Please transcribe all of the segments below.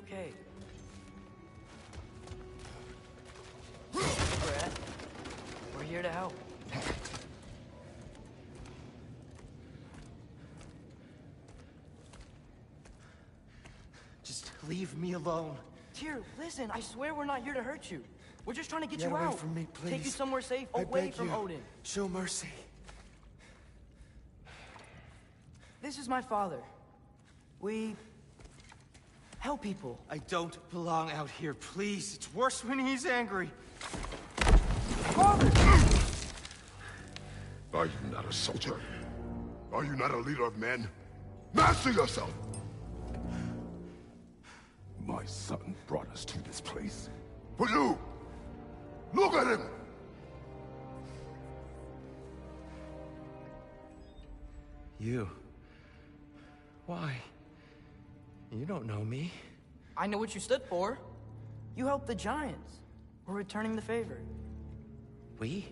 okay. Brett, we're here to help. Just leave me alone. Tyr, listen, I swear we're not here to hurt you. We're just trying to get you away out. from me, please. Take you somewhere safe, I away beg from you. Odin. Show mercy. This is my father. We help people. I don't belong out here, please. It's worse when he's angry. Father! Are you not a soldier? Are you not a leader of men? Master yourself! My son brought us to this place. For you! Look at him! You. Why? You don't know me. I know what you stood for. You helped the Giants. We're returning the favor. We?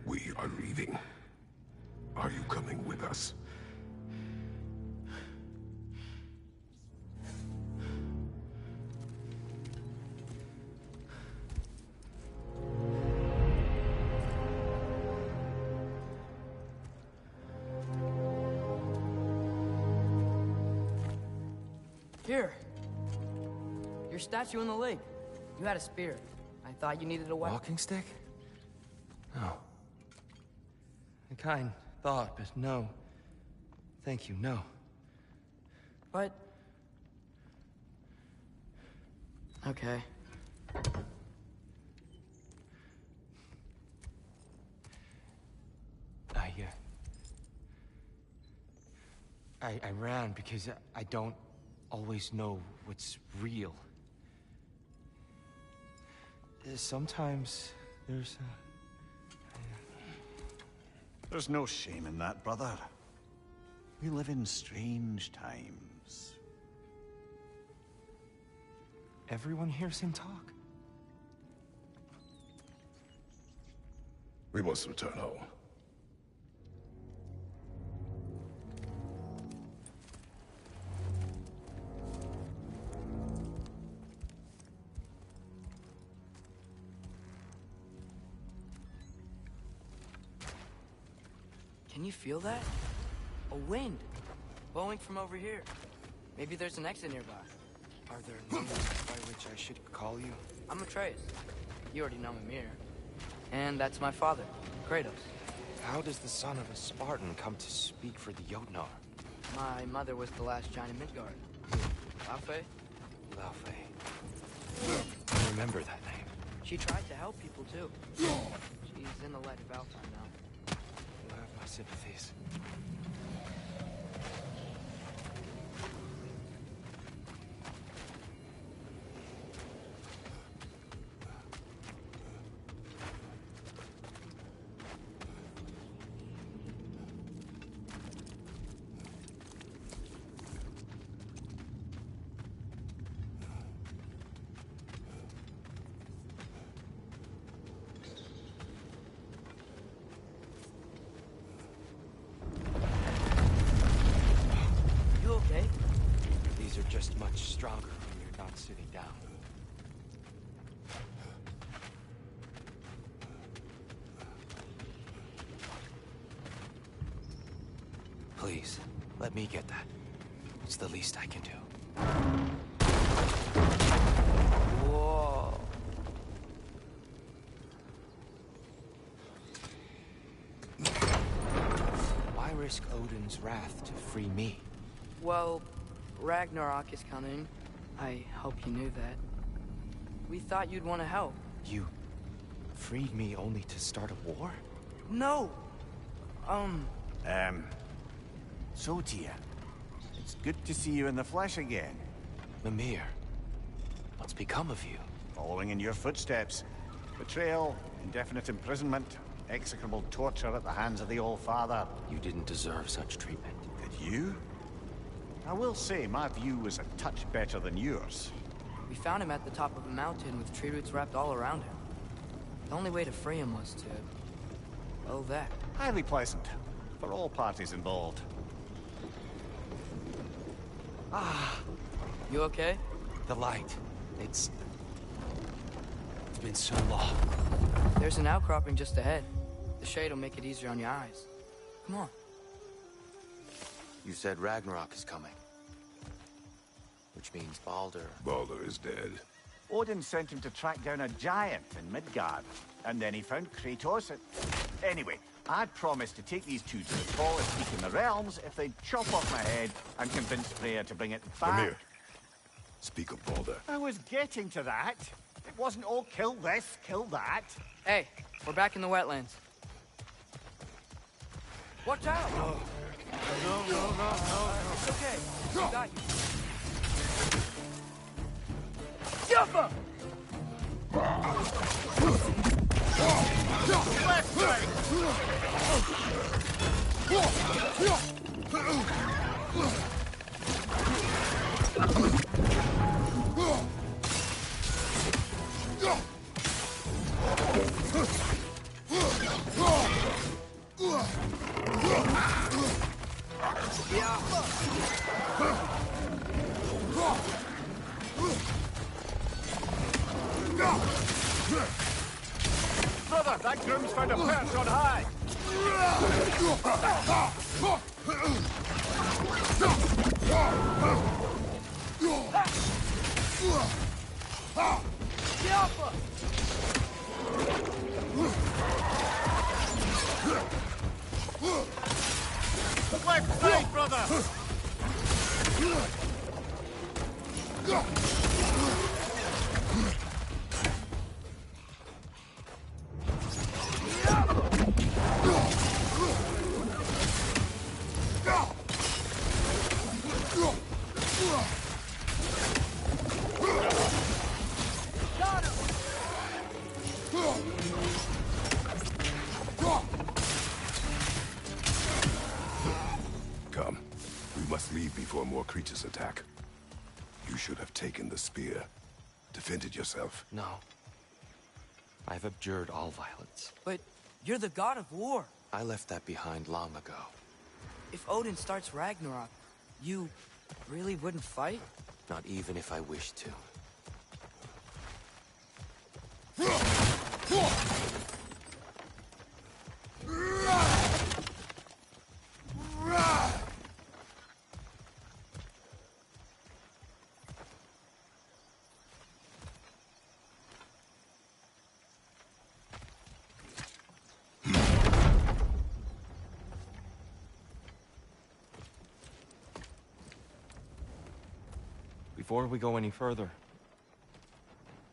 We are leaving. Are you coming with us? Here. Your statue in the lake. You had a spear. I thought you needed a weapon. Walking stick? No. A kind thought, but no. Thank you, no. But... okay. I ran because I don't always know what's real. Sometimes there's There's no shame in that, brother. We live in strange times. Everyone hears him talk. We must return home. Can you feel that? A wind. Blowing from over here. Maybe there's an exit nearby. Are there names by which I should call you? I'm Atreus. You already know me, Mir. And that's my father, Kratos. How does the son of a Spartan come to speak for the Jotnar? My mother was the last giant in Midgard. Laufey? Laufey. I remember that name. She tried to help people, too. She's in the light of Valheim now. You have my sympathies. You okay? These are just much stronger when you're not sitting down. Please, let me get that. It's the least I can do. Whoa. Why risk Odin's wrath to free me? Well, Ragnarok is coming. I hope you knew that. We thought you'd want to help. You freed me only to start a war? No! So Tyr, it's good to see you in the flesh again. Mimir, what's become of you? Following in your footsteps. Betrayal, indefinite imprisonment, execrable torture at the hands of the Old Father. You didn't deserve such treatment. Did you? I will say, my view was a touch better than yours. We found him at the top of a mountain with tree roots wrapped all around him. The only way to free him was to... well, that. Highly pleasant, for all parties involved. You okay? The light. It's been so long. There's an outcropping just ahead. The shade will make it easier on your eyes. Come on. You said Ragnarok is coming. Which means Baldur. Baldur is dead. Odin sent him to track down a giant in Midgard, and then he found Kratos and... Anyway, I'd promised to take these two to the tallest peak in the realms if they'd chop off my head and convince Freya to bring it back. Mimir, speak of Baldur. I was getting to that. It wasn't all kill this, kill that. Hey, we're back in the wetlands. Watch out! No. It's okay. We got you. Jumper! Left, right. Brother, that groom's found a perch on high. Left side, brother. Come. We must leave before more creatures attack. You should have taken the spear. Defended yourself. No. I've abjured all violence. But you're the god of war. I left that behind long ago. If Odin starts Ragnarok, you really wouldn't fight? Not even if I wished to. Before we go any further,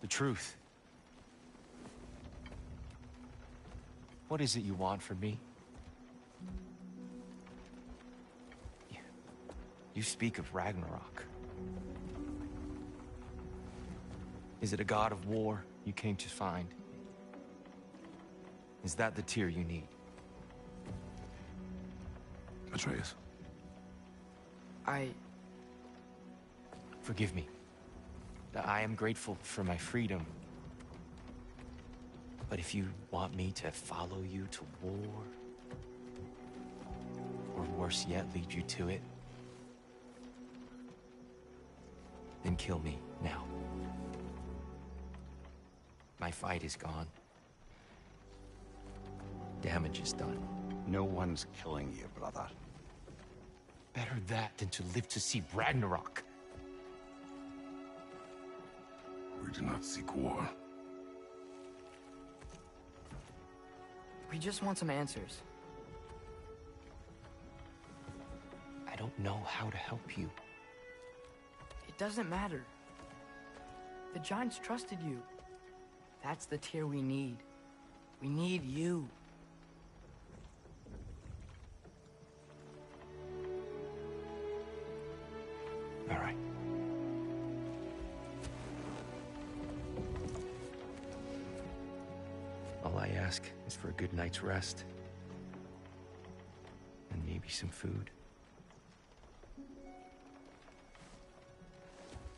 the truth. What is it you want from me? You speak of Ragnarok. Is it a god of war you came to find? Is that the tear you need? Atreus. Forgive me. I am grateful for my freedom. But if you want me to follow you to war, or worse yet, lead you to it, then kill me now. My fight is gone. Damage is done. No one's killing you, brother. Better that than to live to see Ragnarok. We do not seek war. We just want some answers. I don't know how to help you. It doesn't matter. The giants trusted you. That's the tear we need. We need you. All right. All I ask is for a good night's rest. And maybe some food.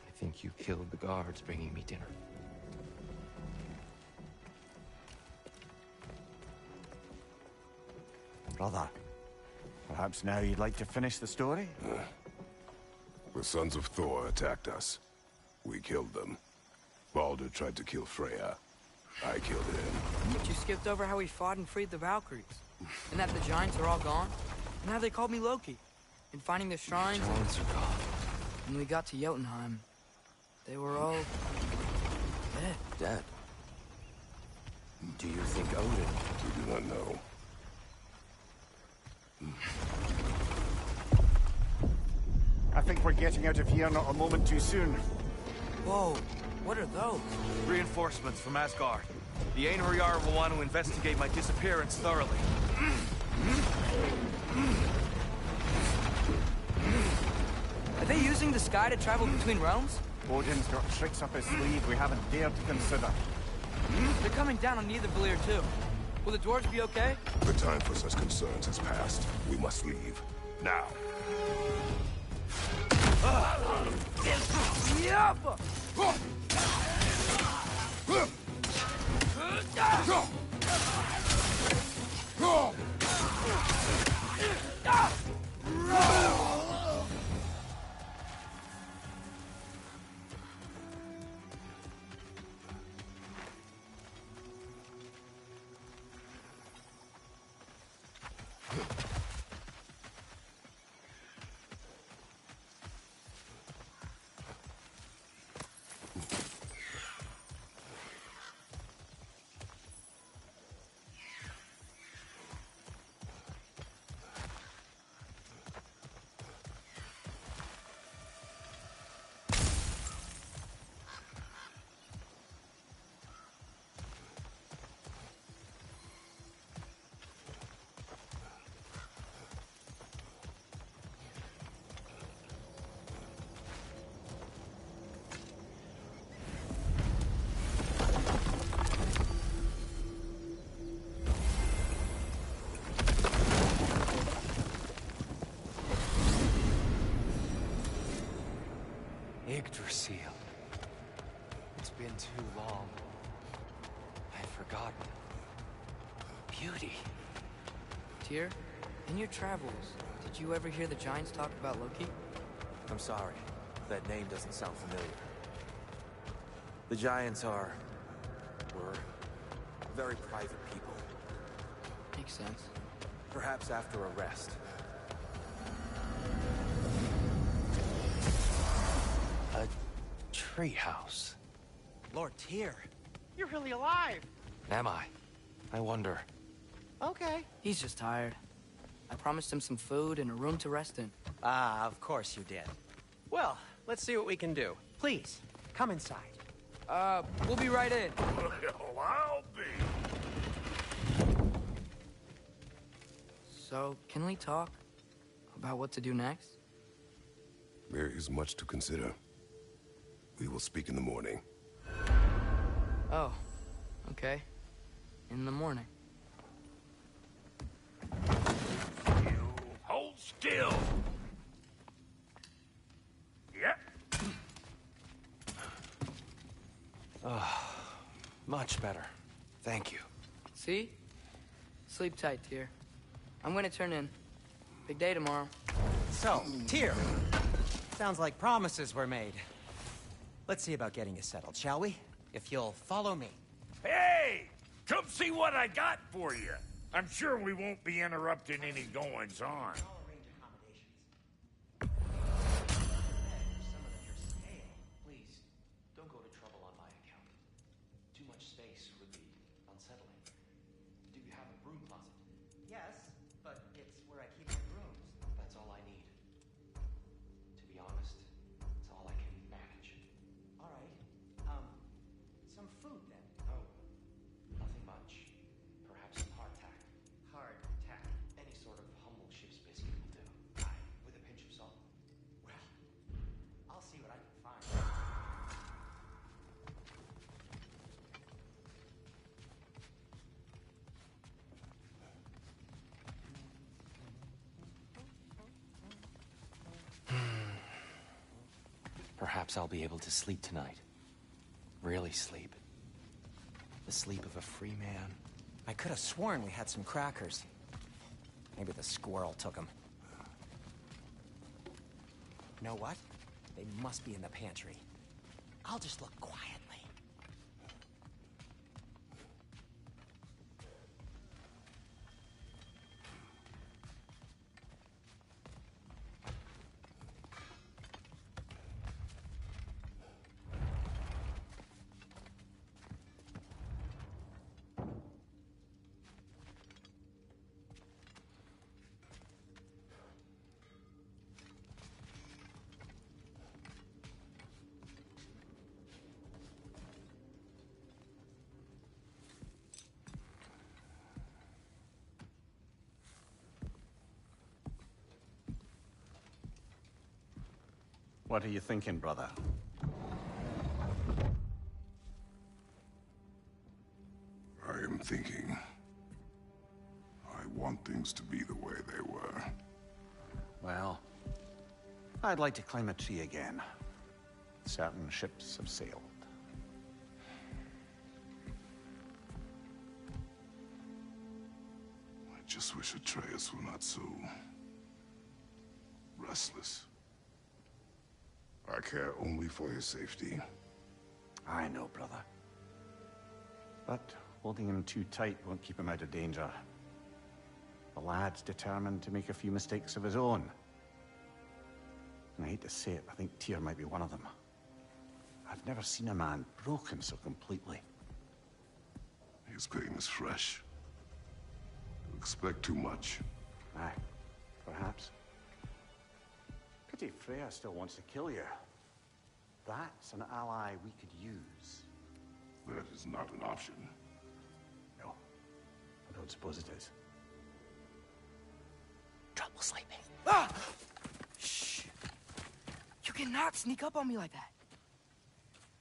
I think you killed the guards bringing me dinner. Brother, perhaps now you'd like to finish the story? The sons of Thor attacked us. We killed them. Baldur tried to kill Freya. I killed him. But you skipped over how we fought and freed the Valkyries. And that the Giants are all gone. And how they called me Loki. And finding the shrines. The Giants are gone. When we got to Jotunheim, they were all... dead. Dead? Do you think Odin... We do not know. I think we're getting out of here not a moment too soon. Whoa, what are those? Reinforcements from Asgard. The Einherjar will want to investigate my disappearance thoroughly. Are they using the sky to travel between realms? Odin's got tricks up his sleeve we haven't dared to consider. They're coming down on Nidavellir too. Will the dwarves be okay? The time for such concerns has passed. We must leave. Now. Yggdrasil. It's been too long. I've forgotten. Beauty. Tyr, in your travels, did you ever hear the Giants talk about Loki? I'm sorry. That name doesn't sound familiar. The Giants were very private people. Makes sense. Perhaps after a rest. A treehouse. Lord Tyr, you're really alive. Am I? I wonder. Okay. He's just tired. I promised him some food and a room to rest in. Ah, of course you did. Well, let's see what we can do. Please, come inside. We'll be right in. Well, I'll be. So, can we talk about what to do next? There is much to consider. We will speak in the morning. Oh, okay. In the morning. You hold still. Yep. Much better. Thank you. See? Sleep tight, Tyr. I'm gonna turn in. Big day tomorrow. So, Tyr, sounds like promises were made. Let's see about getting you settled, shall we? If you'll follow me. Hey! Come see what I got for you. I'm sure we won't be interrupting any goings-on. Please, don't go to trouble on my account. Too much space would be unsettling. Do you have a broom closet? Yes, but it's where I keep my brooms. That's all I need. To be honest, it's all I can manage. All right. Some food then. Oh, nothing much. Perhaps some hardtack. Hard tack. Any sort of humble ship's biscuit will do. Aye, with a pinch of salt. Well, I'll see what I can find. Perhaps I'll be able to sleep tonight. Really sleep. The sleep of a free man. I could have sworn we had some crackers. Maybe the squirrel took them. You know what? They must be in the pantry. I'll just look quietly. What are you thinking, brother? I am thinking. I want things to be the way they were. Well, I'd like to climb a tree again. Certain ships have sailed. I just wish Atreus were not so restless. I care only for his safety. I know, brother. But holding him too tight won't keep him out of danger. The lad's determined to make a few mistakes of his own. And I hate to say it, I think Tyr might be one of them. I've never seen a man broken so completely. His pain is fresh. You expect too much. Aye, perhaps. Pity Freya still wants to kill you. That's an ally we could use. That is not an option. No, I don't suppose it is. Trouble sleeping. Ah! Shh! You cannot sneak up on me like that.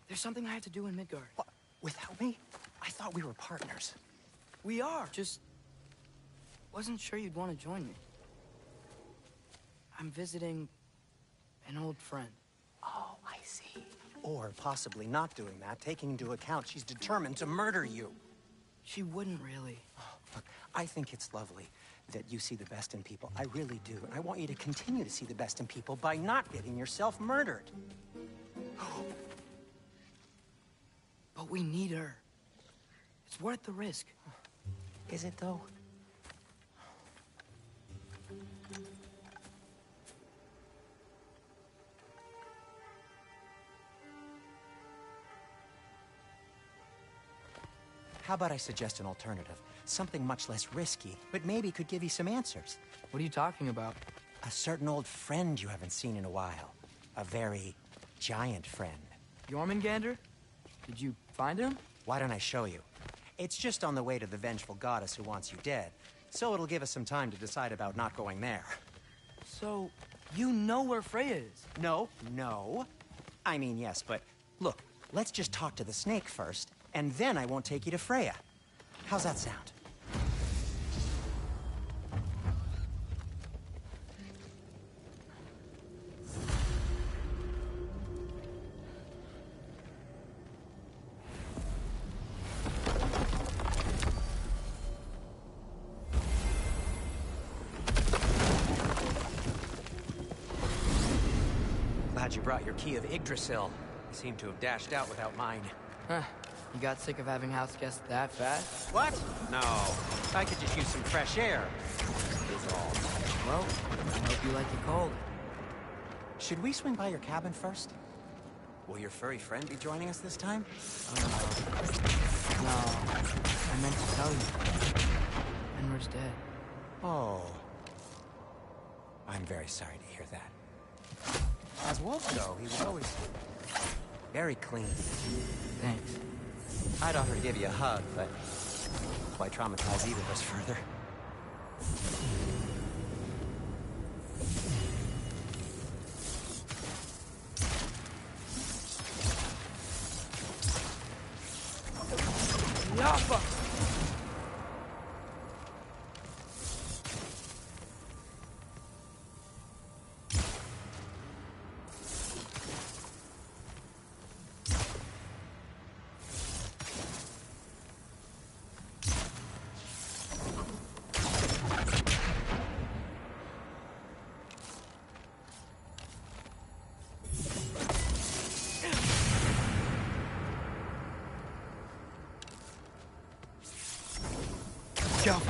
There's something I have to do in Midgard. What? Without me? I thought we were partners. We are. Just wasn't sure you'd want to join me. I'm visiting an old friend. Oh, I see. Or possibly not doing that, taking into account she's determined to murder you. She wouldn't really. Look, I think it's lovely that you see the best in people. I really do. And I want you to continue to see the best in people by not getting yourself murdered. But we need her. It's worth the risk. Is it, though? How about I suggest an alternative? Something much less risky, but maybe could give you some answers. What are you talking about? A certain old friend you haven't seen in a while. A very giant friend. Jormungandr? Did you find him? Why don't I show you? It's just on the way to the vengeful goddess who wants you dead, so it'll give us some time to decide about not going there. So, you know where Freya is? No. I mean, yes, but look, let's just talk to the snake first, and then I won't take you to Freya. How's that sound? Glad you brought your key of Yggdrasil. You seem to have dashed out without mine. Huh. You got sick of having house guests that fast? What? No. I could just use some fresh air. Is all. Well, I hope you like it cold. Should we swing by your cabin first? Will your furry friend be joining us this time? No, I meant to tell you. Enver's dead. Oh. I'm very sorry to hear that. As Wolf, though, he was always very clean. Thanks. I'd offer to give you a hug, but why traumatize either of us further? Yappa! Go.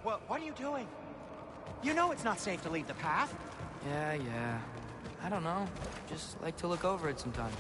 Well, what are you doing? You know it's not safe to leave the path. Yeah. I don't know. Just like to look over it sometimes.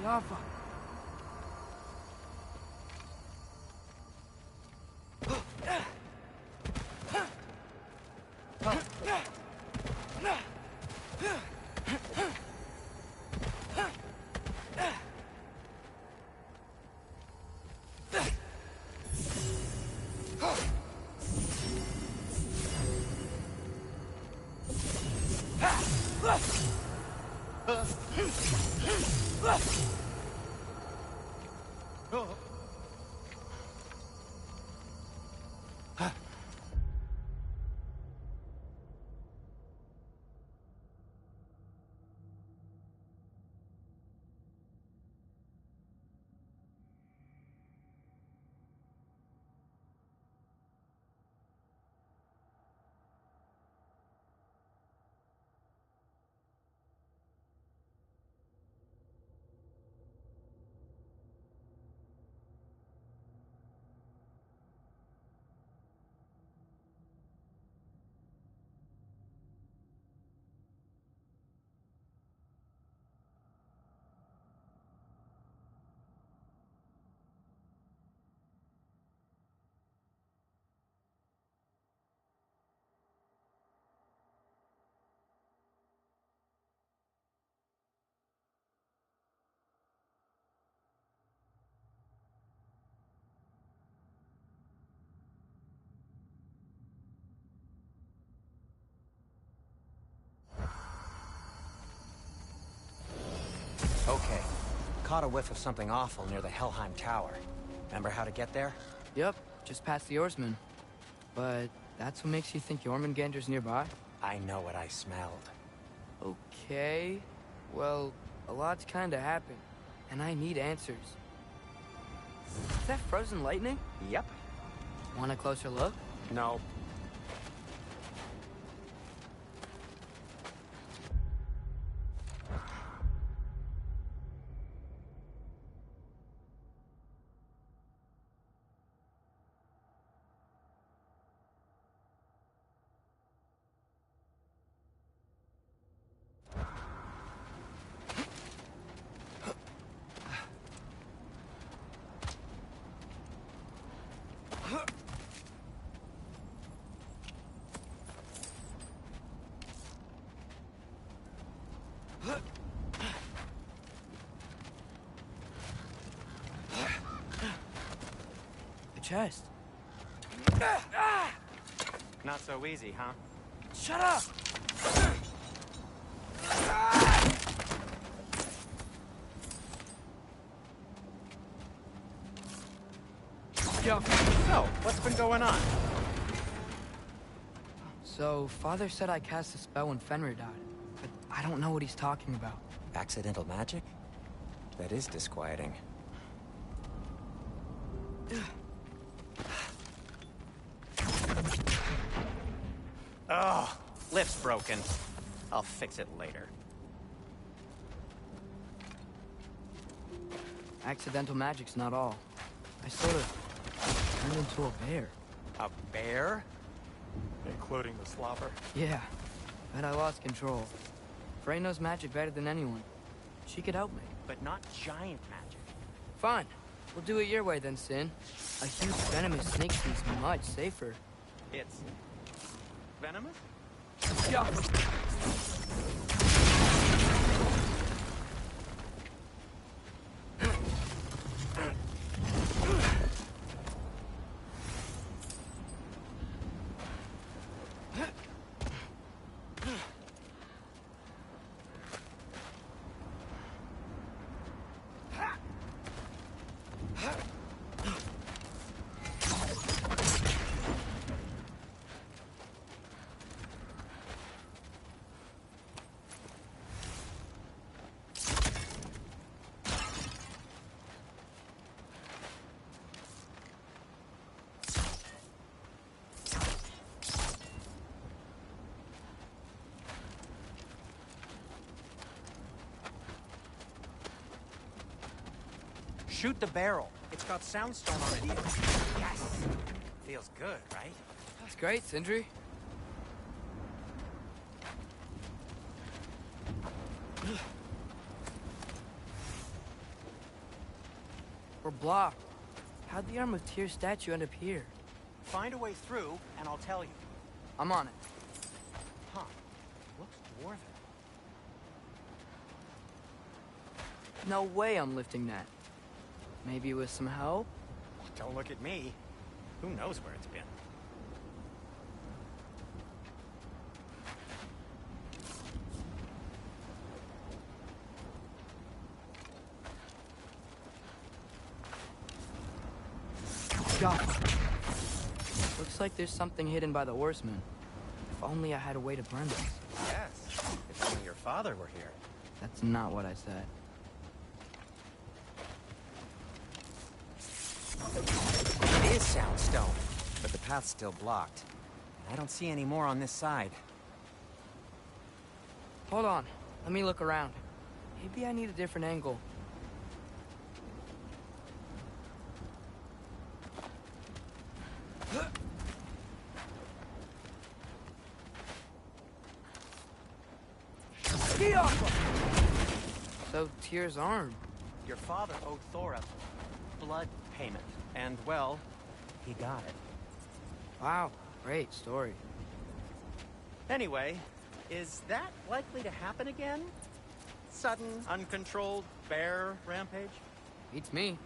Lava. Okay. Caught a whiff of something awful near the Helheim Tower. Remember how to get there? Yep, just past the Oarsman. But that's what makes you think Jormungandr's nearby? I know what I smelled. Okay. Well, a lot's kinda happened, and I need answers. Is that frozen lightning? Yep. Want a closer look? No. The chest. Not so easy, huh? Shut up! Yo. So, what's been going on? So, Father said I cast a spell when Fenrir died, but I don't know what he's talking about. Accidental magic? That is disquieting. Oh, lift's broken. I'll fix it later. Accidental magic's not all. I sort of turned into a bear. A bear? Including the slobber? Yeah, but I lost control. Frey knows magic better than anyone. She could help me. But not giant magic. Fine. We'll do it your way then, Sin. A huge venomous snake seems much safer. It's... venomous? Yeah. Shoot the barrel. It's got soundstone on it either. Yes! Feels good, right? That's great, Sindri. We're blocked. How'd the Arm of Tyr statue end up here? Find a way through, and I'll tell you. I'm on it. Huh. Looks dwarven. No way I'm lifting that. Maybe with some help? Don't look at me. Who knows where it's been? God. Looks like there's something hidden by the horsemen. If only I had a way to burn this. Yes. If only your father were here. That's not what I said. It is soundstone, but the path's still blocked. I don't see any more on this side. Hold on. Let me look around. Maybe I need a different angle. So, Tyr's arm. Your father owed Thor a blood payment. And, well, he got it. Wow, great story. Anyway, is that likely to happen again? Sudden, uncontrolled bear rampage? Beats me.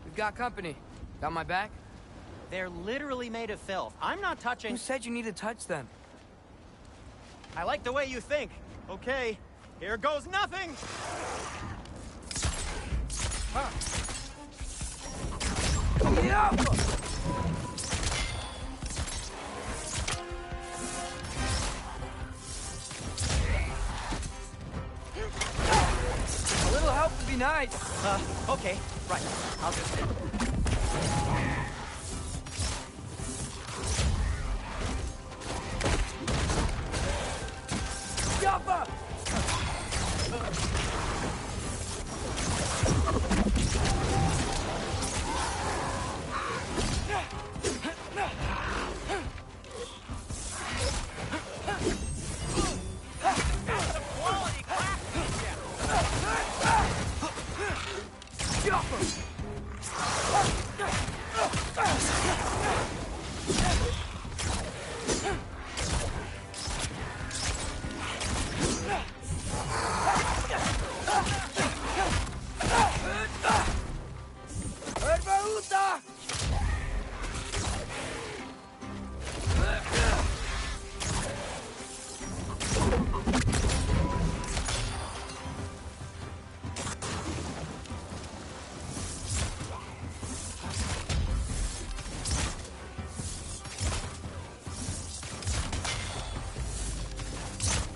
We've got company. Got my back? They're literally made of filth. I'm not touching... Who said you need to touch them? I like the way you think. Okay, here goes nothing! Huh. Yeah! A little help would be nice. Okay, right. I'll just... Yappa!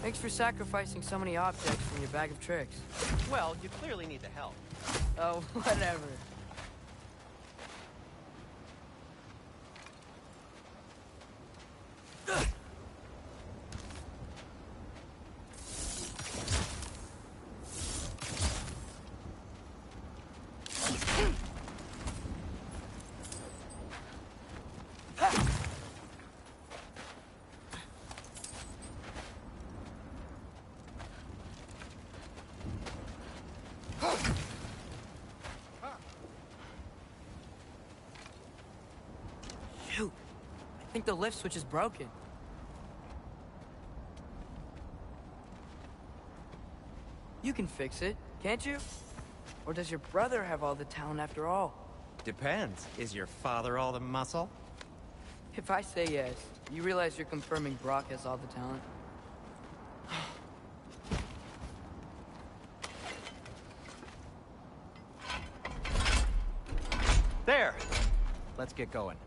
Thanks for sacrificing so many objects from your bag of tricks. Well, you clearly need the help. Oh, whatever. think the lift switch is broken. You can fix it, can't you? Or does your brother have all the talent after all? Depends. Is your father all the muscle? If I say yes, you realize you're confirming Brock has all the talent? There! Let's get going.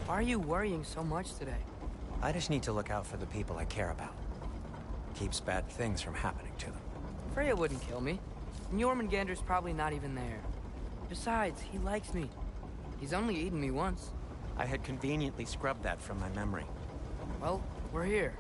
Why are you worrying so much today? I just need to look out for the people I care about. Keeps bad things from happening to them. Freya wouldn't kill me. And Jormungandr's probably not even there. Besides, he likes me. He's only eaten me once. I had conveniently scrubbed that from my memory. Well, we're here.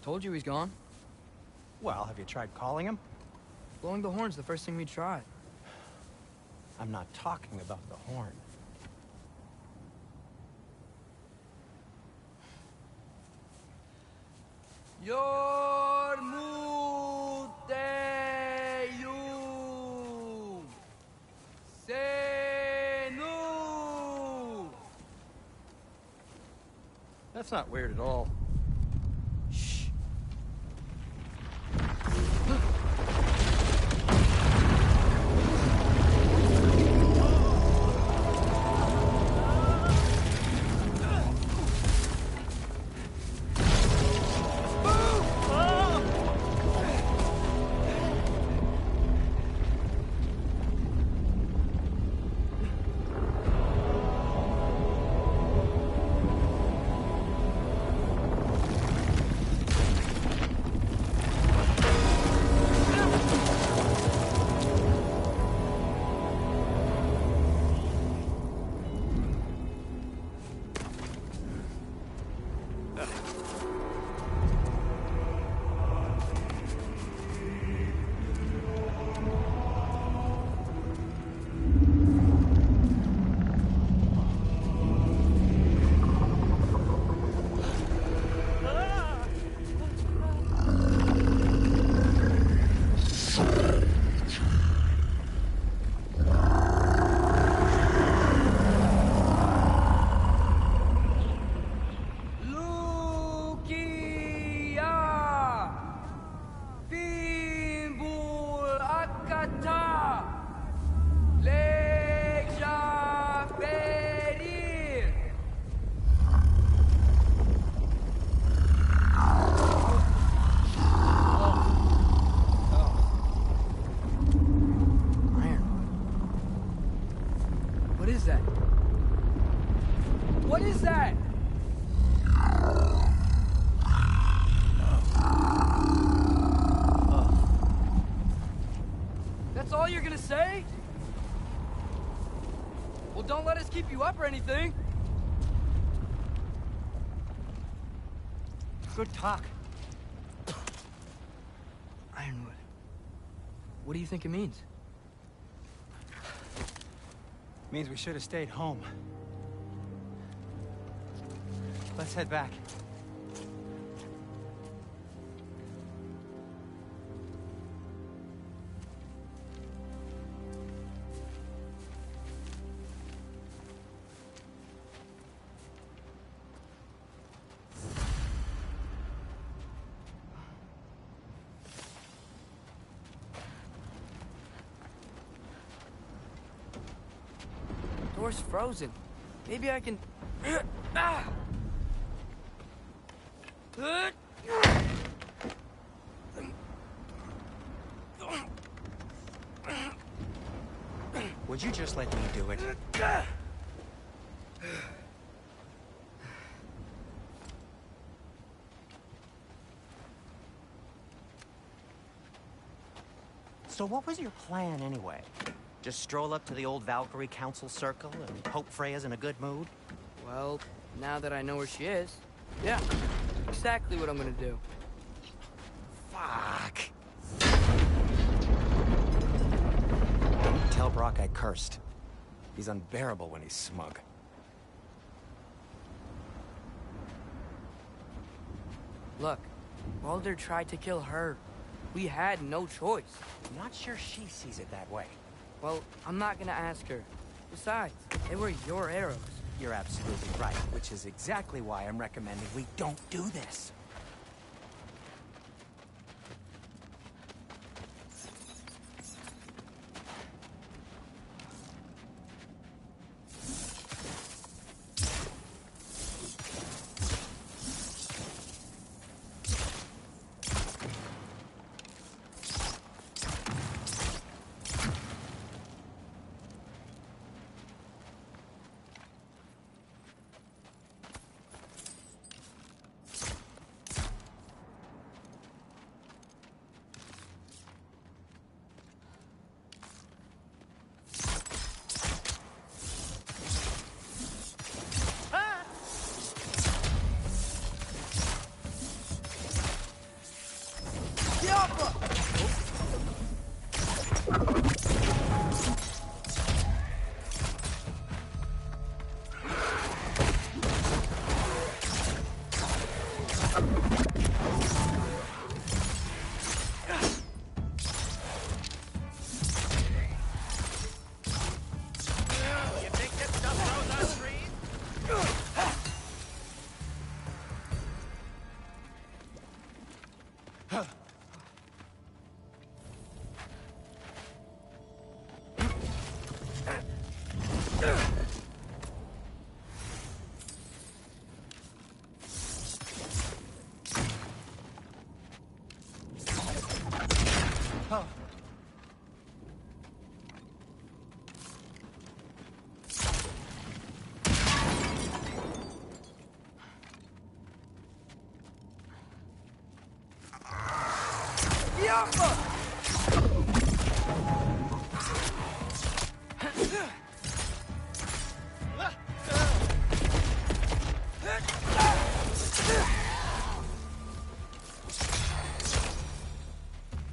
Told you he's gone. Well, have you tried calling him? Blowing the horn's the first thing we tried. I'm not talking about the horn. Yormuteyu Senu. That's not weird at all. Shh. What is that? That's all you're gonna say? Well, don't let us keep you up or anything. Good talk. Ironwood. What do you think it means? Means we should have stayed home. Let's head back. Door's frozen. Maybe I can... Ah! Would you just let me do it? So what was your plan anyway? Just stroll up to the old Valkyrie Council Circle and hope Freya's in a good mood? Well, now that I know where she is, yeah, exactly what I'm gonna do. Fuck. Don't tell Brock I cursed. He's unbearable when he's smug. Look, Walder tried to kill her. We had no choice. I'm not sure she sees it that way. Well, I'm not gonna ask her. Besides, they were your arrows. You're absolutely right, which is exactly why I'm recommending we don't do this.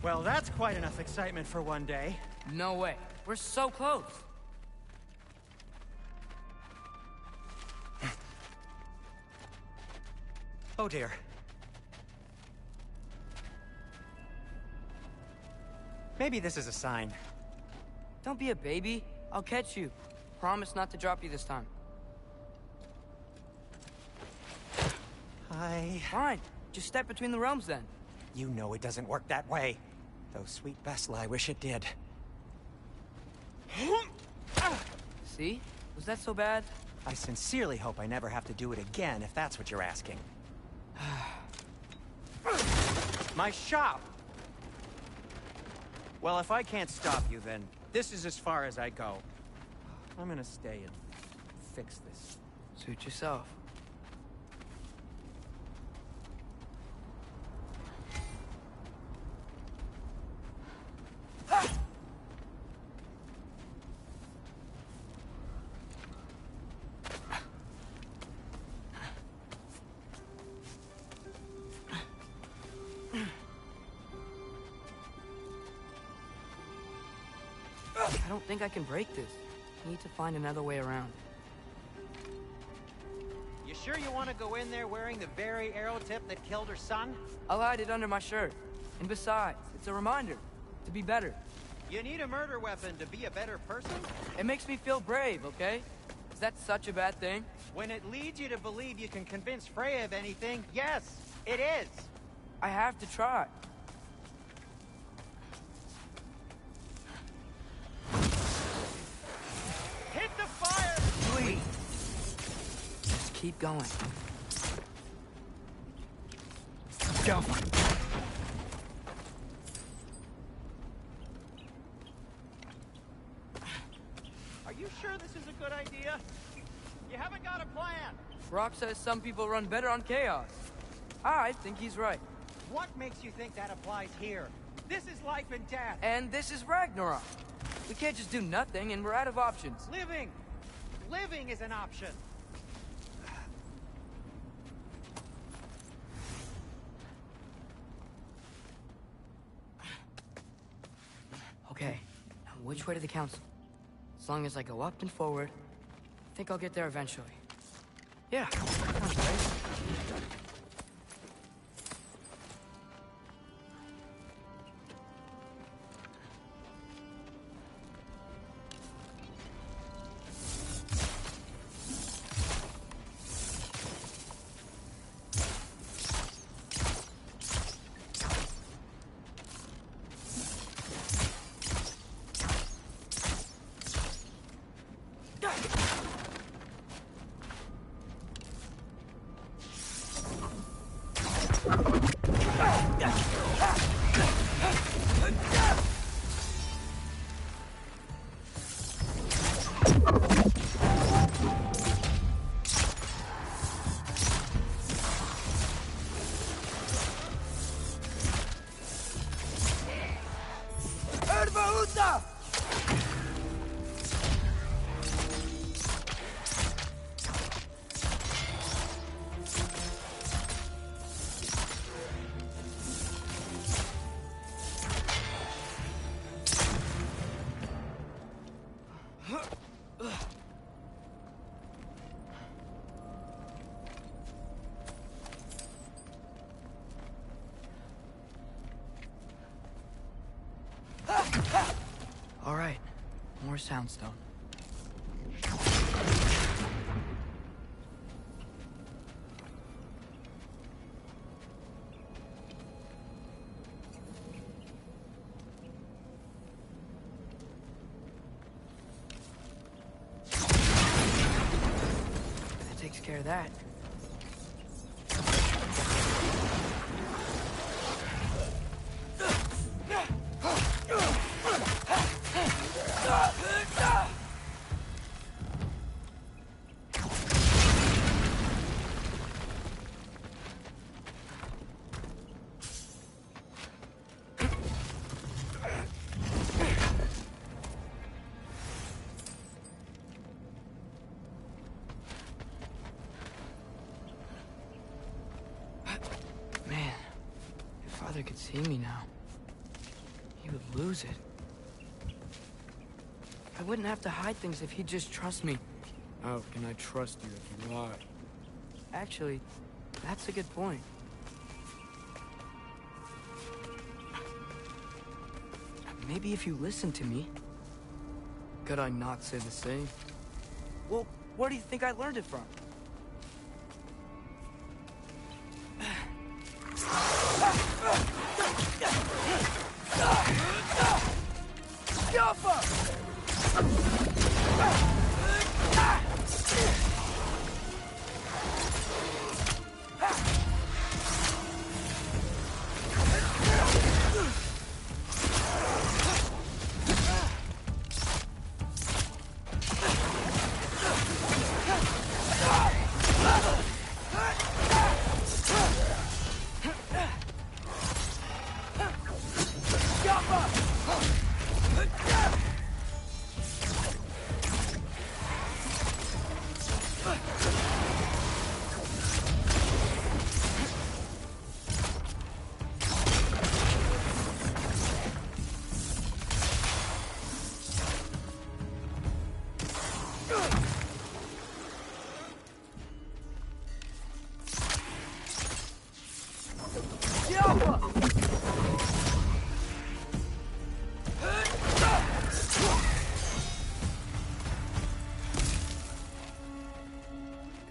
Well, that's quite enough excitement for one day. No way. We're so close. Oh dear. Maybe this is a sign. Don't be a baby. I'll catch you. Promise not to drop you this time. Fine. Just step between the realms then. You know it doesn't work that way. Though sweet Bessel, I wish it did. See? Was that so bad? I sincerely hope I never have to do it again, if that's what you're asking. My shop! Well, if I can't stop you, then this is as far as I go. I'm gonna stay and fix this. Suit yourself. I don't think I can break this. I need to find another way around. You sure you want to go in there wearing the very arrow tip that killed her son? I'll hide it under my shirt. And besides, it's a reminder to be better. You need a murder weapon to be a better person? It makes me feel brave, okay? Is that such a bad thing? When it leads you to believe you can convince Freya of anything, yes, it is. I have to try. Hit the fire! Please. Just keep going. Go. Are you sure this is a good idea? You haven't got a plan. Brock says some people run better on chaos. I think he's right. What makes you think that applies here? This is life and death. And this is Ragnarok. We can't just do nothing, and we're out of options. Living! Living is an option. Okay, now which way to the council? As long as I go up and forward, I think I'll get there eventually. Yeah, sounds right. All right, more soundstone. That takes care of that. Man, if Father could see me now, he would lose it. I wouldn't have to hide things if he'd just trust me. How can I trust you if you lie? Actually, that's a good point. Maybe if you listen to me. Could I not say the same? Well, where do you think I learned it from?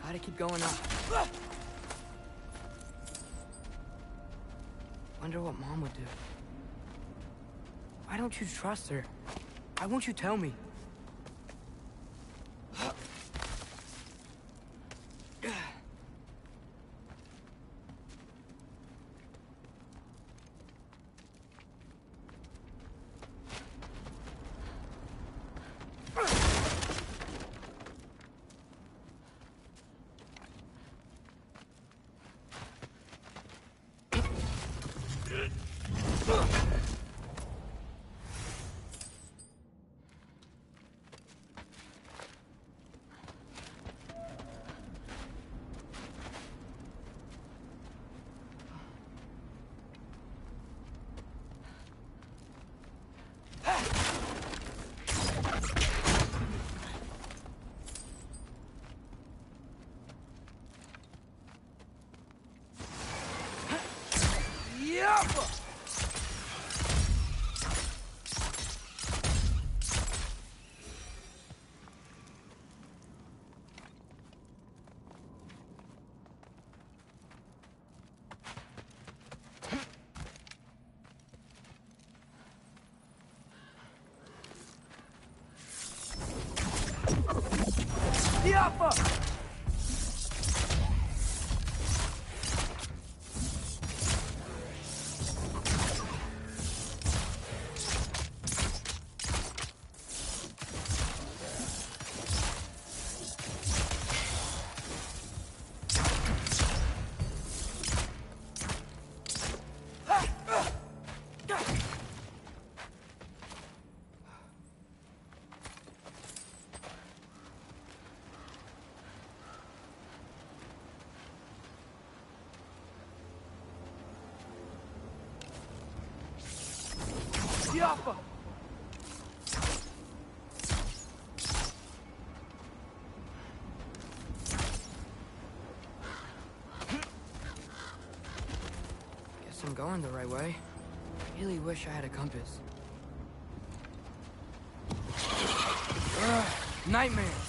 Gotta keep going up. Wonder what Mom would do. Why don't you trust her? Why won't you tell me? Yappa! Guess I'm going the right way. I really wish I had a compass. Nightmares!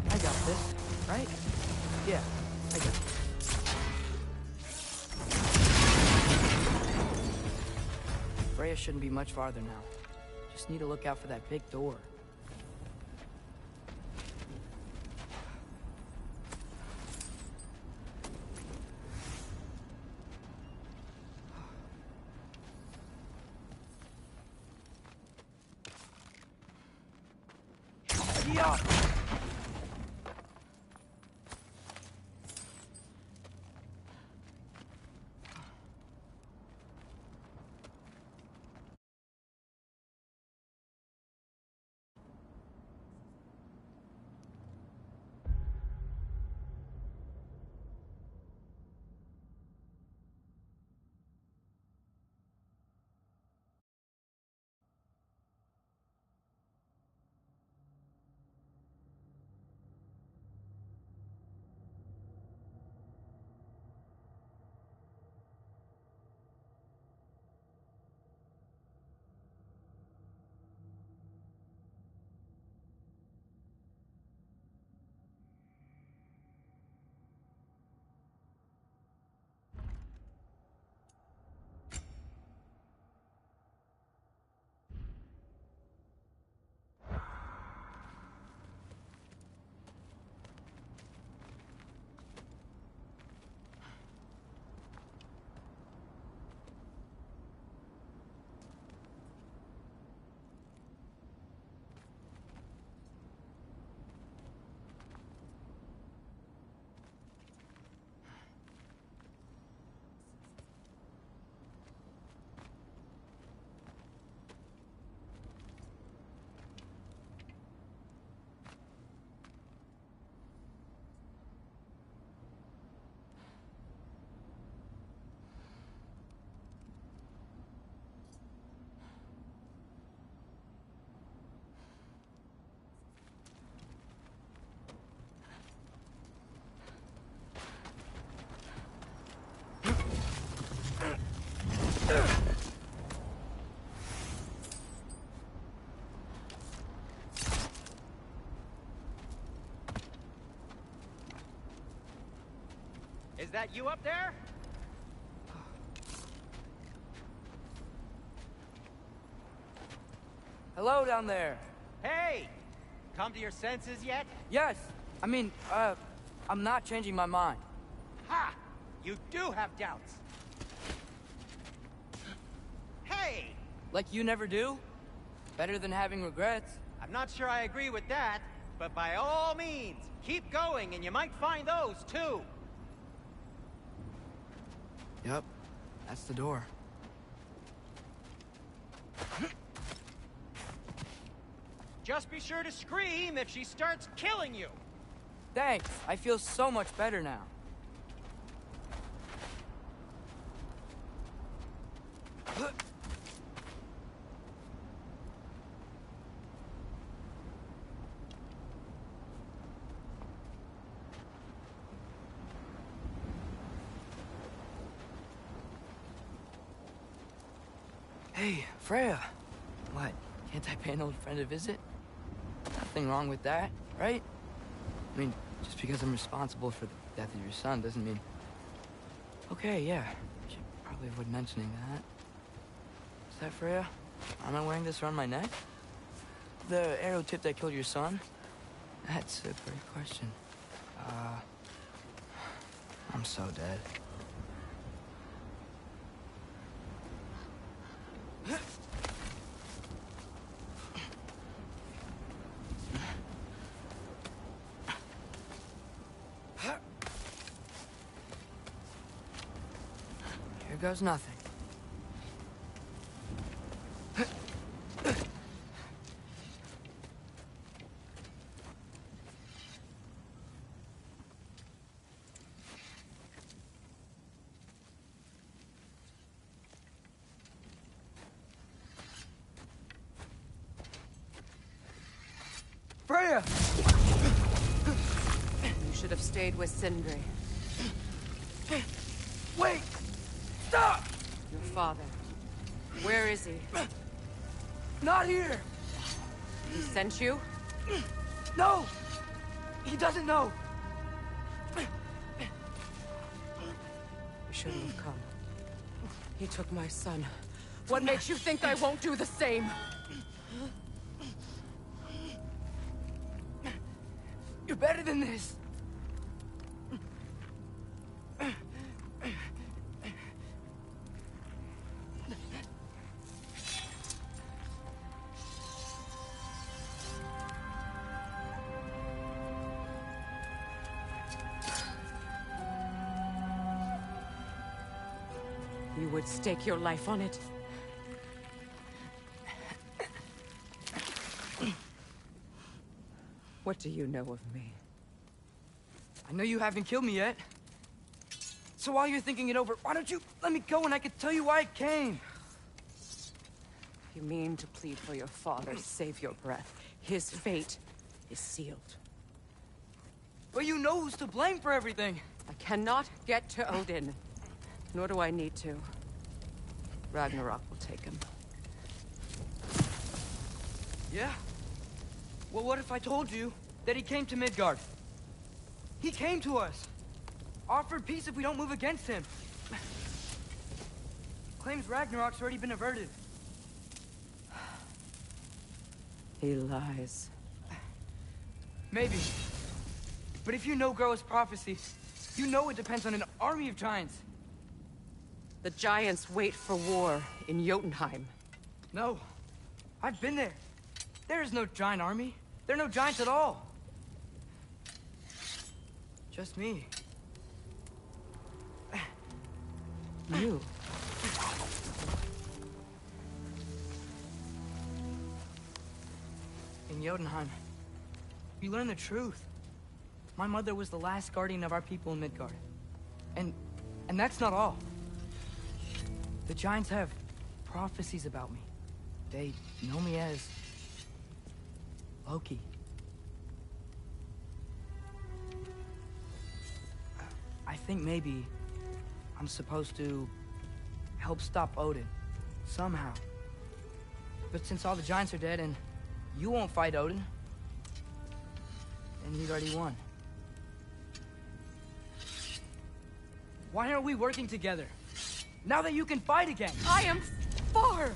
I got this, right? Yeah, I got it. Freya shouldn't be much farther now. Just need to look out for that big door. is that you up there? Hello down there. Hey! Come to your senses yet? Yes. I mean, I'm not changing my mind. Ha! You do have doubts. Hey! Like you never do? Better than having regrets. I'm not sure I agree with that, but by all means, keep going and you might find those too. Yep. That's the door. Just be sure to scream if she starts killing you. Thanks. I feel so much better now. Hey, Freya. What? Can't I pay an old friend a visit? Nothing wrong with that, right? I mean, just because I'm responsible for the death of your son doesn't mean... Okay, yeah. Should probably avoid mentioning that. Is that Freya? Am I wearing this around my neck? The arrow tip that killed your son? That's a great question. I'm so dead. Here goes nothing. Freya! You should have stayed with Sindri. Wait! Stop! Your father. Where is he? Not here! He sent you? No! He doesn't know! You shouldn't have come. He took my son. What makes you think I won't do the same? You're better than this! You would stake your life on it? What do you know of me? I know you haven't killed me yet. So while you're thinking it over, why don't you let me go and I can tell you why I came? You mean to plead for your father, save your breath. His fate is sealed. But you know who's to blame for everything. I cannot get to Odin. Nor do I need to. Ragnarok will take him. Yeah? Well, what if I told you that he came to Midgard? He came to us. Offered peace if we don't move against him. Claims Ragnarok's already been averted. He lies. Maybe. But if you know Groa's prophecy, you know it depends on an army of giants. The giants wait for war in Jotunheim. No. I've been there. There is no giant army. There are no giants at all. Just me. You? In Jotunheim, we learn the truth. My mother was the last guardian of our people in Midgard. And that's not all. The giants have prophecies about me. They know me as Loki. I think maybe I'm supposed to help stop Odin, somehow. But since all the giants are dead and you won't fight Odin, then he's already won. Why aren't we working together? Now that you can fight again! I am far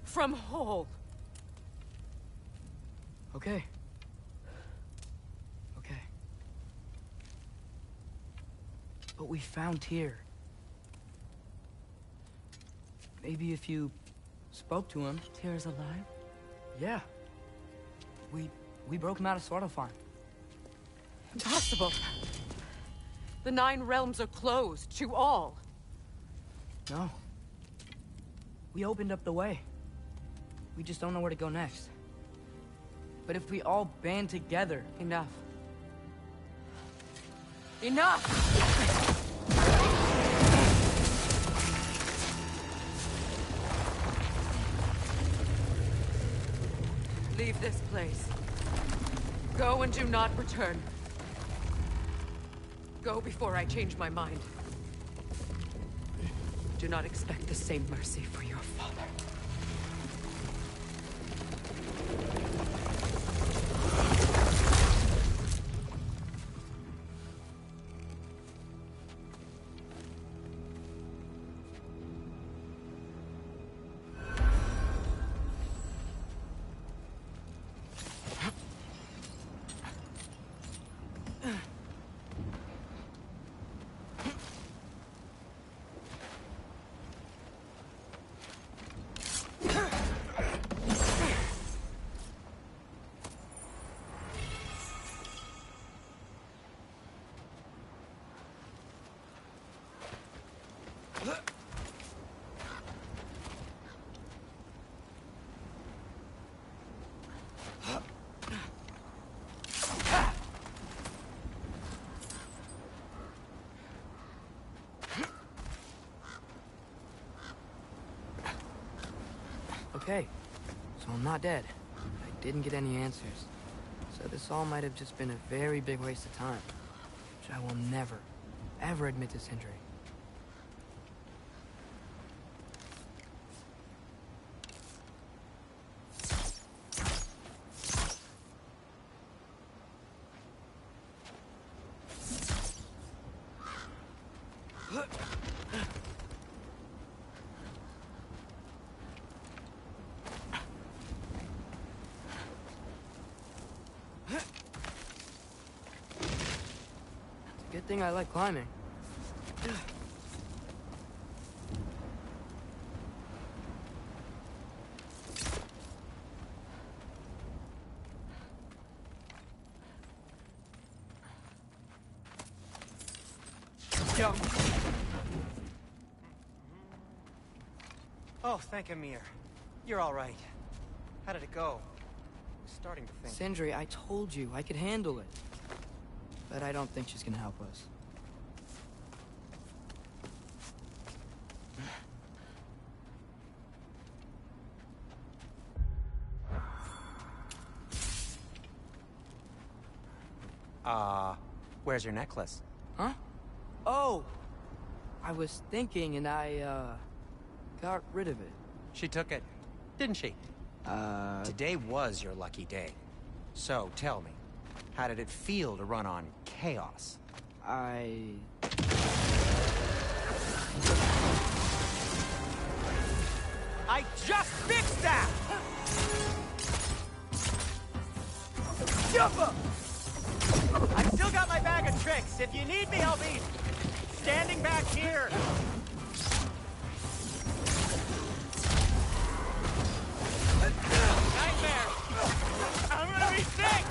from whole. Okay. Okay. But we found Tyr. Maybe if you spoke to him... Tyr's alive? Yeah. We broke him out of Svartalfheim. Impossible. The 9 realms are closed to all. No. We opened up the way. We just don't know where to go next. But if we all band together... Enough. Enough! Leave this place. Go and do not return. Go before I change my mind. Do not expect the same mercy for your father. Okay, so I'm not dead. I didn't get any answers. So this all might have just been a very big waste of time. Which I will never, ever admit to Sindri. Good thing I like climbing. Yo. Oh, thank Amir. You're all right. How did it go? I'm starting to think. Sindri, I told you I could handle it. But I don't think she's gonna help us. Where's your necklace? Huh? Oh! I was thinking and I, got rid of it. She took it, didn't she? Today was your lucky day. So, tell me, how did it feel to run on chaos? I just fixed that! Jumper! I've still got my bag of tricks. If you need me, I'll be standing back here. Nightmare! I'm gonna be sick!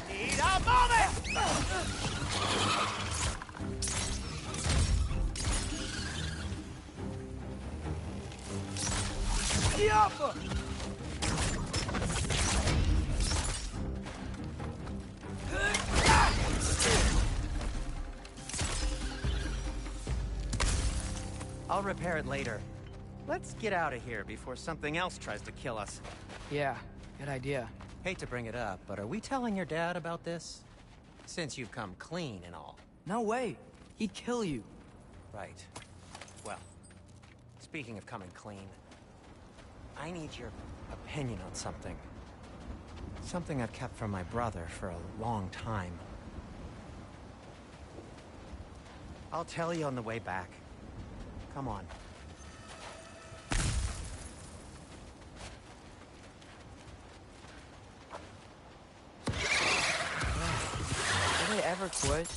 Need a moment! Jumper! I'll repair it later. Let's get out of here before something else tries to kill us. Yeah, good idea. Hate to bring it up, but are we telling your dad about this? Since you've come clean and all. No way. He'd kill you. Right. Well, speaking of coming clean, I need your opinion on something. Something I've kept from my brother for a long time. I'll tell you on the way back. Come on. Did they ever quit?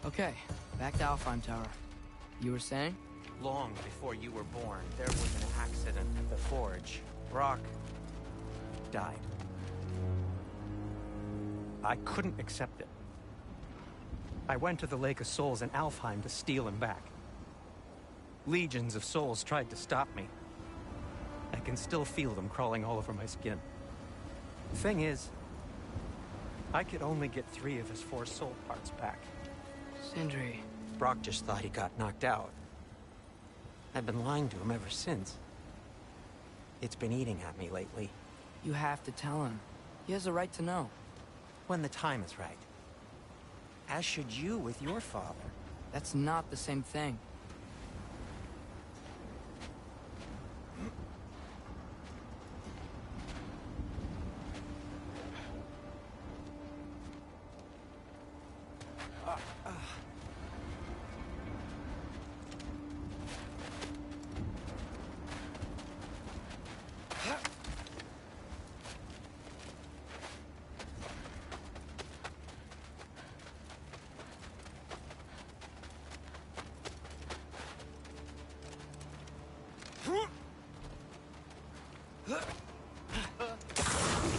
Okay, back to Alfheim Tower. You were saying? Long before you were born, there was an accident at the forge. Brock died. I couldn't accept it. I went to the Lake of Souls in Alfheim to steal him back. Legions of souls tried to stop me. I can still feel them crawling all over my skin. The thing is, I could only get 3 of his 4 soul parts back. Sindri. Brock just thought he got knocked out. I've been lying to him ever since. It's been eating at me lately. You have to tell him. He has a right to know. When the time is right. As should you with your father. That's not the same thing.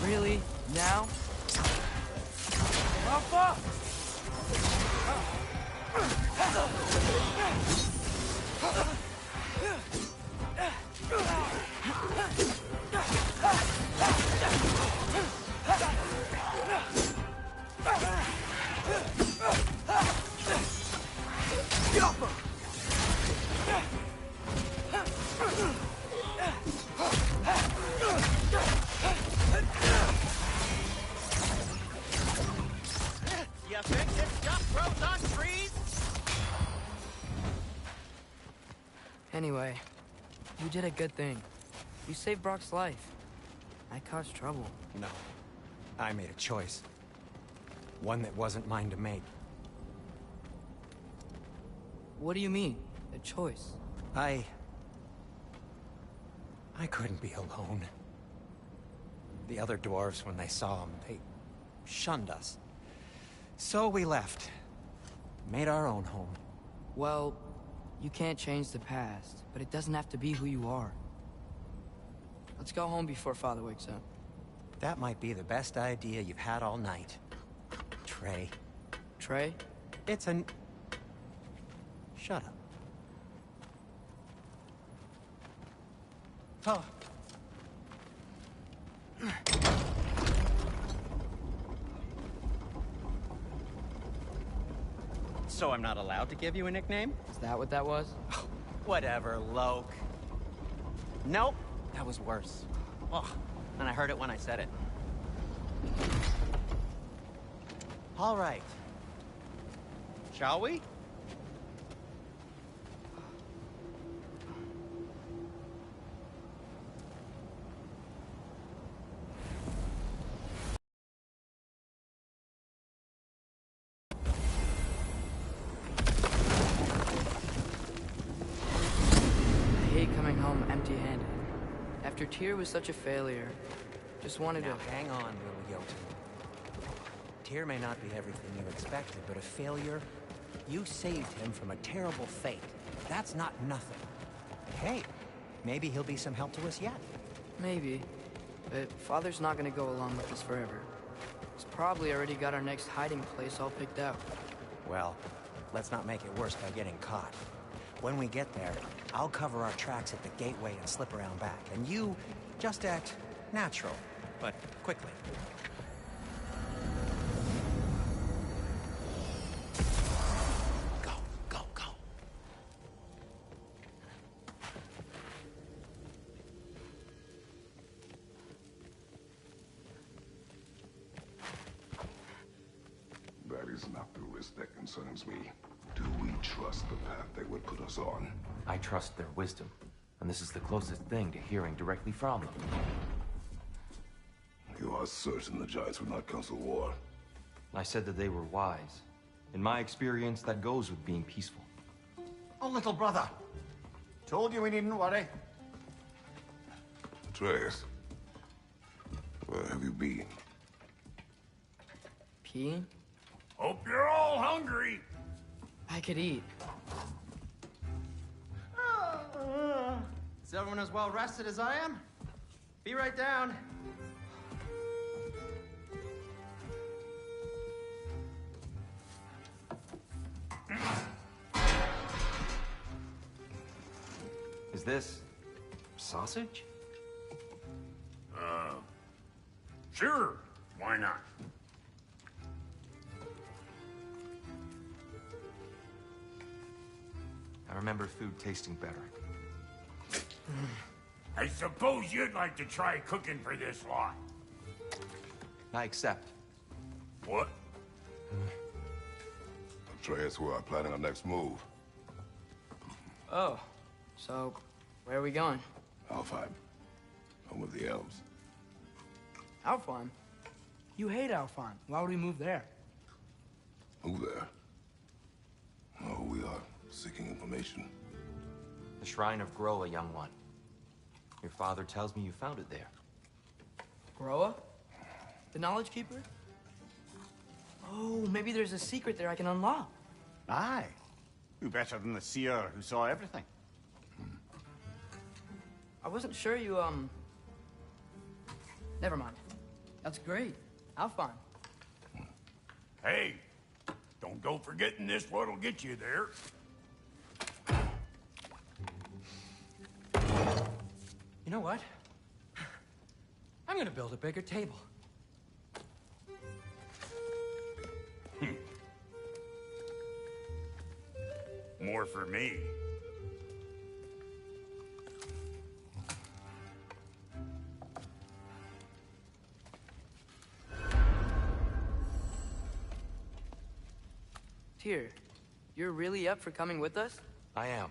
Really? Now? Papa! You think this stuff grows on trees? Anyway, you did a good thing. You saved Brock's life. I caused trouble. No. I made a choice. One that wasn't mine to make. What do you mean? A choice? I couldn't be alone. The other dwarves, when they saw him, they shunned us. So we left. Made our own home. Well, you can't change the past, but it doesn't have to be who you are. Let's go home before Father wakes up. That might be the best idea you've had all night. Trey. Trey? It's an... Shut up. Oh. So I'm not allowed to give you a nickname? Is that what that was? Whatever, Loke. Nope, that was worse. Oh, and I heard it when I said it. All right. Shall we? Empty-handed. After Tyr was such a failure, just wanted now, to... hang on, little Jotun. Tyr may not be everything you expected, but a failure? You saved him from a terrible fate. That's not nothing. Hey, maybe he'll be some help to us yet. Maybe. But Father's not gonna go along with this forever. He's probably already got our next hiding place all picked out. Well, let's not make it worse by getting caught. When we get there, I'll cover our tracks at the gateway and slip around back. And you just act natural, but quickly. Go, go, go. That is not the risk that concerns me. Do we trust the path they would put us on? I trust their wisdom, and this is the closest thing to hearing directly from them. You are certain the Giants would not counsel war? I said that they were wise. In my experience, that goes with being peaceful. Oh, little brother. Told you we needn't worry. Atreus, where have you been? Peeing? Hope you're all hungry. I could eat. Is everyone as well rested as I am? Be right down. Is this sausage? Sure. Why not? I remember food tasting better. I suppose you'd like to try cooking for this lot. I accept. What? Atreus, we are planning our next move. Oh, so where are we going? Alfheim, home of the elves. Alfheim? You hate Alfheim. Why would we move there? Move there? Oh, we are seeking information. The Shrine of Groa, young one. Your father tells me you found it there. Groa? The Knowledge Keeper? Oh, maybe there's a secret there I can unlock. Aye. Who better than the seer who saw everything? I wasn't sure you, Never mind. That's great. Alfheim. Hey, don't go forgetting this what'll get you there. You know what? I'm gonna build a bigger table. More for me. Tyr, you're really up for coming with us? I am.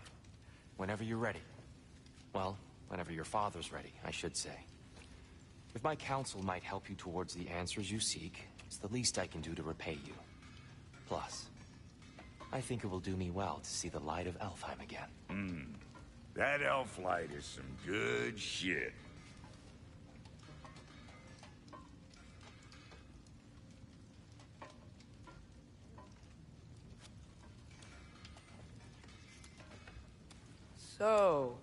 Whenever you're ready. Well, whenever your father's ready, I should say. If my counsel might help you towards the answers you seek, it's the least I can do to repay you. Plus, I think it will do me well to see the light of Alfheim again. That elf light is some good shit. So,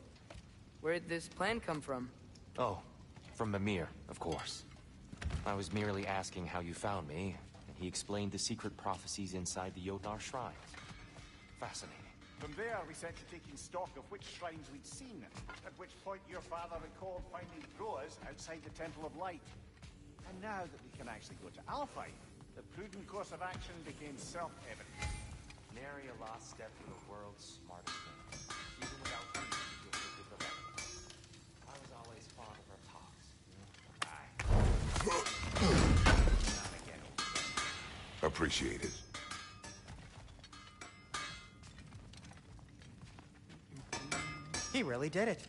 where'd this plan come from? Oh, from Mimir, of course. I was merely asking how you found me, and he explained the secret prophecies inside the Jotnar shrines. Fascinating. From there, we set to taking stock of which shrines we'd seen, at which point your father recalled finding Groas outside the Temple of Light. And now that we can actually go to Alfheim, the prudent course of action became self-evident. Nary a lost step for the world's smartest man. Even without food, you'll forgive the letter. I was always fond of our talks. Not again. Appreciate it. He really did it.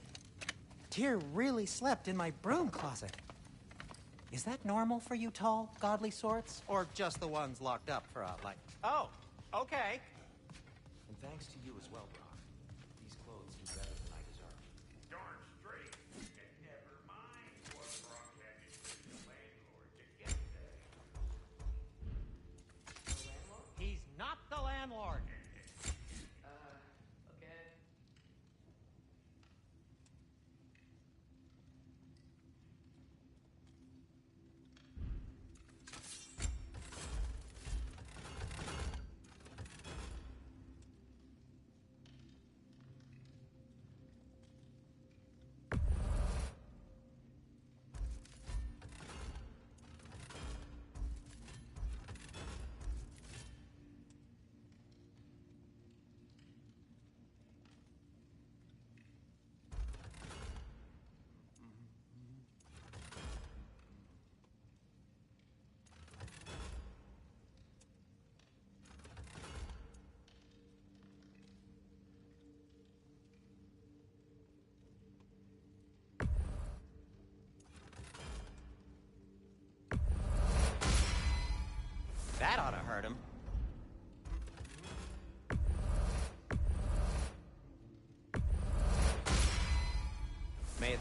Tyr really slept in my broom closet. Is that normal for you tall, godly sorts? Or just the ones locked up for Oh, okay. And thanks to you as well, Brock. These clothes do better than I deserve. Darn straight. And never mind what Brock had to do to the landlord to get there.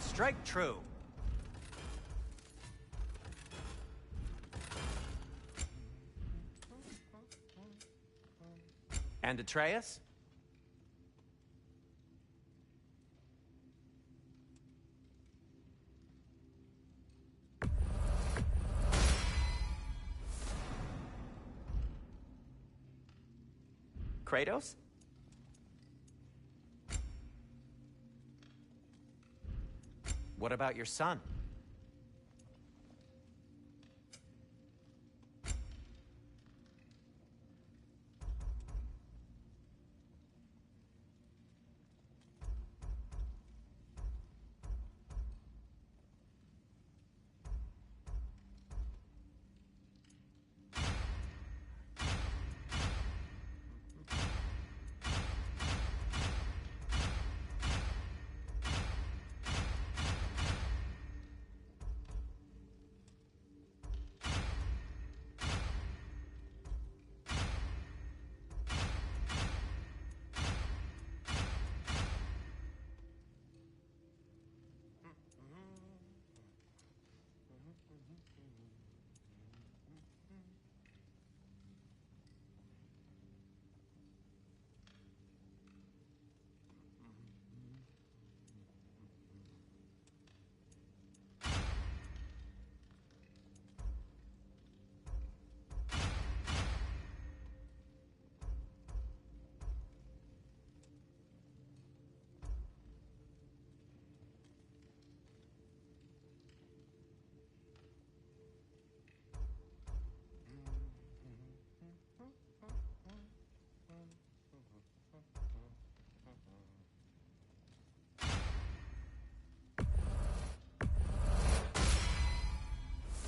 it straight true. And Atreus? Kratos? What about your son?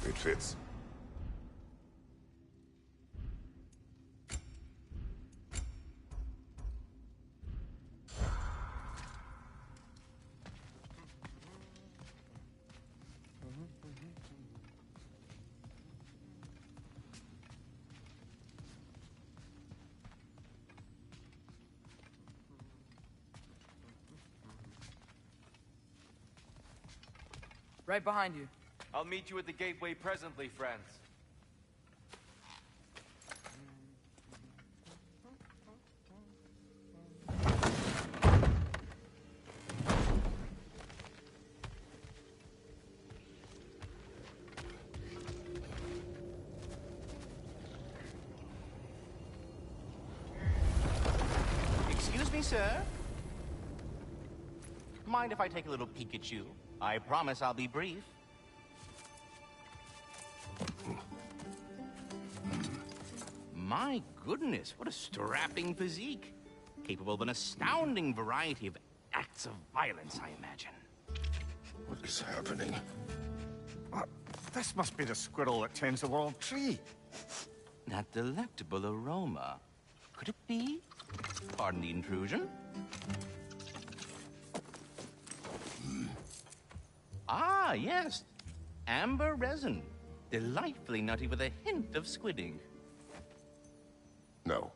It fits. Right behind you. I'll meet you at the gateway presently, friends. Excuse me, sir? Mind if I take a little peek at you? I promise I'll be brief. My goodness, what a strapping physique. Capable of an astounding variety of acts of violence, I imagine. What is happening? This must be the squirrel that tends the world tree. That delectable aroma. Could it be? Pardon the intrusion. Ah, yes. Amber resin. Delightfully nutty with a hint of squidding. No.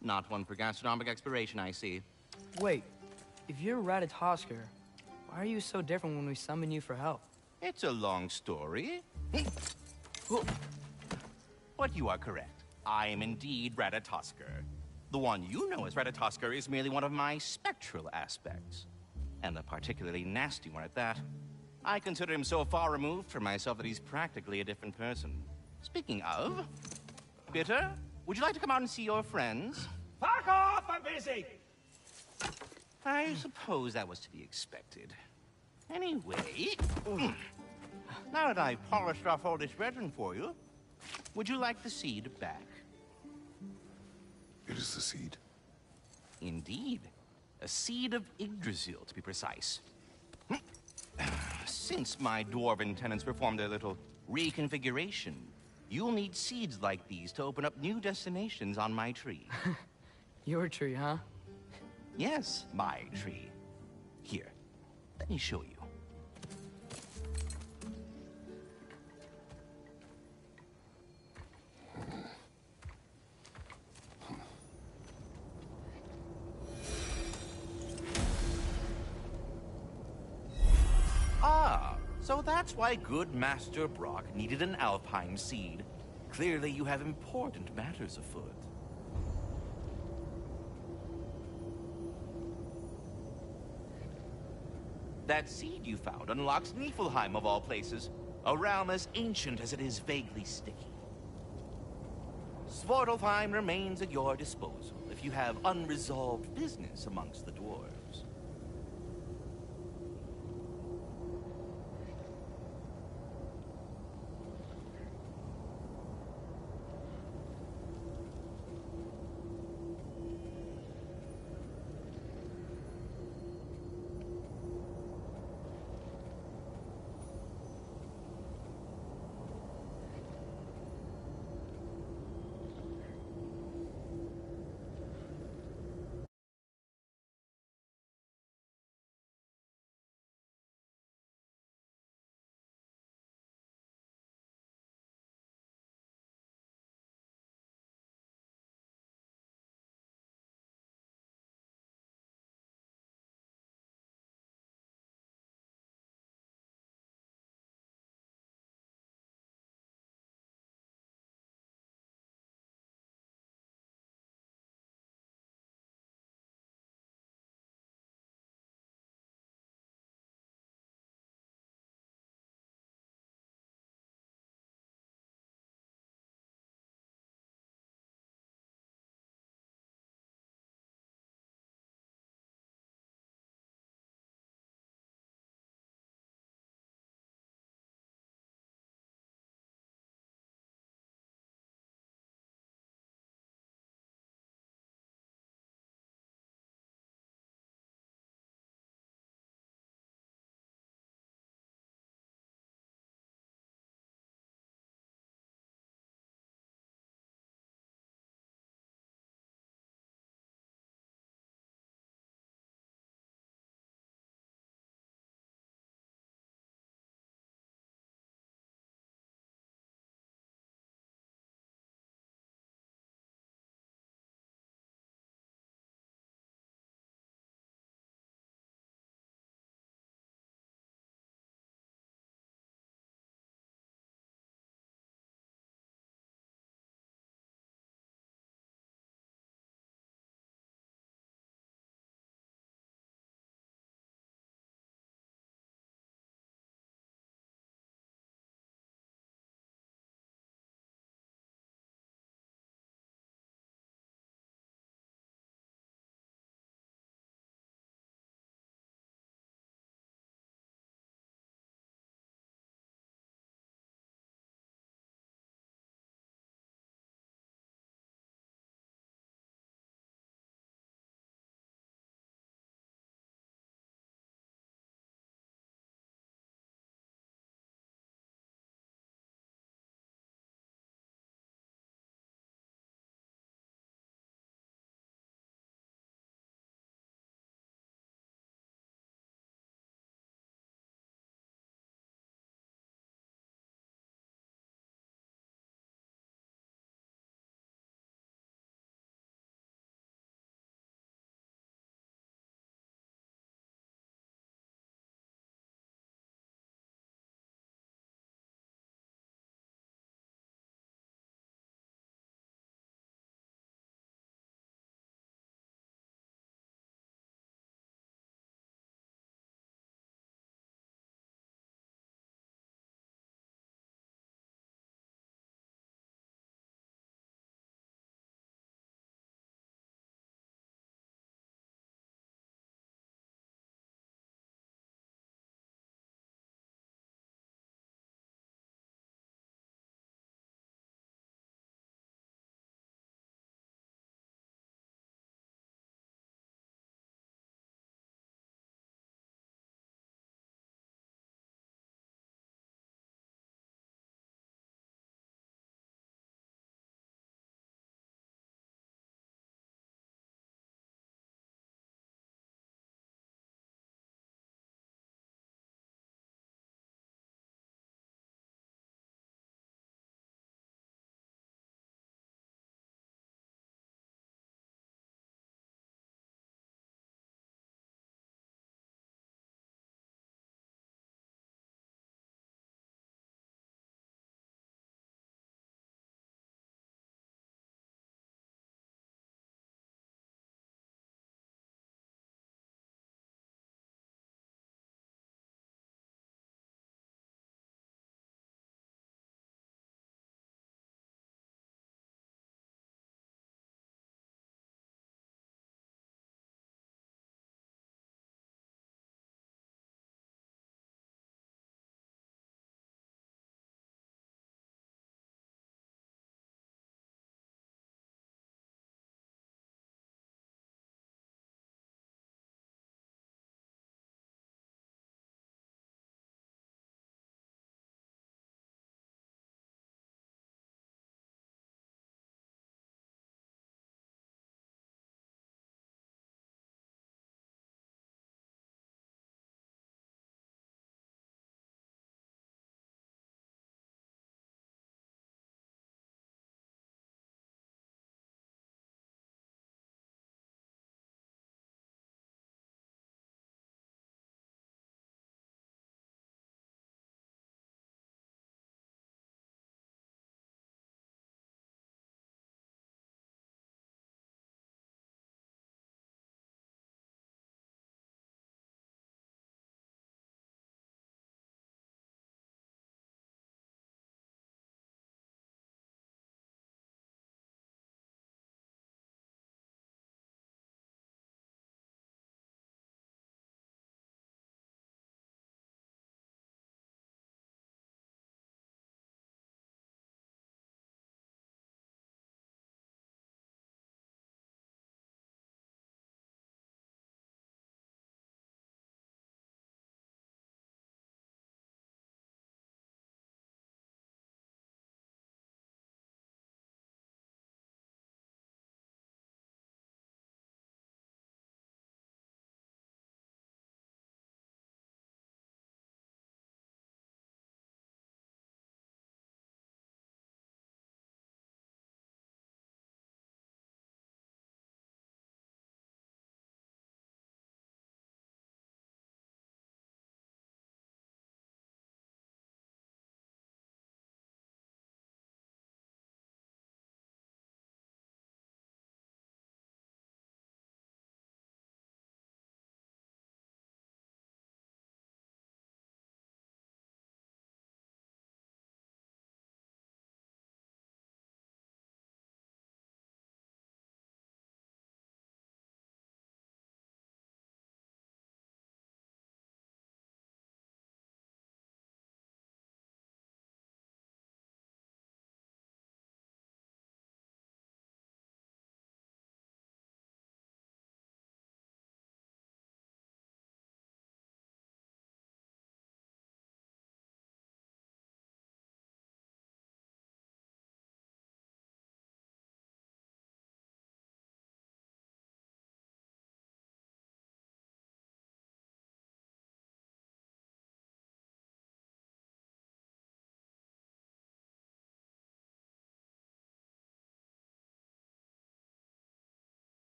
Not one for gastronomic exploration, I see. Wait, if you're Ratatosker, why are you so different when we summon you for help? It's a long story. But you are correct. I am indeed Ratatosker. The one you know as Ratatosker is merely one of my spectral aspects. And a particularly nasty one at that. I consider him so far removed from myself that he's practically a different person. Speaking of, Bitter, would you like to come out and see your friends? Fuck off! I'm busy! I suppose that was to be expected. Anyway, now that I've polished off all this resin for you, would you like the seed back? It is the seed. Indeed. A seed of Yggdrasil, to be precise. Since my dwarven tenants performed their little reconfiguration, you'll need seeds like these to open up new destinations on my tree. Your tree, huh? Yes, my tree. Here, let me show you. So that's why good Master Brock needed an Alfheim seed. Clearly you have important matters afoot. That seed you found unlocks Niflheim of all places, a realm as ancient as it is vaguely sticky. Svartalfheim remains at your disposal if you have unresolved business amongst the dwarves.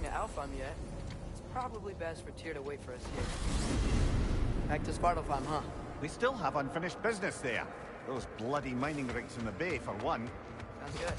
to Alfheim yet, it's probably best for Tyr to wait for us here. Back to Svartalfheim, huh? We still have unfinished business there. Those bloody mining rigs in the bay, for one. Sounds good.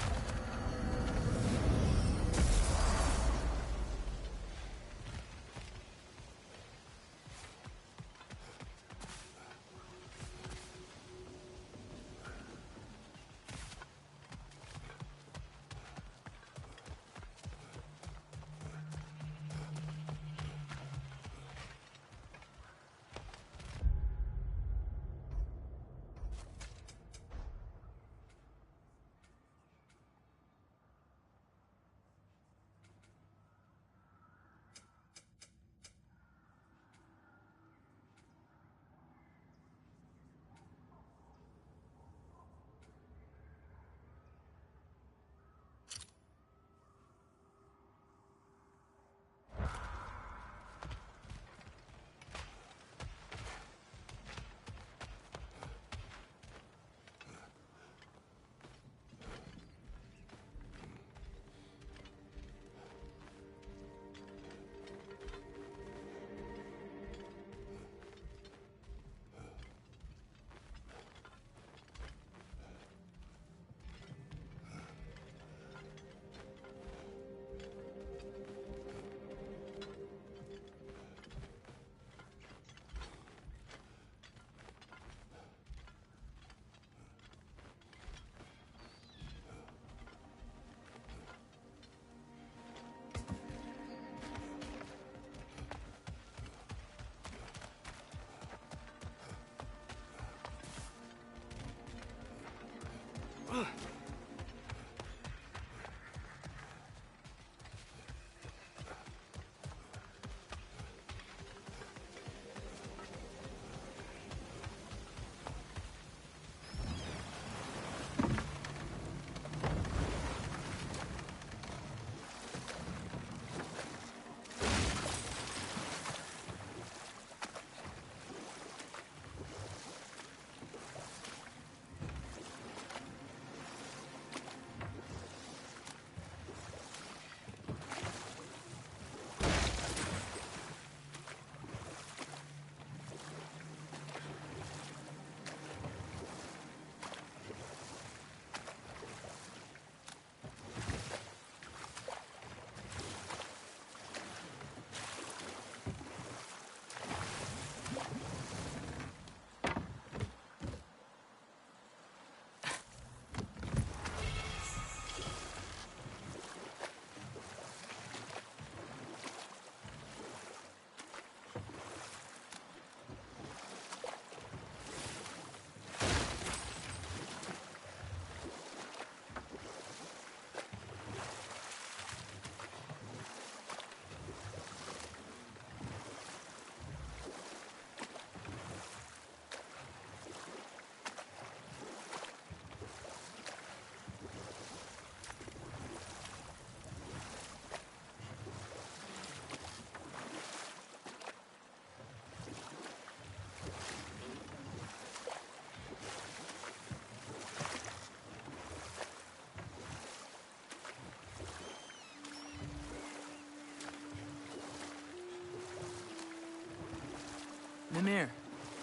Mimir,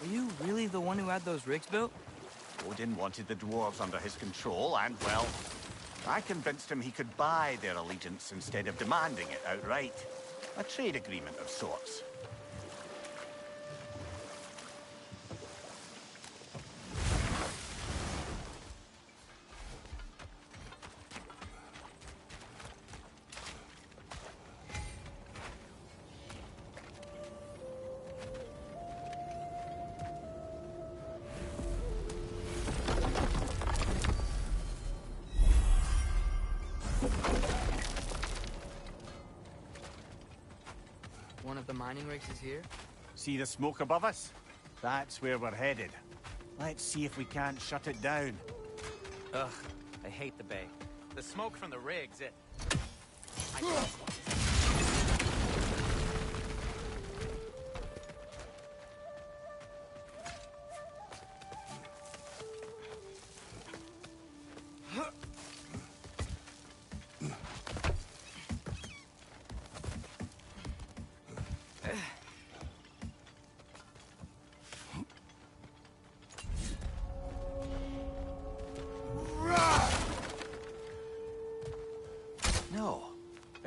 are you really the one who had those rigs built? Odin wanted the dwarves under his control, and, well, I convinced him he could buy their allegiance instead of demanding it outright. A trade agreement of sorts. One of the mining rigs is here? See the smoke above us? That's where we're headed. Let's see if we can't shut it down. Ugh, I hate the bay. The smoke from the rigs,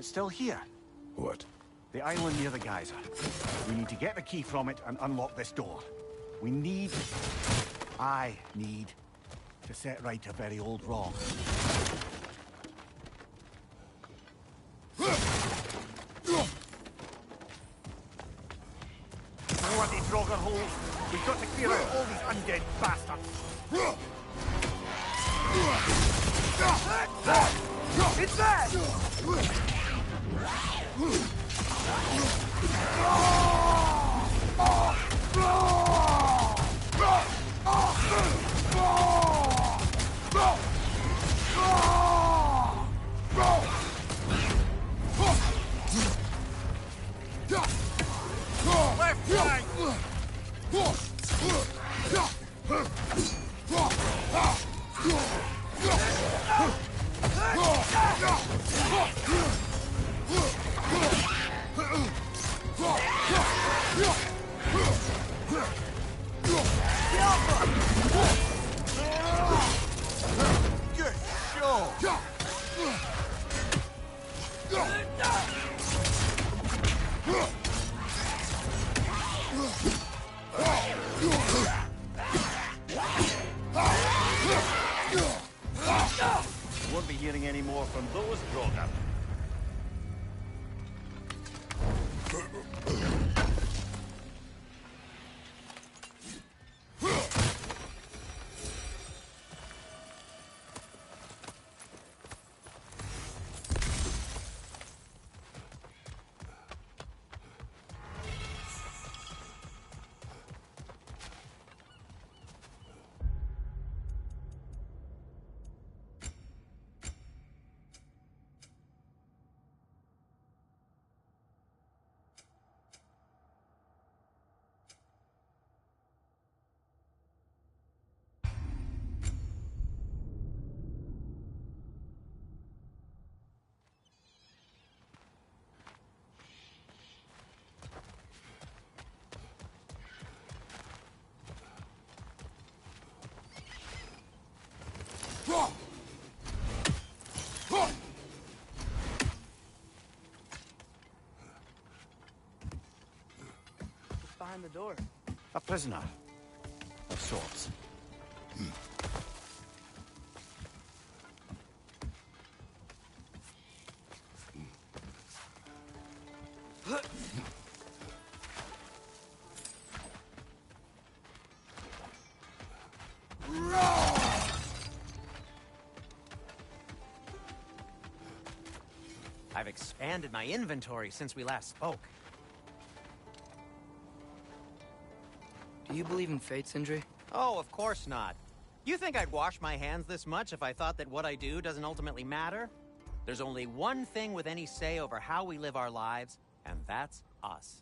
It's still here. What? The island near the geyser. We need to get the key from it and unlock this door. I need to set right a very old wrong. Bloody Draugr holes! We've got to clear out all these undead bastards! It's that! Left side! Good show! Won't be hearing any more from those Draugr. Behind the door. A prisoner. Of sorts. I've expanded my inventory since we last spoke. Do you believe in fate, Sindri? Oh, of course not. You think I'd wash my hands this much if I thought that what I do doesn't ultimately matter? There's only one thing with any say over how we live our lives, and that's us.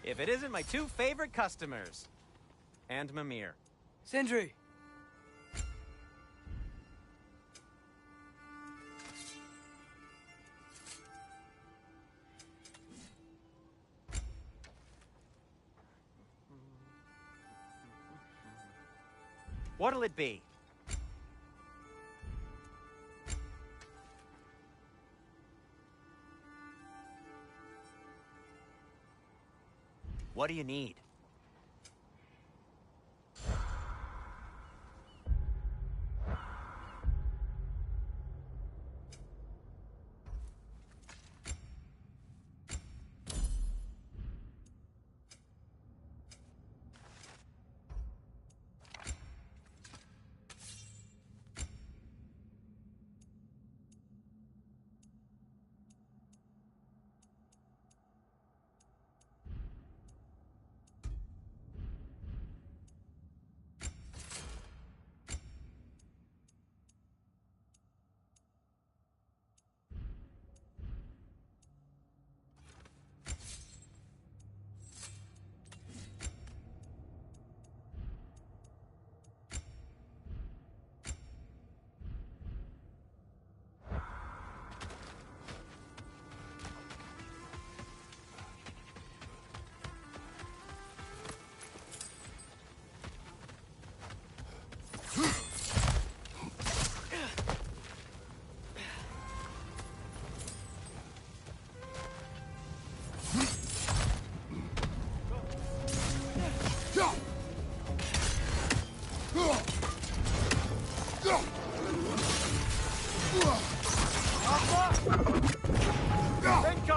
If it isn't my two favorite customers. And Mimir. Sindri! What'll it be? What do you need?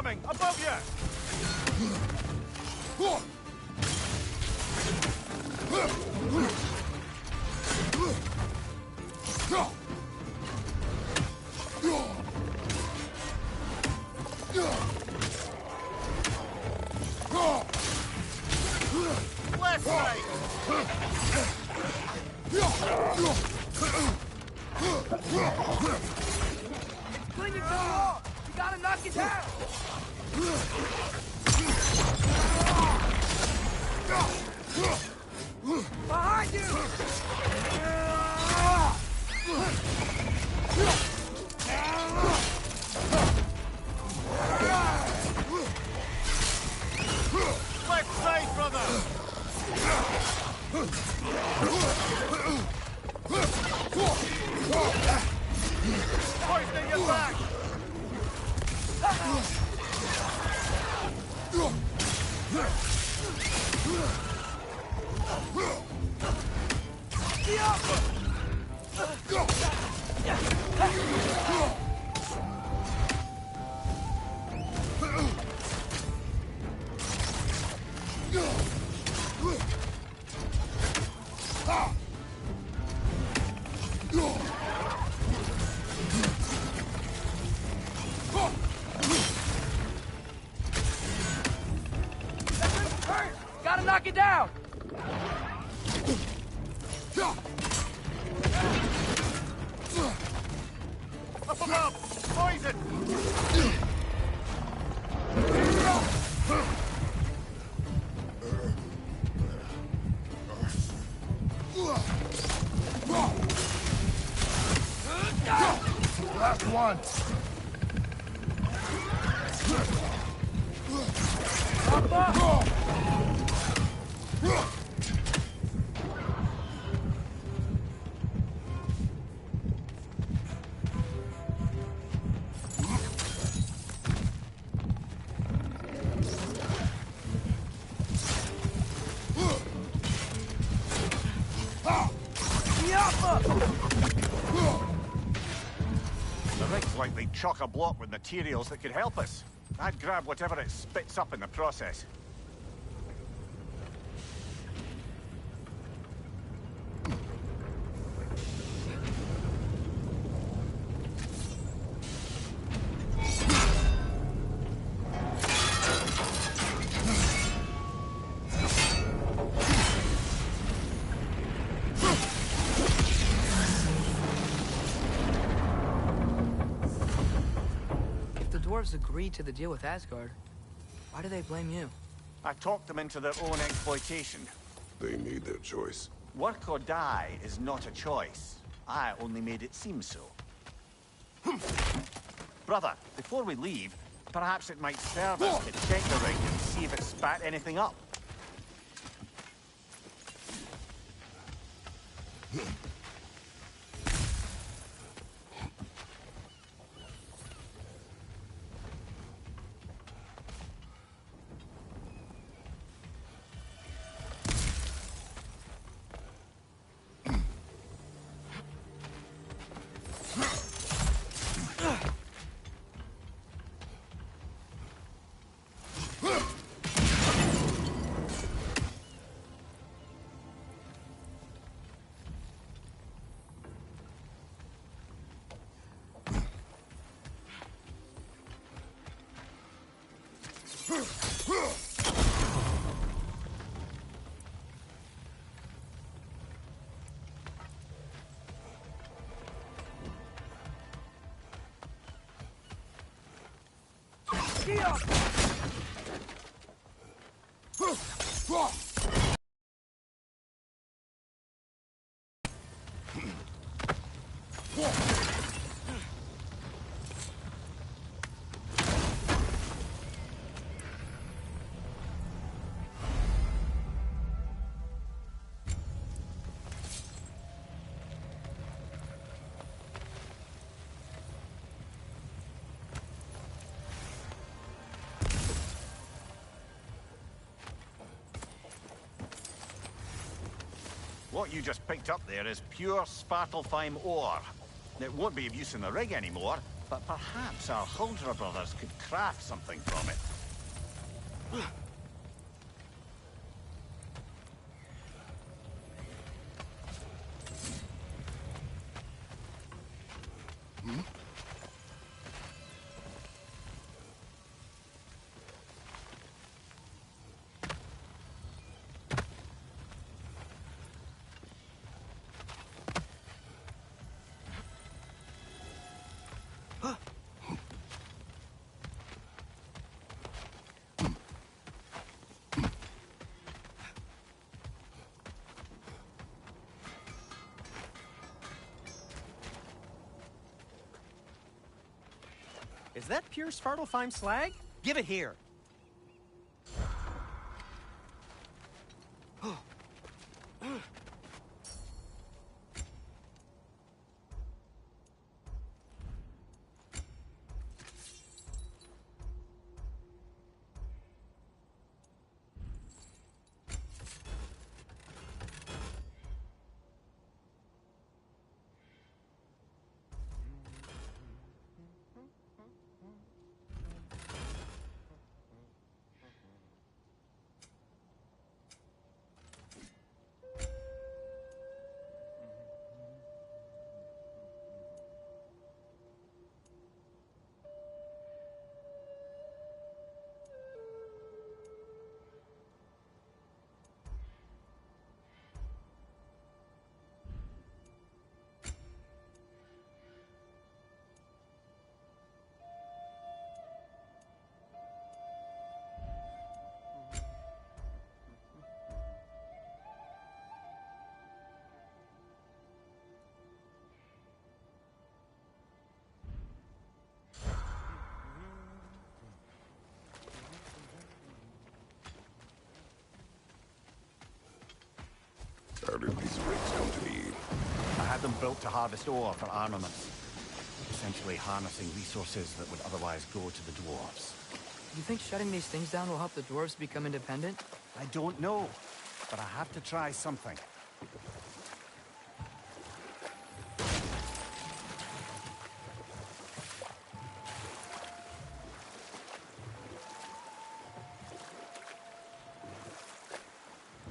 incoming! Above you! Left side! Clinging to the wall! You gotta knock it down! Behind you! Left side, brother! Hoisting you back! Gotta knock it down! Up above! Poison! Last one. The rig's likely chock-a-block with materials that could help us. I'd grab whatever it spits up in the process. Dwarves agreed to the deal with Asgard. Why do they blame you? I talked them into their own exploitation. They made their choice. Work or die is not a choice. I only made it seem so. Brother, before we leave, perhaps it might serve us to check the rig and see if it spat anything up. What you just picked up there is pure Svartalfheim ore. It won't be of use in the rig anymore, but perhaps our Huldra brothers could craft something from it. Is that pure Svartalfheim slag? Give it here. How did these rigs come to be? I had them built to harvest ore for armaments. Essentially harnessing resources that would otherwise go to the dwarves. You think shutting these things down will help the dwarves become independent? I don't know, but I have to try something.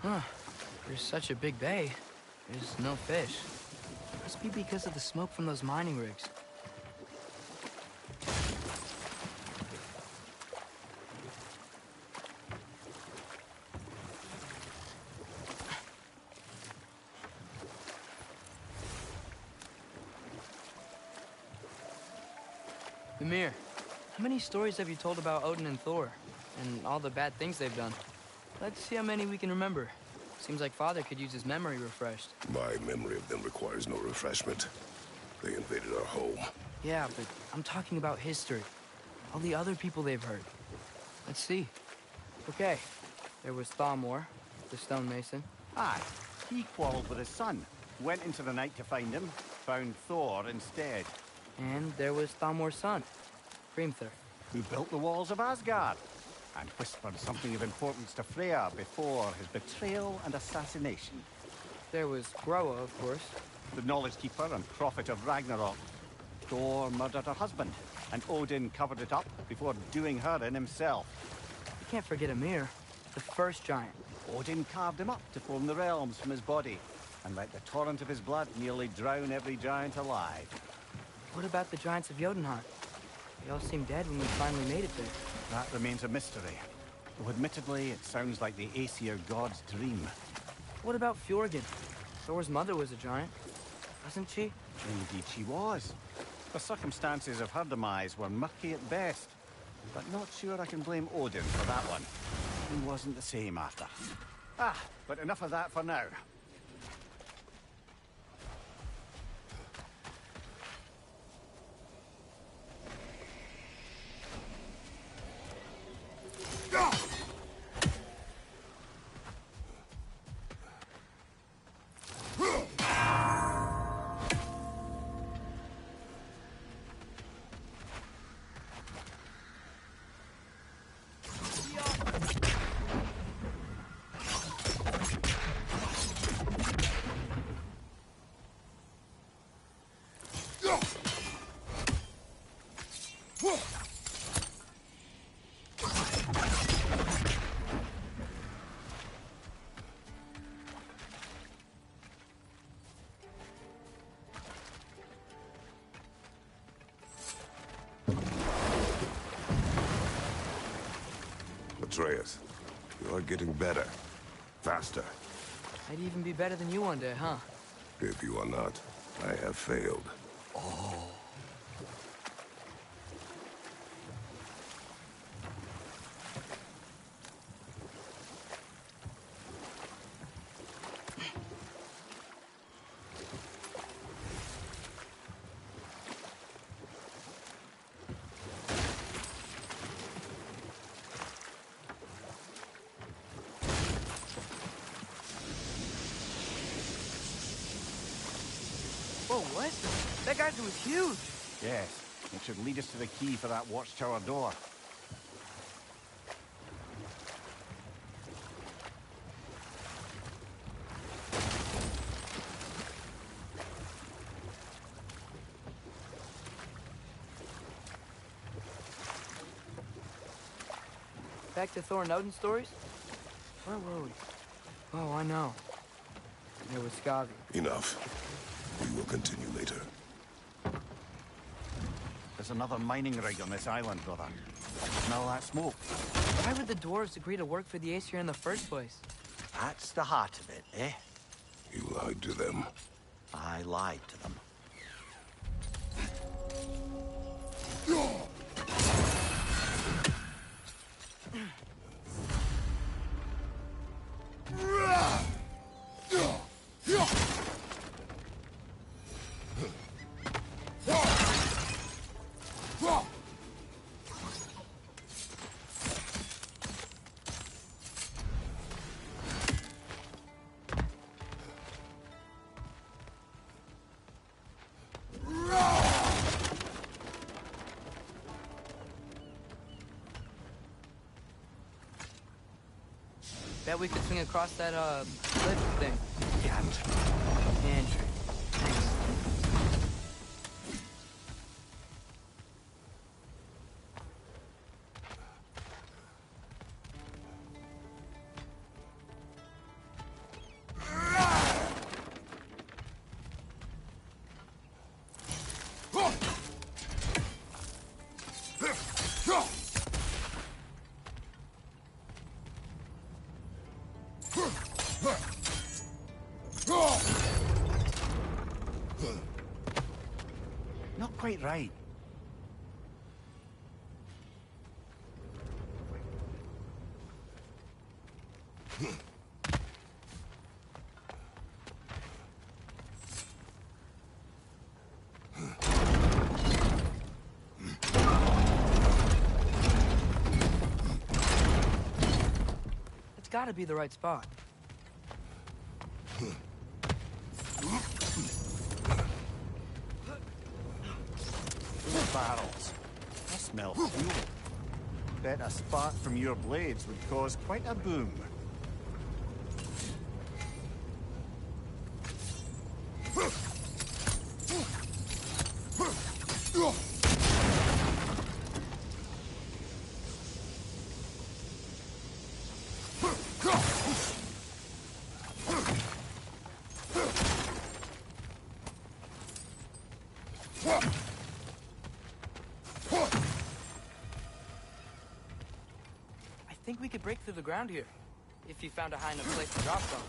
Huh. There's such a big bay. There's no fish. Must be because of the smoke from those mining rigs. Mimir, how many stories have you told about Odin and Thor? And all the bad things they've done? Let's see how many we can remember. Seems like Father could use his memory refreshed. My memory of them requires no refreshment. They invaded our home. Yeah, but I'm talking about history. All the other people they've hurt. Let's see. Okay, there was Thamor, the stonemason. Aye, he quarreled with his son. Went into the night to find him, found Thor instead. And there was Thamor's son, Hrimthur. Who built the walls of Asgard, and whispered something of importance to Freya before his betrayal and assassination. There was Groa, of course. The knowledge keeper and prophet of Ragnarok. Thor murdered her husband, and Odin covered it up before doing her in himself. You can't forget Ymir, the first giant. Odin carved him up to form the realms from his body, and let the torrent of his blood nearly drown every giant alive. What about the giants of Jotunheim? They all seemed dead when we finally made it there. That remains a mystery. Though admittedly, it sounds like the Aesir god's dream. What about Fjorgyn? Thor's mother was a giant, wasn't she? Indeed she was. The circumstances of her demise were murky at best. But not sure I can blame Odin for that one. He wasn't the same after. But enough of that for now. Atreus. You are getting better. Faster. I'd even be better than you one day, huh? If you are not, I have failed. Whoa, what? That guy was huge. Yes, it should lead us to the key for that watchtower door. Back to Thor and Odin stories? Where were we? Oh, I know. There was Skavi. Enough. We will continue later. There's another mining rig on this island, brother. Smell that smoke? Why would the dwarves agree to work for the Aesir in the first place? That's the heart of it, eh? You lied to them. I lied to them. Bet we could swing across that, cliff thing. Can't. And... Not quite right. It's gotta be the right spot. Those barrels. I smell fuel. Bet a spark from your blades would cause quite a boom. I think we could break through the ground here, if you found a high enough place to drop from.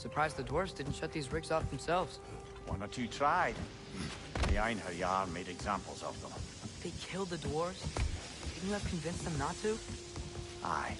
surprised the dwarves didn't shut these rigs off themselves. One or two tried. The Einherjar made examples of them. They killed the dwarves? Couldn't you have convinced them not to? Aye.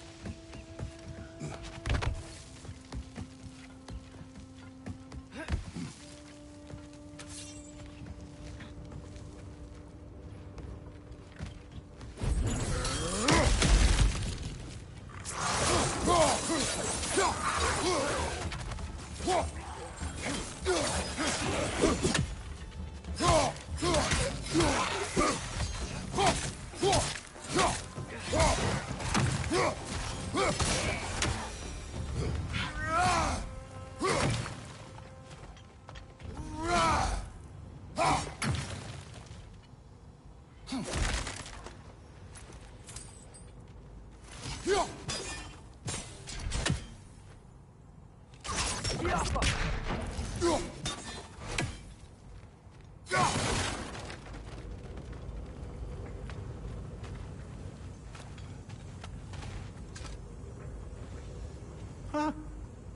Huh.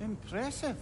Impressive.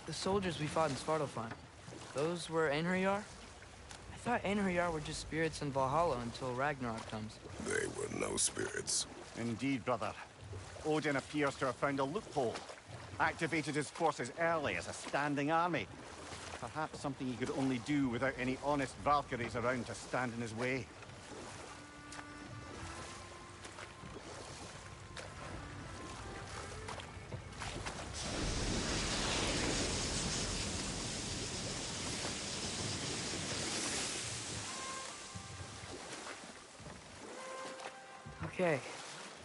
The soldiers we fought in Svartalfheim, those were Einherjar? I thought Einherjar were just spirits in Valhalla until Ragnarok comes. They were no spirits. Indeed, brother. Odin appears to have found a loophole. Activated his forces early as a standing army. Perhaps something he could only do without any honest Valkyries around to stand in his way. Okay,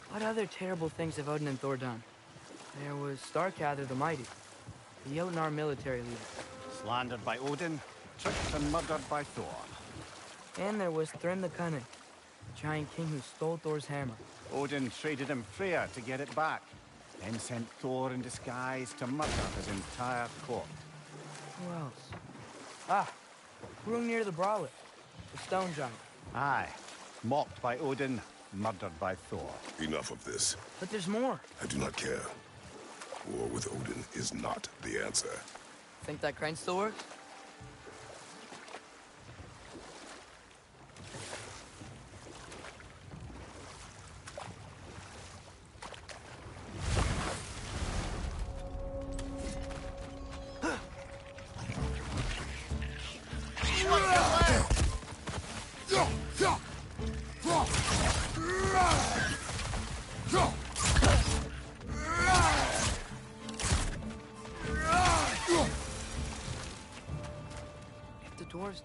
what other terrible things have Odin and Thor done? There was Starkather the Mighty, the Jotnar military leader. Slandered by Odin, tricked and murdered by Thor. And there was Thrym the Cunning, the giant king who stole Thor's hammer. Odin traded him Freya to get it back, then sent Thor in disguise to murder his entire court. Who else? Ah, Hrungnir the Brawler, the stone giant. Aye, mocked by Odin, murdered by Thor. Enough of this. But there's more. I do not care. War with Odin is not the answer. Think that crane still works?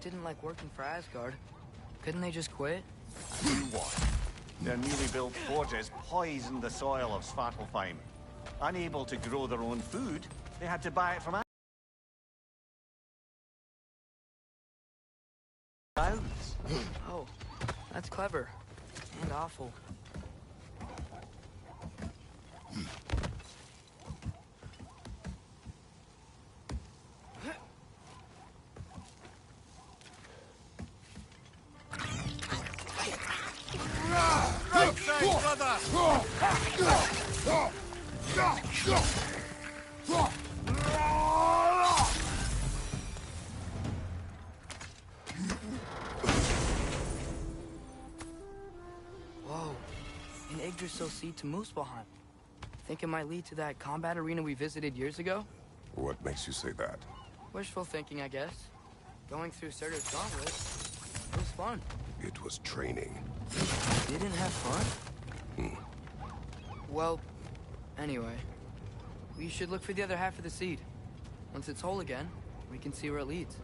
Didn't like working for Asgard. Couldn't they just quit? Do what? Their newly built forges poisoned the soil of Svartalfheim. Unable to grow their own food, they had to buy it from Asgard. Oh, that's clever. And awful. Right side, brother! Whoa. An Yggdrasil seed to Muspelheim. Think it might lead to that combat arena we visited years ago? What makes you say that? Wishful thinking, I guess. Going through Surtur's gauntlet. It was fun. It was training. You didn't have fun? Well, anyway. We should look for the other half of the seed. Once it's whole again, we can see where it leads.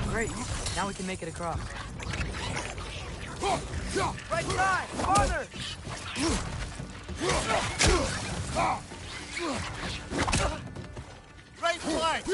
Great. Now we can make it across. Right side! Farther! Right flank!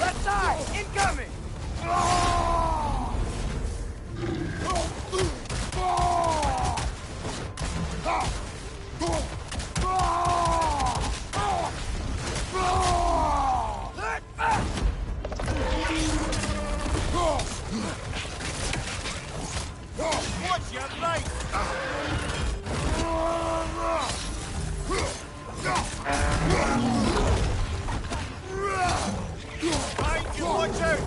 Left side! Incoming! Watch your right! Behind you, watch out!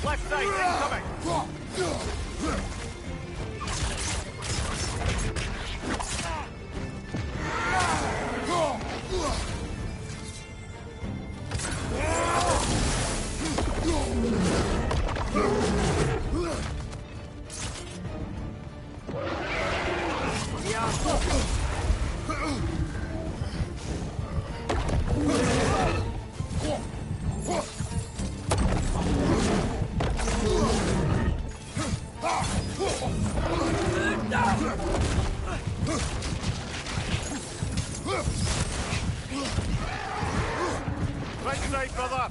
Left side, incoming! Right side, brother!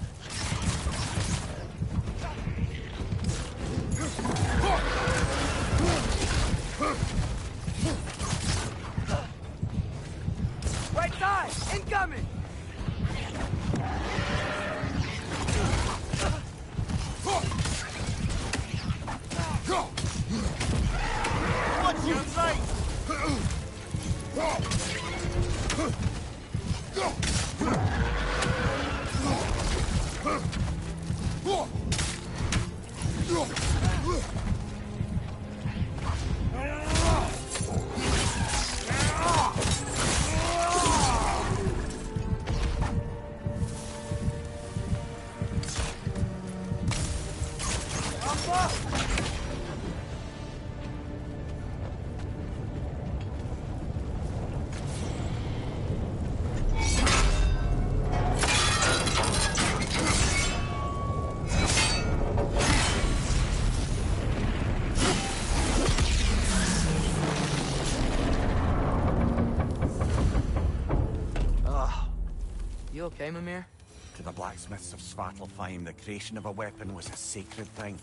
You okay, Mimir? To the blacksmiths of Svartalfheim, the creation of a weapon was a sacred thing.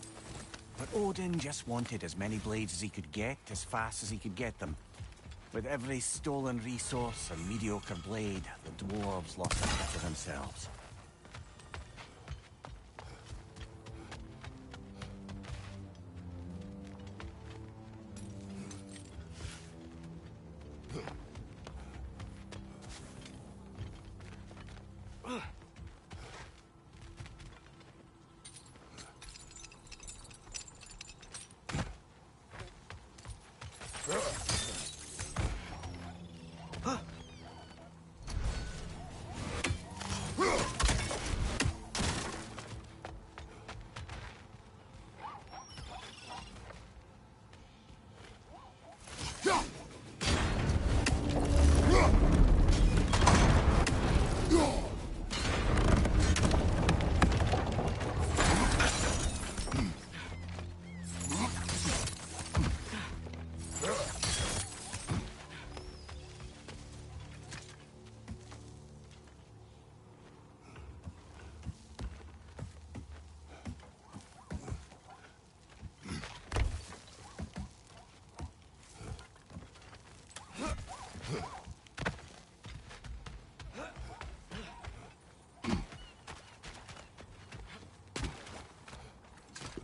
But Odin just wanted as many blades as he could get, as fast as he could get them. With every stolen resource and mediocre blade, the dwarves lost a bit of themselves.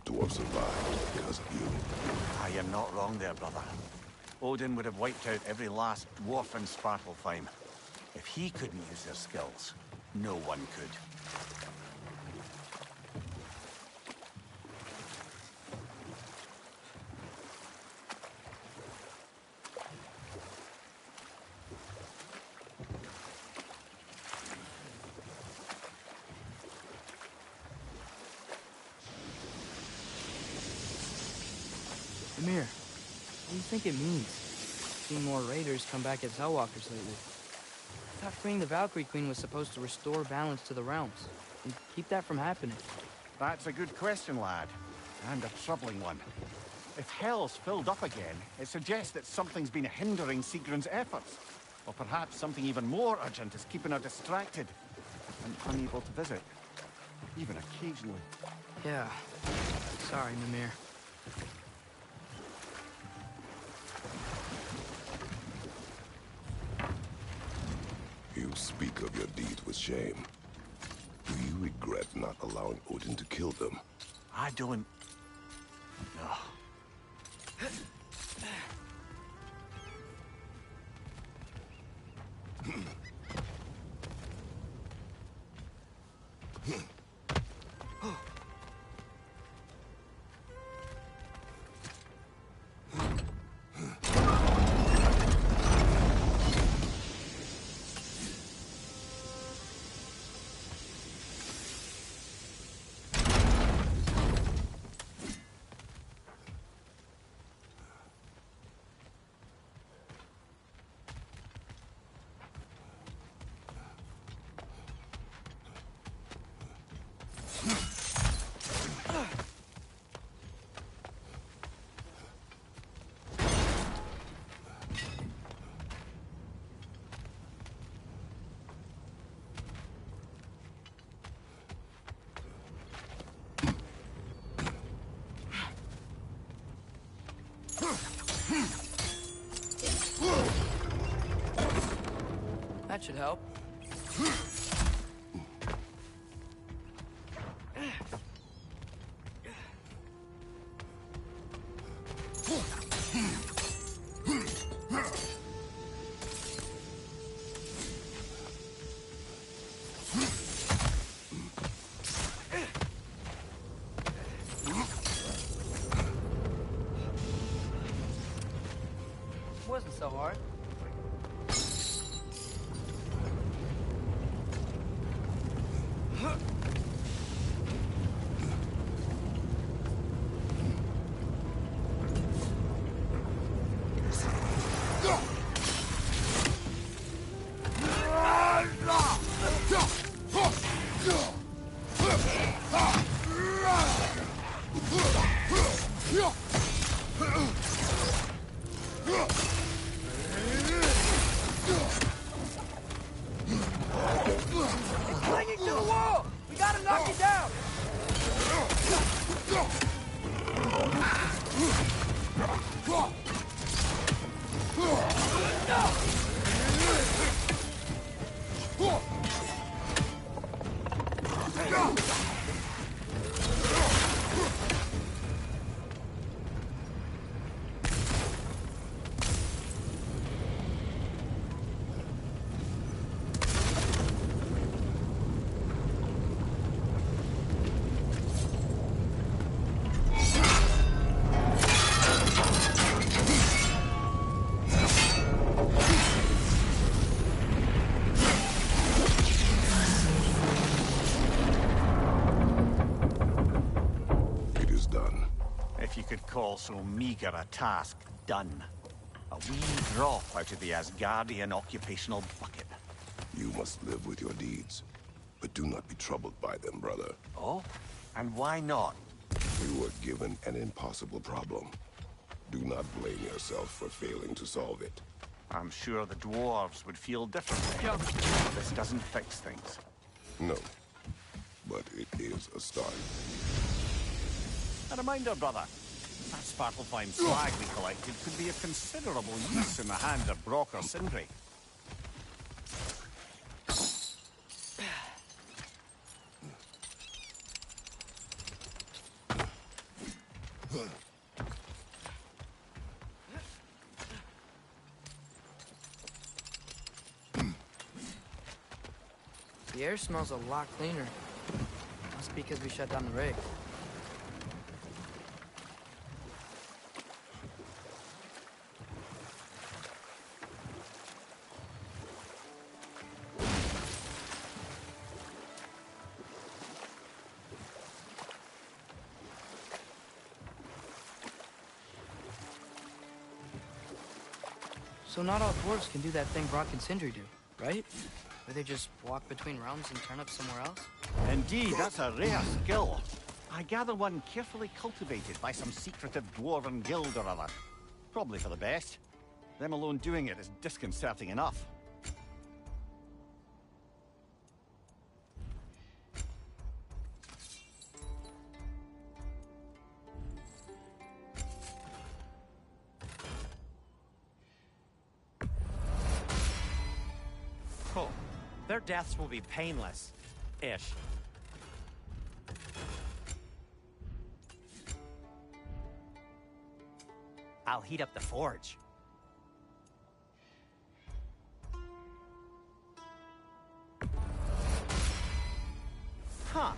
Dwarves survived because of you. I am not wrong there, brother. Odin would have wiped out every last dwarf in Svartalfheim. If he couldn't use their skills, no one could. Mimir, what do you think it means? Seeing more raiders come back as Hellwalkers lately. I thought freeing the Valkyrie Queen was supposed to restore balance to the realms and keep that from happening. That's a good question, lad. And a troubling one. If Hell's filled up again, it suggests that something's been hindering Sigrun's efforts. Or perhaps something even more urgent is keeping her distracted and unable to visit. Even occasionally. Yeah. Sorry, Mimir. You speak of your deeds with shame. Do you regret not allowing Odin to kill them? I don't... No. That should help. Wasn't so hard. if you could call so meager a task done. A wee drop out of the Asgardian occupational bucket. You must live with your deeds, but do not be troubled by them, brother. Oh? And why not? You were given an impossible problem. Do not blame yourself for failing to solve it. I'm sure the dwarves would feel differently. This doesn't fix things. No, but it is a start. A reminder, brother. That Sparklefime slag we collected could be of considerable use in the hands of Brock or Sindri. The air smells a lot cleaner. Must be because we shut down the rig. So not all dwarves can do that thing Brock and Sindri do, right? Where they just walk between realms and turn up somewhere else? Indeed, that's a rare skill. I gather one carefully cultivated by some secretive dwarven guild or other. Probably for the best. Them alone doing it is disconcerting enough. Cool. Their deaths will be painless. Ish. I'll heat up the forge. Huh.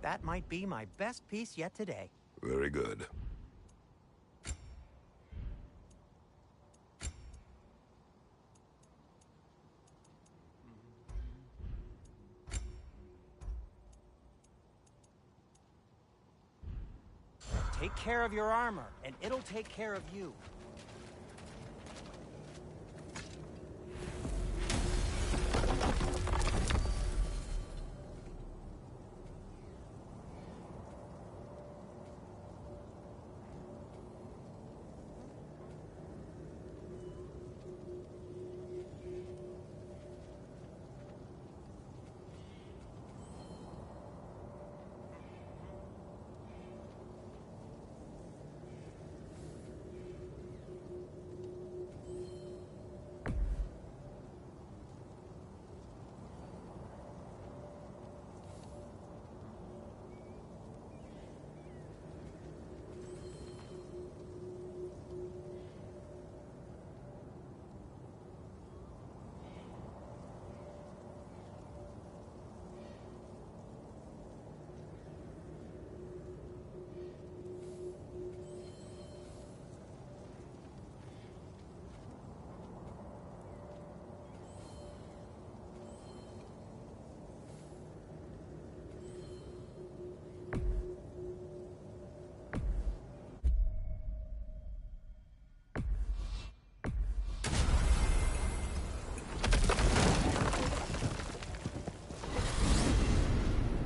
That might be my best piece yet today. Very good. Take care of your armor, and it'll take care of you.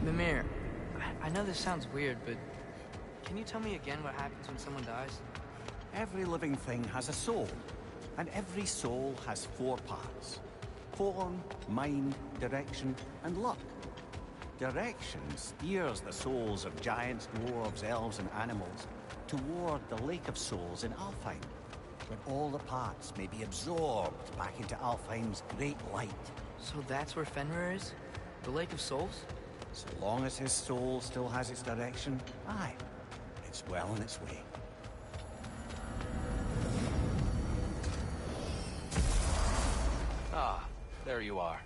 Mimir, I know this sounds weird, but can you tell me again what happens when someone dies? Every living thing has a soul, and every soul has 4 parts. Form, mind, direction, and luck. Direction steers the souls of giants, dwarves, elves, and animals toward the Lake of Souls in Alfheim, where all the parts may be absorbed back into Alfheim's great light. So that's where Fenrir is? The Lake of Souls? So long as his soul still has its direction, aye, it's well on its way. Ah, there you are.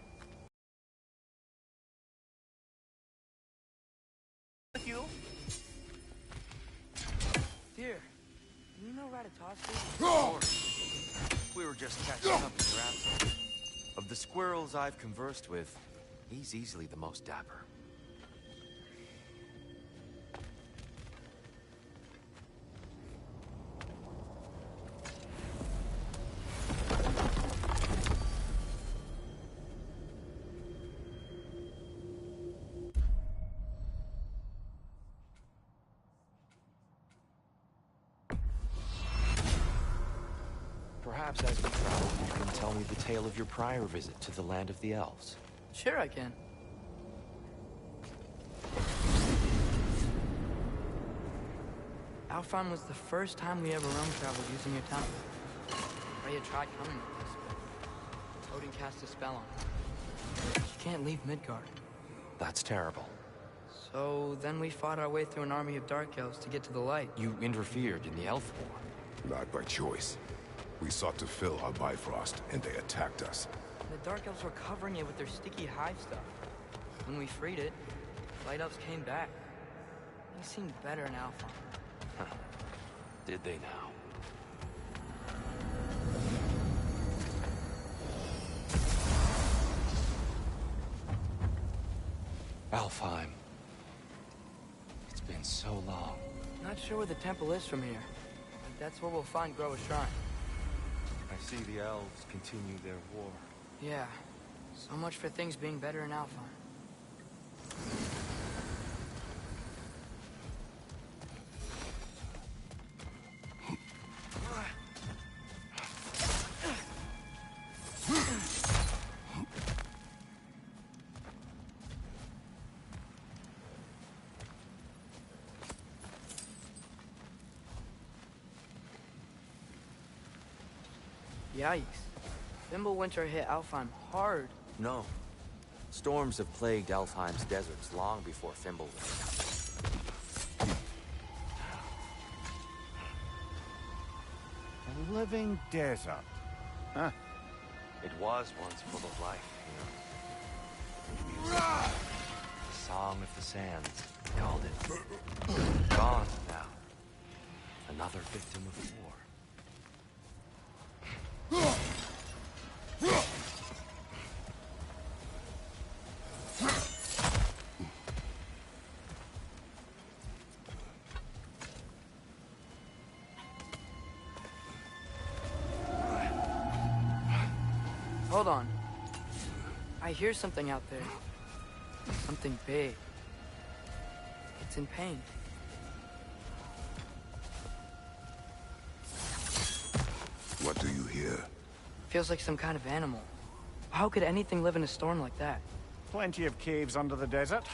You? Dear, you know Ratatoskr? Of course. We were just catching up in your absence. Of the squirrels I've conversed with, he's easily the most dapper. Perhaps as we travel. You can tell me the tale of your prior visit to the land of the elves. Sure I can. Alfheim was the first time we ever realm traveled using your temple. Freya tried coming with us, but Odin cast a spell on her. She can't leave Midgard. That's terrible. So then we fought our way through an army of dark elves to get to the light. You interfered in the elf war. Not by choice. We sought to fill our Bifrost, and they attacked us. And the dark elves were covering it with their sticky hive stuff. When we freed it, light elves came back. They seemed better in Alfheim. Did they now? Alfheim. It's been so long. Not sure where the temple is from here. But that's where we'll find Groa's shrine. I see the elves continue their war. Yeah. So much for things being better in Alfheim. Yikes. Fimbulwinter hit Alfheim hard. No. Storms have plagued Alfheim's deserts long before Fimbulwinter. A living desert. Huh? It was once full of life, you know. The Song of the Sands, they called it. Gone now. Another victim of war. Hold on. I hear something out there. Something big. It's in pain. What do you hear? Feels like some kind of animal. How could anything live in a storm like that? Plenty of caves under the desert.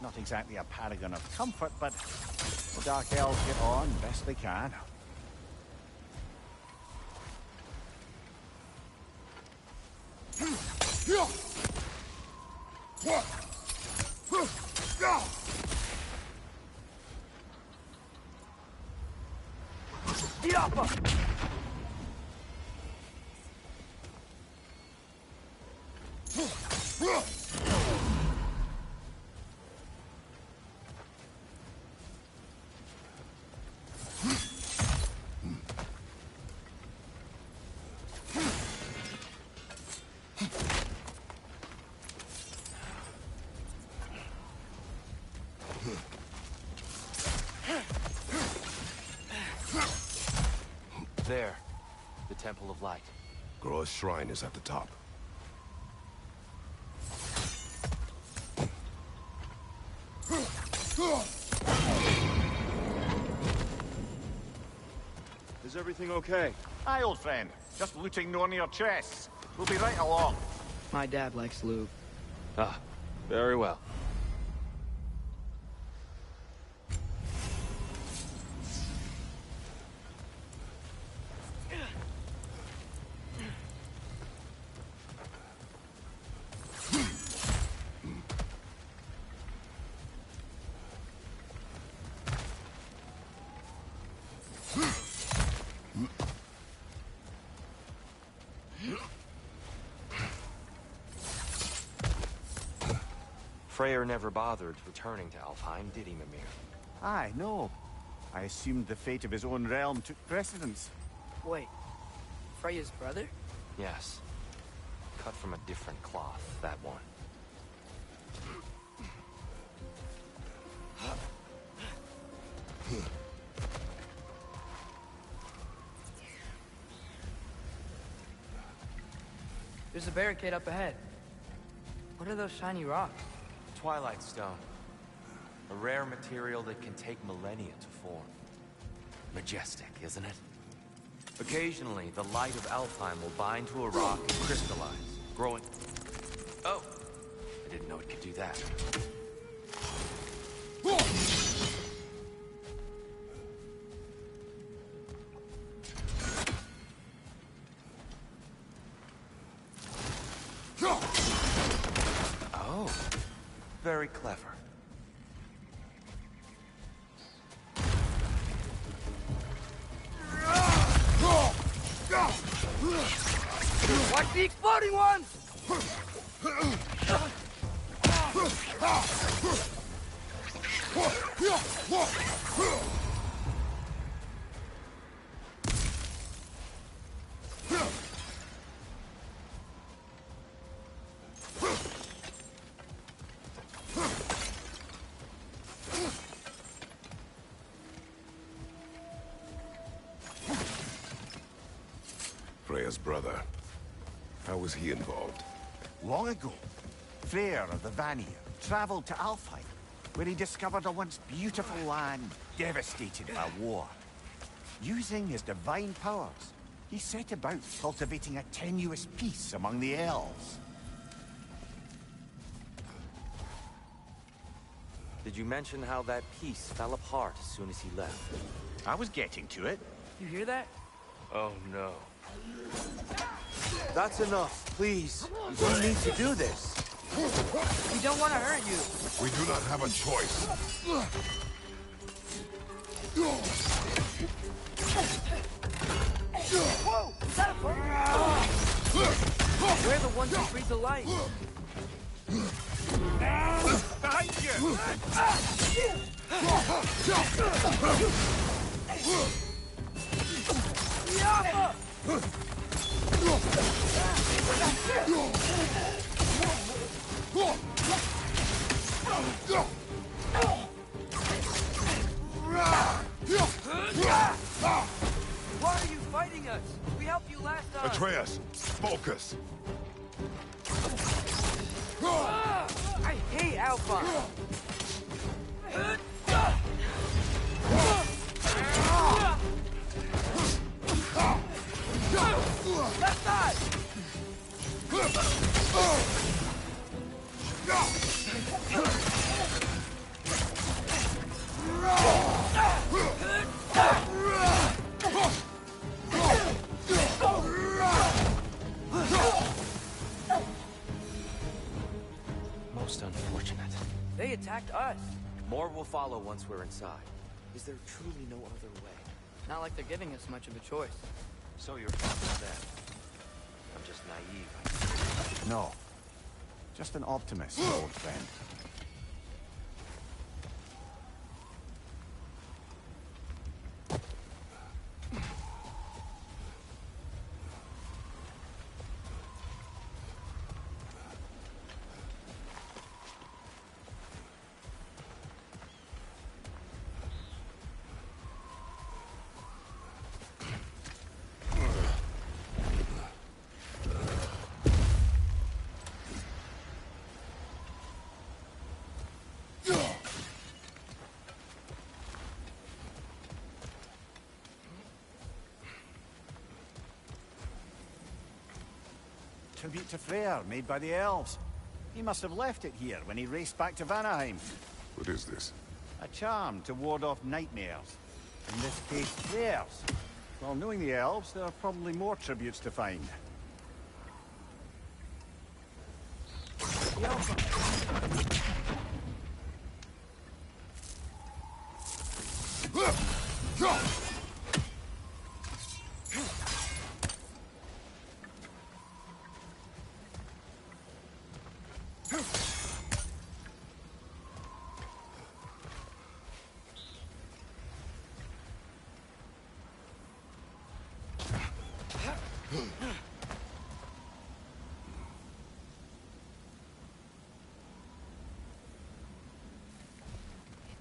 Not exactly a paragon of comfort, but the Dark Elves get on best they can. There. The Temple of Light. Groa's shrine is at the top. Is everything okay? Aye, old friend. Just looting no near chests. We'll be right along. My dad likes loot. Ah, very well. Freyr never bothered returning to Alfheim, did he, Mimir? Aye, no. I assumed the fate of his own realm took precedence. Wait. Freya's brother? Yes. Cut from a different cloth, that one. There's a barricade up ahead. What are those shiny rocks? Twilight Stone. A rare material that can take millennia to form. Majestic, isn't it? Occasionally, the light of Alfheim will bind to a rock and crystallize, growing... Oh! I didn't know it could do that. Oh, very clever. Watch the exploding ones! Freya's brother. How was he involved? Long ago, Freyr of the Vanir traveled to Alfheim, where he discovered a once beautiful land devastated by war. Using his divine powers, he set about cultivating a tenuous peace among the elves. Did you mention how that peace fell apart as soon as he left? I was getting to it. You hear that? Oh, no. That's enough, please. You don't need to do this. We don't want to hurt you. We do not have a choice. Whoa! Is that a bird? We're the ones who freeze the light. Behind you! Why are you fighting us? We helped you last time. Atreus, focus. I hate Alpha. Left side! Most unfortunate. They attacked us. More will follow once we're inside. Is there truly no other way? Not like they're giving us much of a choice. So your father's dead. I'm just naive. No. Just an optimist, old friend. Tribute to Freyr, made by the elves. He must have left it here when he raced back to Vanaheim. What is this? A charm to ward off nightmares. In this case, theirs. Well, knowing the elves, there are probably more tributes to find.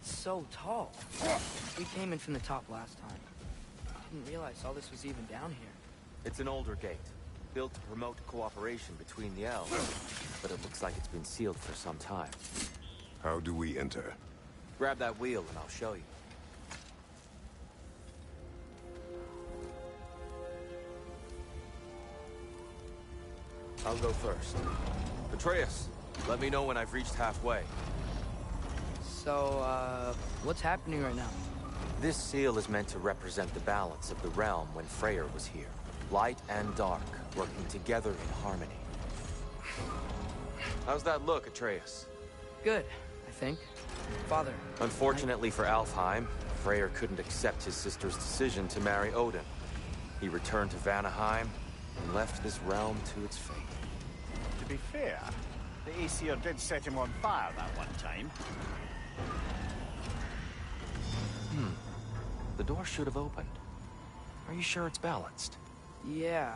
So tall. We came in from the top last time. Didn't realize all this was even down here. It's an older gate, built to promote cooperation between the elves, but it looks like it's been sealed for some time. How do we enter? Grab that wheel, and I'll show you. I'll go first. Atreus, let me know when I've reached halfway. So, what's happening right now? This seal is meant to represent the balance of the realm when Freyr was here. Light and dark, working together in harmony. How's that look, Atreus? Good, I think. Father. Unfortunately for Alfheim, Freyr couldn't accept his sister's decision to marry Odin. He returned to Vanaheim and left this realm to its fate. To be fair, the Aesir did set him on fire that one time. The door should have opened. Are you sure it's balanced? Yeah,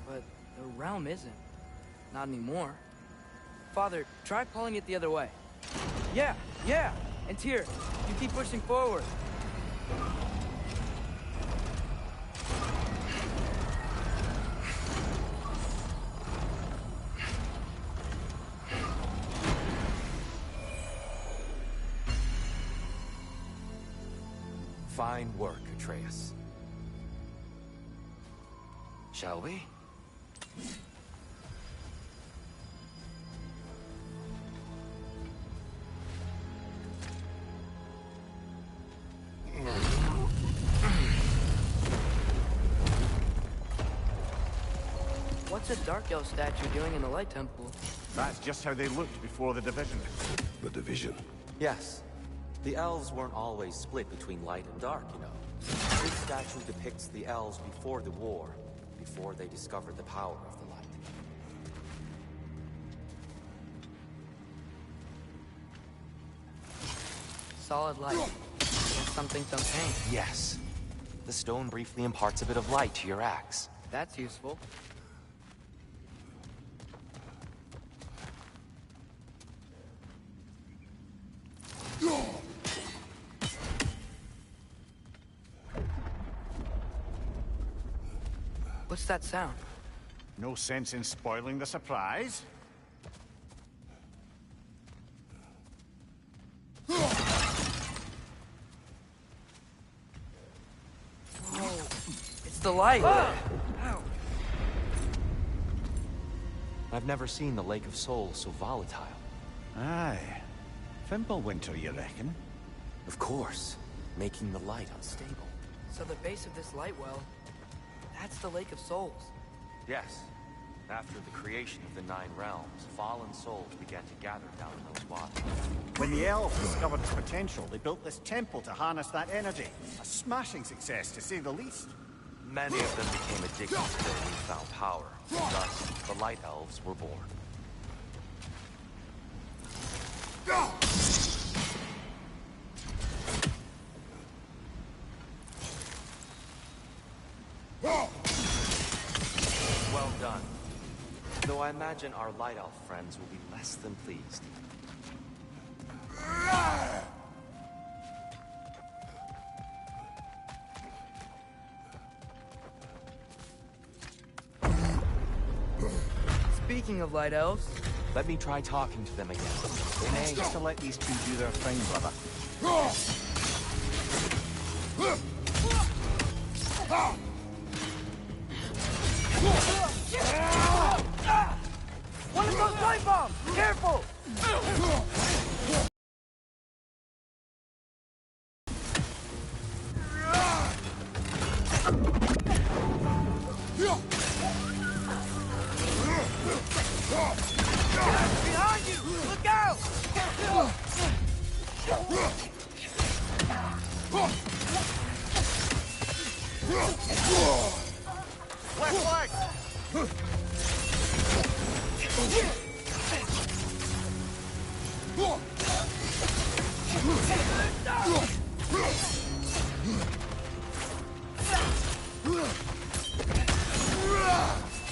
but the realm isn't. Not anymore. Father, try pulling it the other way. Yeah! And Tyr, you keep pushing forward. Fine work, Atreus. Shall we? What's a Dark Elf statue doing in the Light Temple? That's just how they looked before the division. The division? Yes. The elves weren't always split between light and dark, you know. This statue depicts the elves before the war, before they discovered the power of the light. Solid light. Something some paint. Yes. The stone briefly imparts a bit of light to your axe. That's useful. What's that sound? No sense in spoiling the surprise. Whoa! It's the light! Ow! I've never seen the Lake of Souls so volatile. Aye. Fimbulwinter, you reckon? Of course. Making the light unstable. So the base of this light well, that's the Lake of Souls. Yes. After the creation of the Nine Realms, fallen souls began to gather down in those waters. When the elves discovered its potential, they built this temple to harness that energy. A smashing success, to say the least. Many of them became addicted to their newfound power. Thus, the Light Elves were born. Well done. Though I imagine our Light Elf friends will be less than pleased. Speaking of Light Elves... Let me try talking to them again. They may... Just to let these two do their thing, brother. One of those light bombs! Careful! Behind you! Look out! Left leg!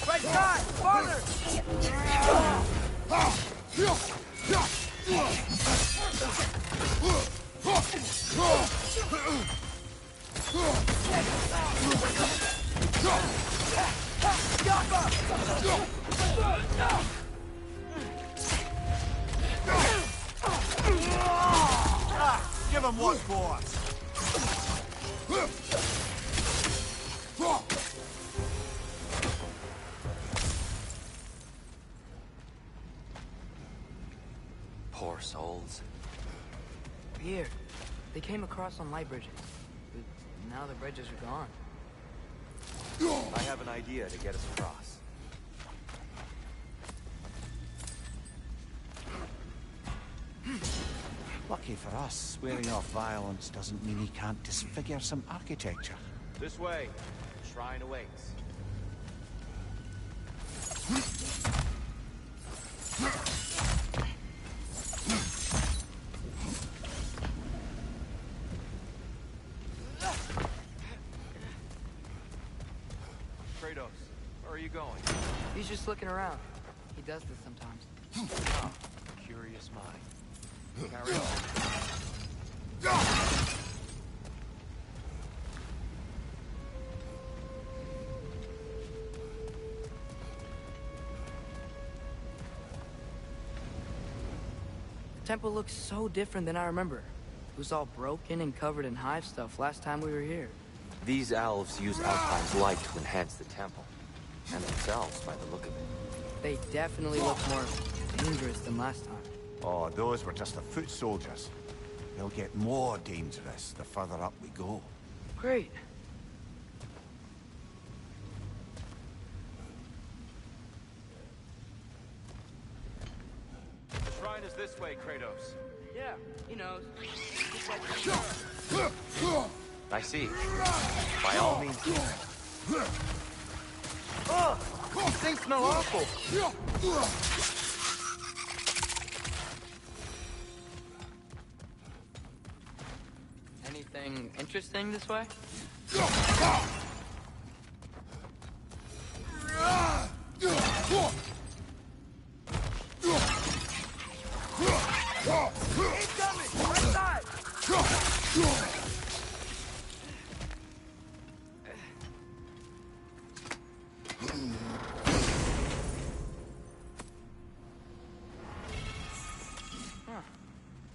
Right side! Farther! Give him what for? souls. Here. They came across on light bridges. But now the bridges are gone. I have an idea to get us across. Lucky for us, swearing off violence doesn't mean he can't disfigure some architecture. This way. Shrine awaits. Kratos, where are you going? He's just looking around. He does this sometimes. Oh, curious mind. Carry on. The temple looks so different than I remember. It was all broken and covered in hive stuff last time we were here. These elves use Alfheim's light to enhance the temple. And themselves, by the look of it. They definitely look more dangerous than last time. Oh, those were just the foot soldiers. They'll get more dangerous the further up we go. Great. The shrine is this way, Kratos. Yeah, he knows. I see. By all means. Oh! These things smell awful! Anything interesting this way? Incoming! Right side!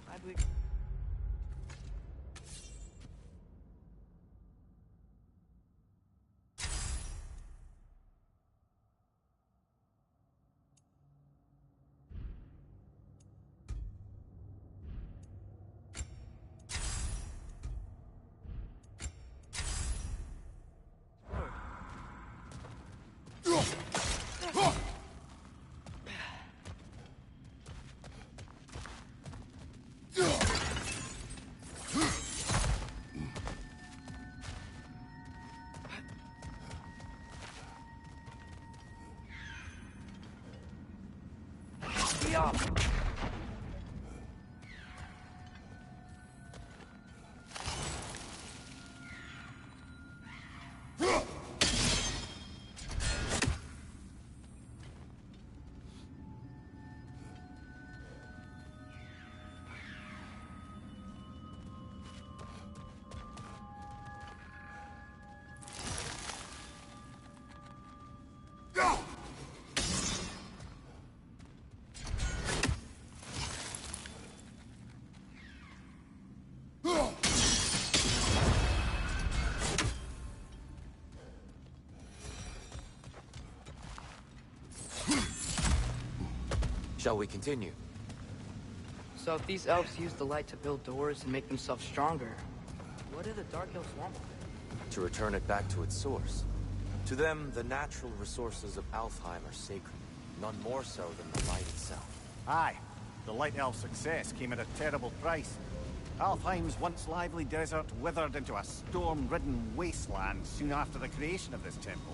Glad we... Shall we continue? So if these elves use the light to build doors and make themselves stronger, what do the Dark Elves want with it? To return it back to its source. To them, the natural resources of Alfheim are sacred, none more so than the light itself. Aye. The Light Elf's success came at a terrible price. Alfheim's once lively desert withered into a storm-ridden wasteland soon after the creation of this temple.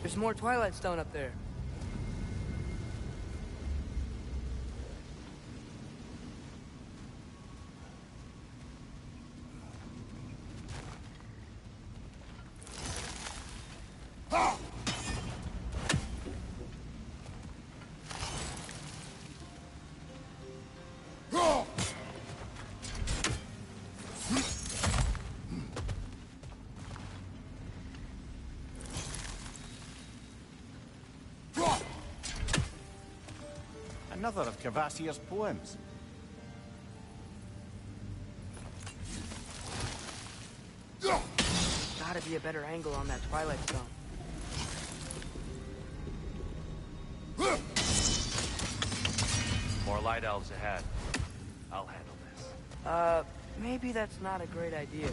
There's more Twilight Stone up there. Another of Kvasir's poems. Gotta be a better angle on that Twilight Stone. elves ahead. I'll handle this. Maybe that's not a great idea.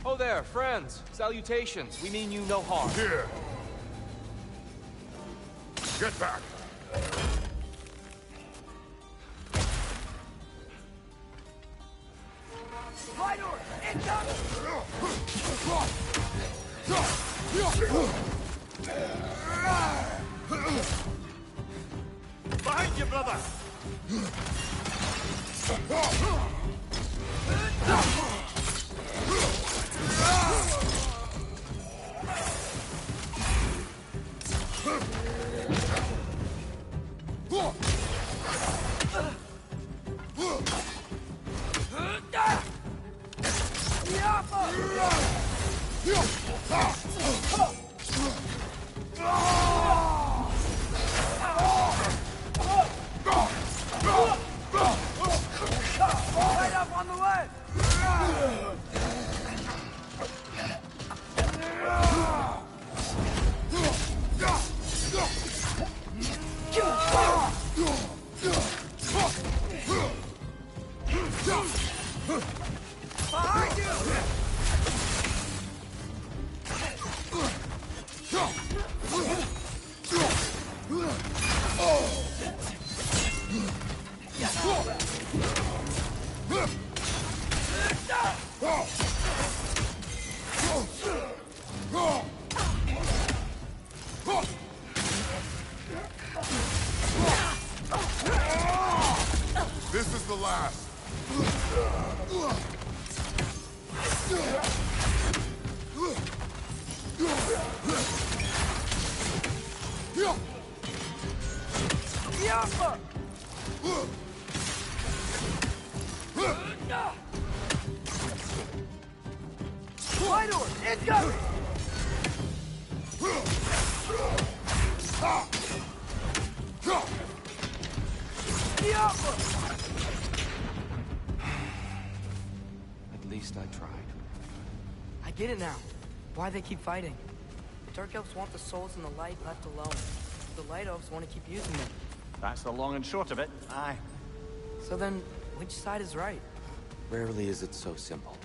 Oh there, friends. Salutations. We mean you no harm. Here! Get back! Right on! Incoming! Behind you, brother! Right up on the left! Behind you! This is the last. Yappa! Wide door! Incoming! Yappa! At least I tried. I get it now. Why they keep fighting. The Dark Elves want the souls in the light left alone. The Light Elves want to keep using them. That's the long and short of it. Aye. So then, which side is right? Rarely is it so simple.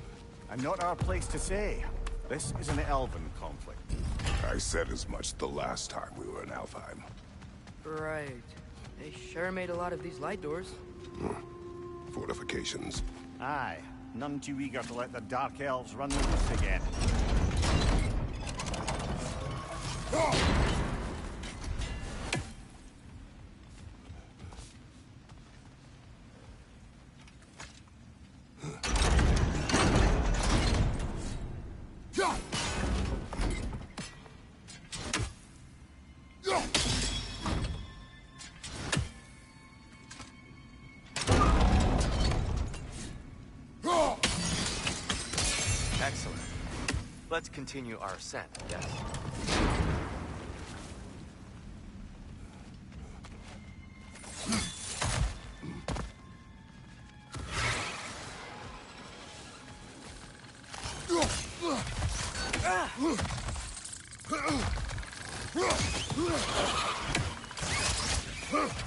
And not our place to say. This is an elven conflict. I said as much the last time we were in Alfheim. Right. They sure made a lot of these light doors. Fortifications. Aye. None too eager to let the Dark Elves run the roost again. Excellent. Let's continue our ascent, yes?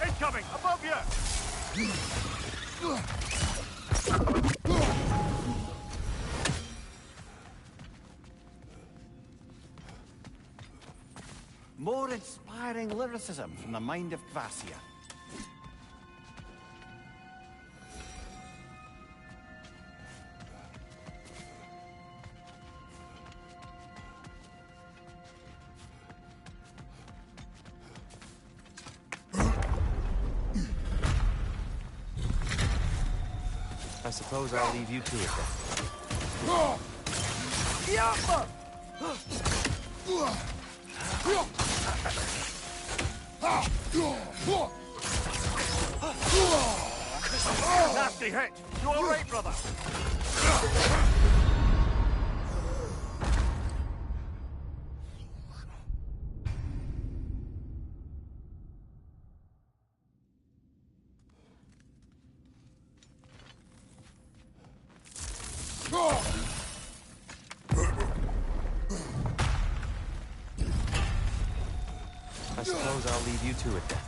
Incoming! Above you! More inspiring lyricism from the mind of Kvasir. I suppose I'll leave you to it then. Yappa! Nasty hit! You alright, brother? I suppose I'll leave you to it then.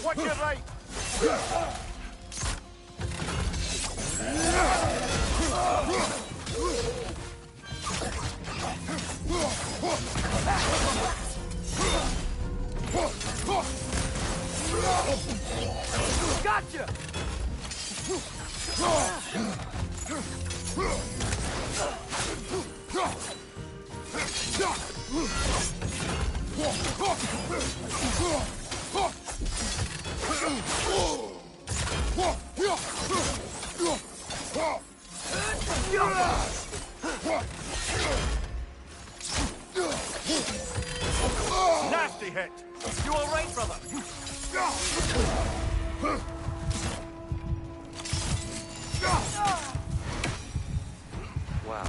Watch your right! Gotcha! Nasty hit! You all right, brother? Wow.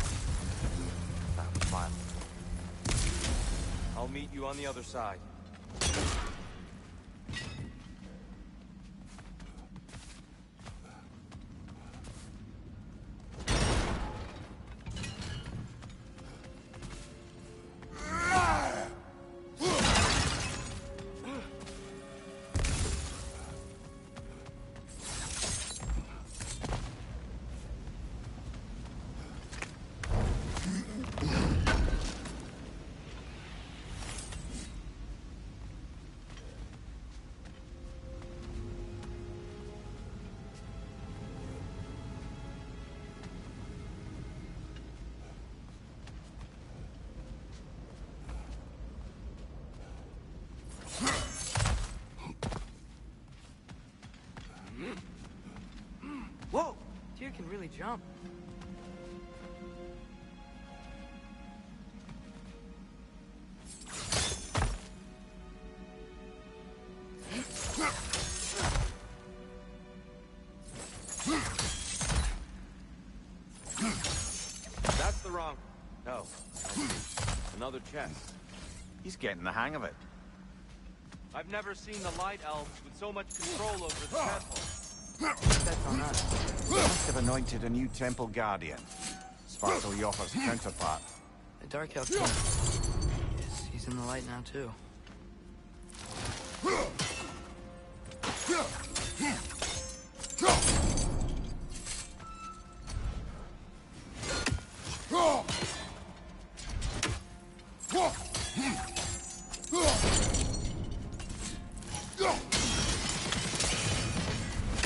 That was violent. I'll meet you on the other side. Whoa! Tyr can really jump. That's the wrong... Oh. Another chest. He's getting the hang of it. I've never seen the Light Elves with so much control over the temple. That's on us. They must have anointed a new temple guardian. Svartal Yoffa's counterpart. The Dark Elf King. Yes, he's in the light now, too.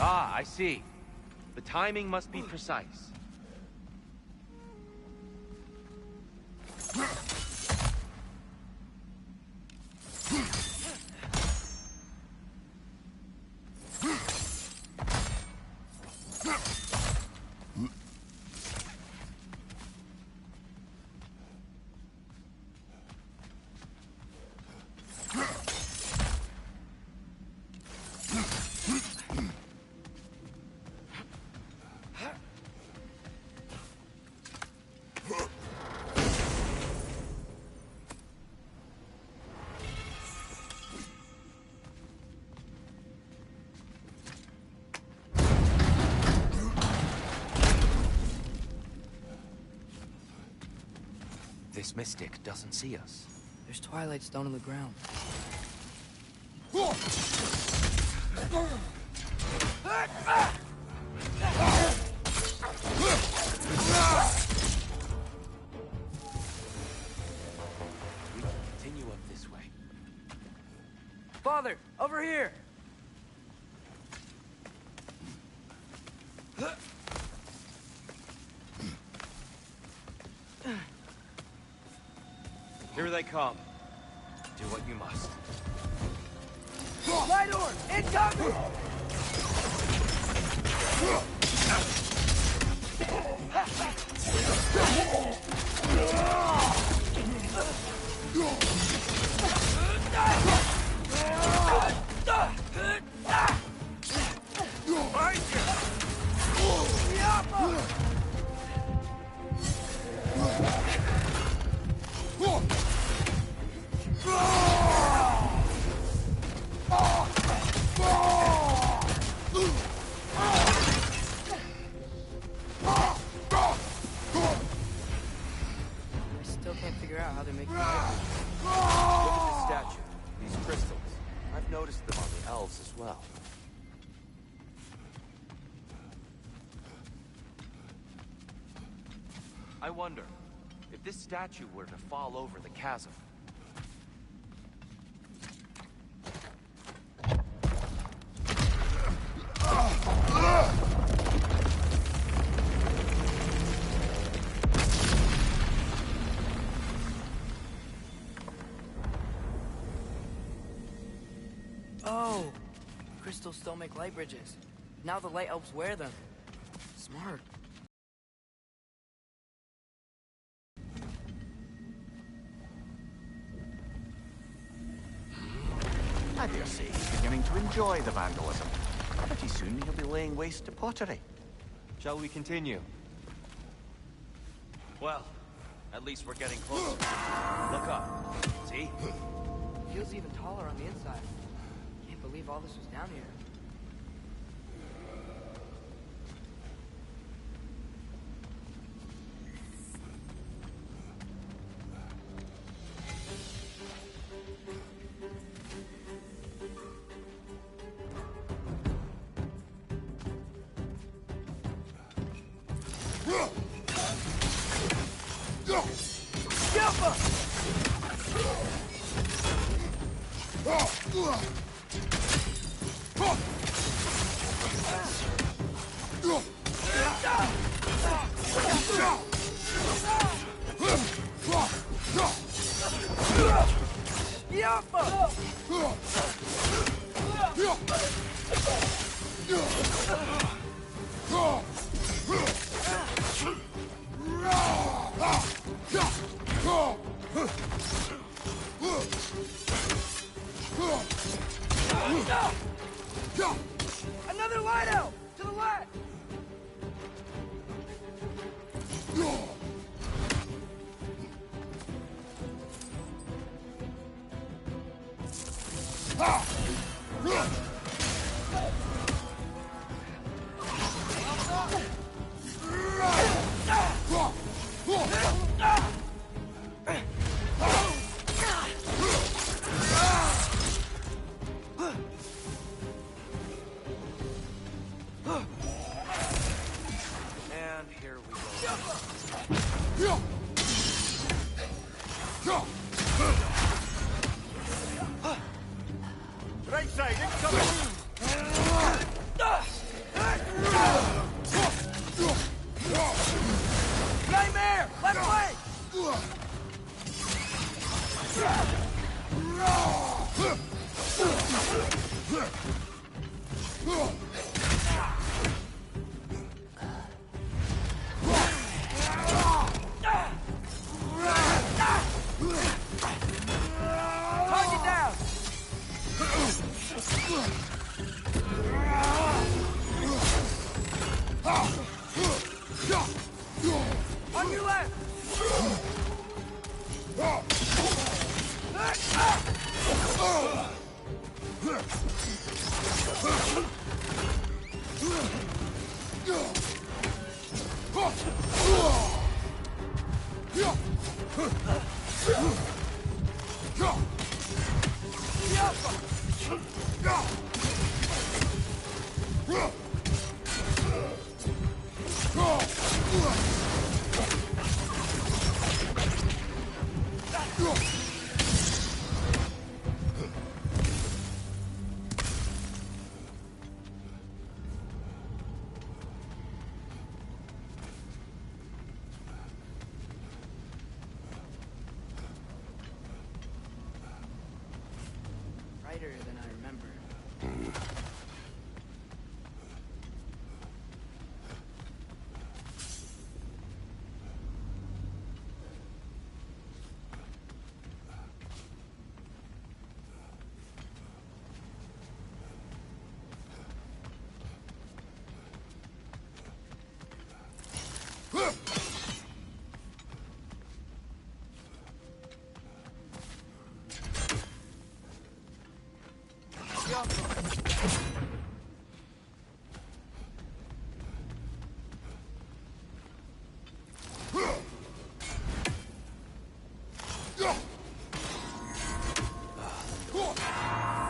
Ah, I see. The timing must be precise. This mystic doesn't see us. There's Twilight Stone in the ground. We can continue up this way. Father, over here! Here they come. Do what you must. Light orb! Incoming! can't figure out how they're making it. Look at this statue. These crystals. I've noticed them on the elves as well. I wonder, if this statue were to fall over the chasm... Oh! Crystals still make light bridges. Now the light elves wear them. Smart. I dare say he's beginning to enjoy the vandalism. Pretty soon he'll be laying waste to pottery. Shall we continue? Well, at least we're getting closer. Look up. See? Feels even taller on the inside. Can't believe all this was down here. Another light out! To the left! And here we go. Right side, incoming! Nightmare! Left flank! Target down! On your left! Brighter than I remember.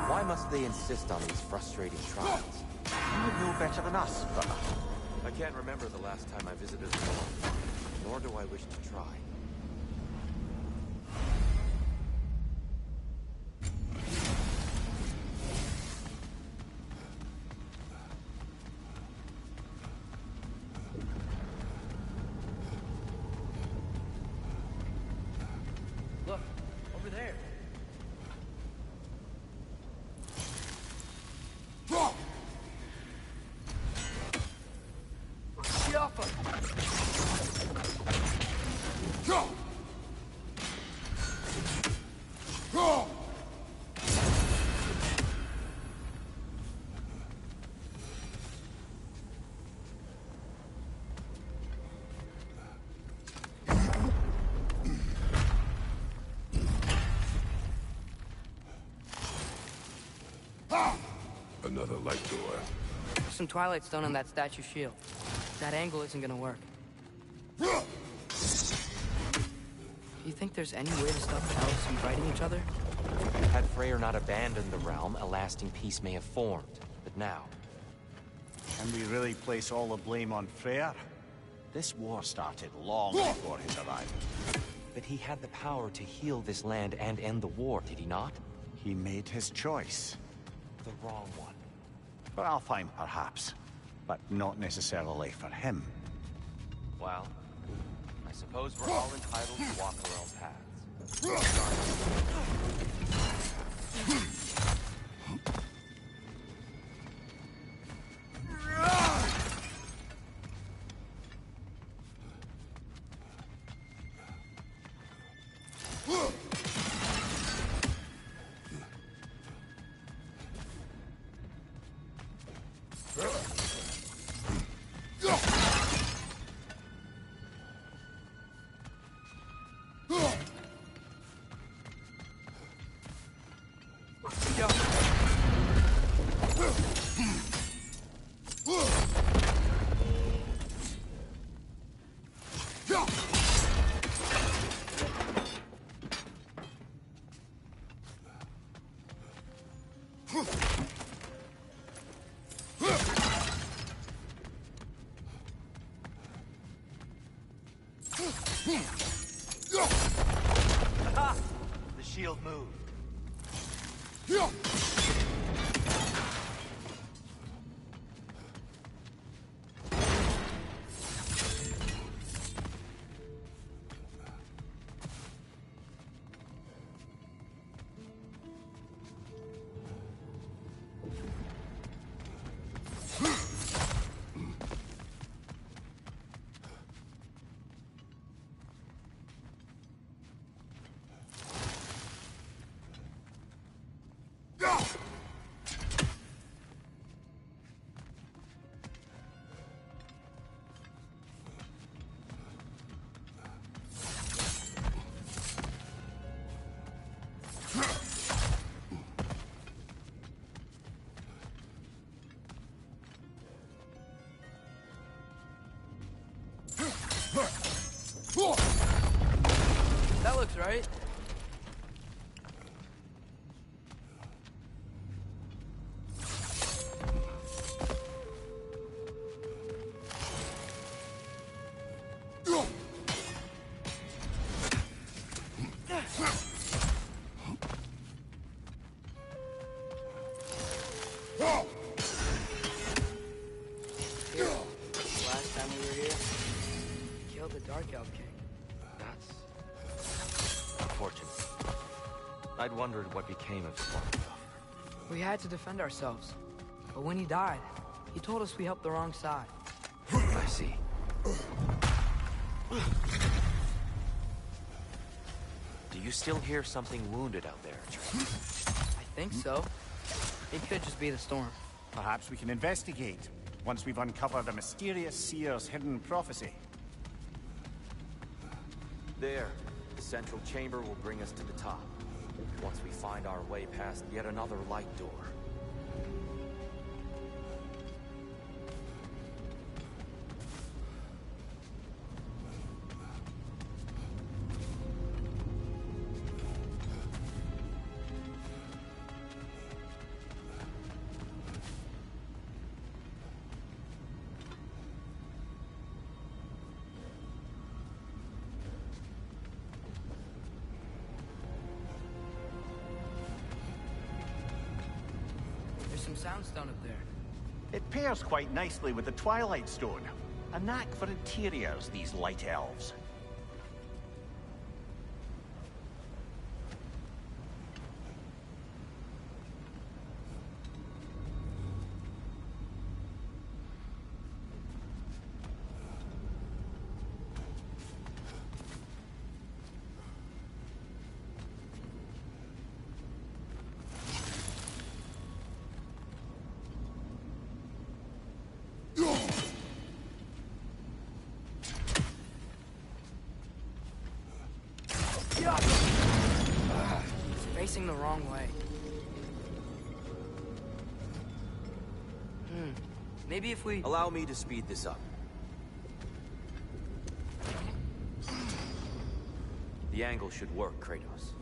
Why must they insist on these frustrating trials? You would know better than us, brother. I can't remember the last time I visited the north, nor do I wish to try. Look, over there. Get off him! Another light door. There's some Twilight Stone on that statue shield. That angle isn't gonna work. Do you think there's any way to stop the elves from fighting each other? Had Freyr not abandoned the realm, a lasting peace may have formed. But now... Can we really place all the blame on Freyr? This war started long before his arrival. But he had the power to heal this land and end the war, did he not? He made his choice. The wrong one. For Alfheim, perhaps. But not necessarily for him. Well, I suppose we're all entitled to walk our own paths. The shield moved. That looks right. Here, last time we were here, we killed the Dark Elf King. That's... unfortunate. I'd wondered what became of Spark. We had to defend ourselves. But when he died, he told us we helped the wrong side. I see. Do you still hear something wounded out there, Trey? I think so. It could just be the storm. Perhaps we can investigate, once we've uncovered a mysterious seer's hidden prophecy. There. The central chamber will bring us to the top. Once we find our way past yet another light door. some soundstone up there. It pairs quite nicely with the Twilight Stone. A knack for interiors, these light elves. It's facing the wrong way. Maybe if we... Allow me to speed this up. The angle should work, Kratos.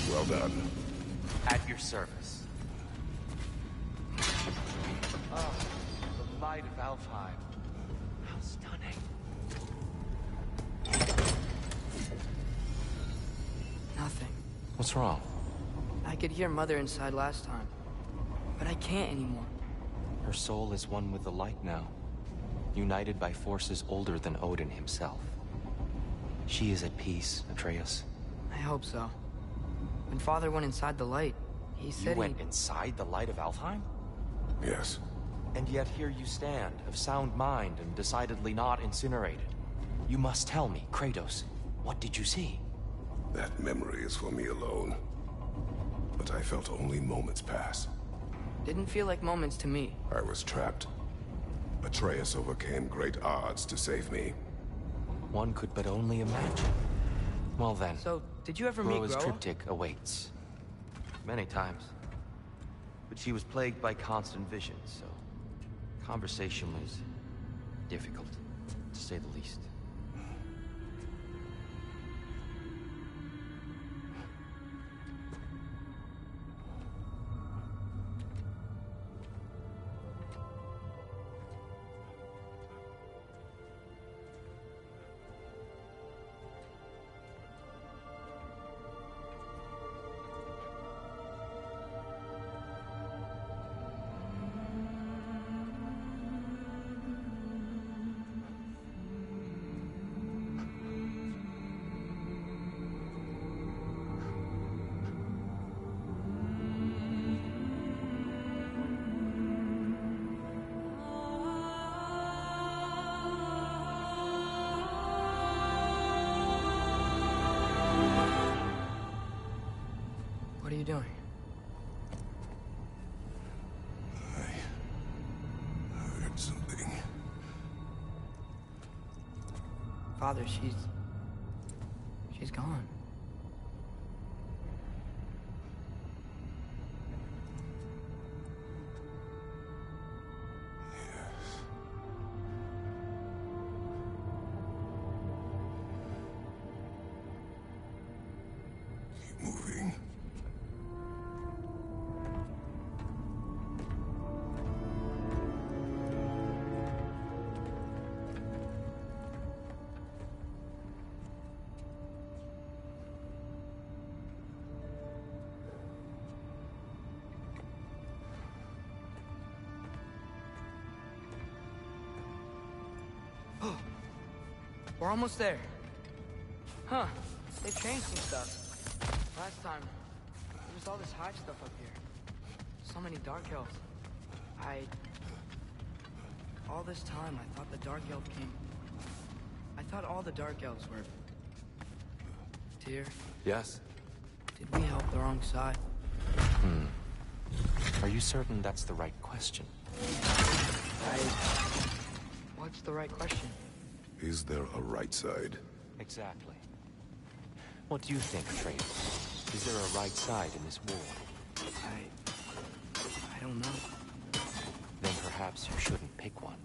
Well done. At your service. Oh, the light of Alfheim. How stunning. Nothing. What's wrong? I could hear Mother inside last time, but I can't anymore. Her soul is one with the light now, united by forces older than Odin himself. She is at peace, Atreus. I hope so. When Father went inside the light, he said You went inside the light of Alfheim? Yes. And yet here you stand, of sound mind and decidedly not incinerated. You must tell me, Kratos, what did you see? That memory is for me alone. But I felt only moments pass. Didn't feel like moments to me. I was trapped. Atreus overcame great odds to save me. One could but only imagine. Well then. So, did you ever meet Groa's Groa? triptych awaits. Many times. But she was plagued by constant visions, so conversation was difficult, to say the least. What are you doing? I heard something. Father, she's gone. Keep moving. We're almost there. Huh. They've changed some stuff. Last time, there was all this hive stuff up here. So many Dark Elves. All this time, I thought the Dark Elf King... I thought all the Dark Elves were... Tyr, Yes? did we help the wrong side? Are you certain that's the right question? What's the right question? Is there a right side? Exactly. What do you think, Atreus? Is there a right side in this war? I don't know. Then perhaps you shouldn't pick one.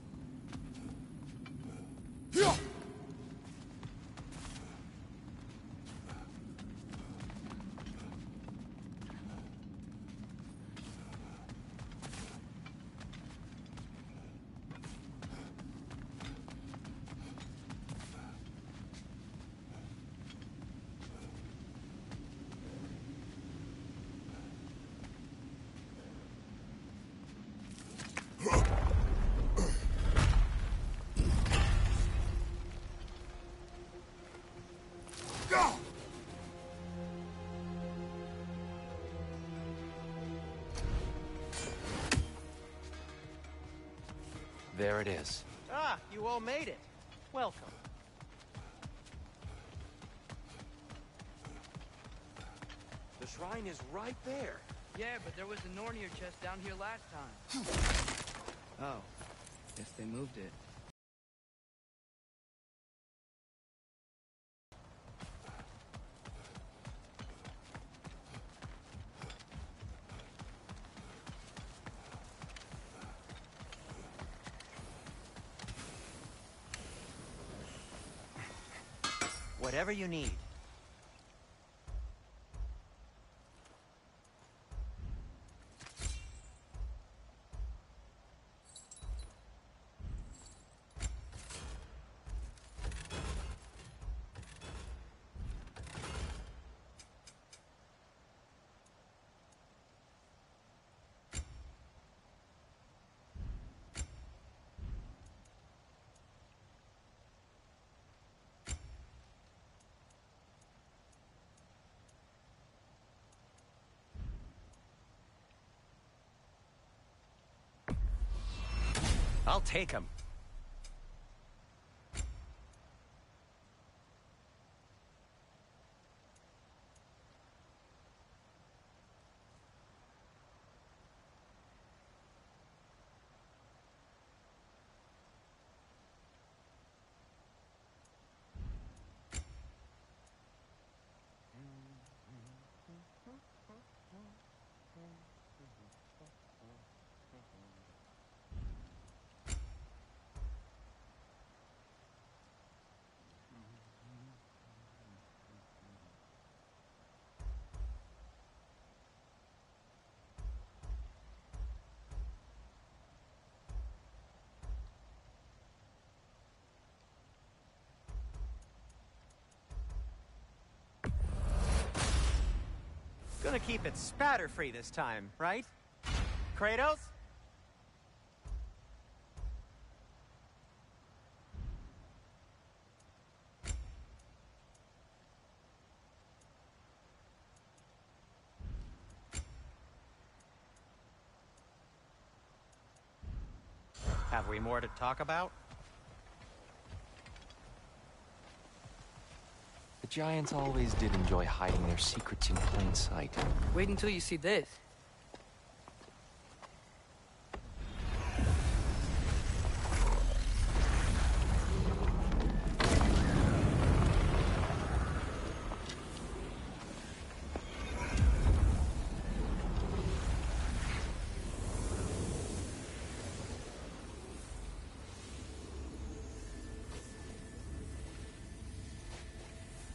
There it is. Ah, you all made it. Welcome. The shrine is right there. Yeah, but there was a Nornir chest down here last time. Oh, guess they moved it. Whatever you need. I'll take him. Gonna keep it spatter-free this time, right? Kratos? Have we more to talk about? The Giants always did enjoy hiding their secrets in plain sight. Wait until you see this.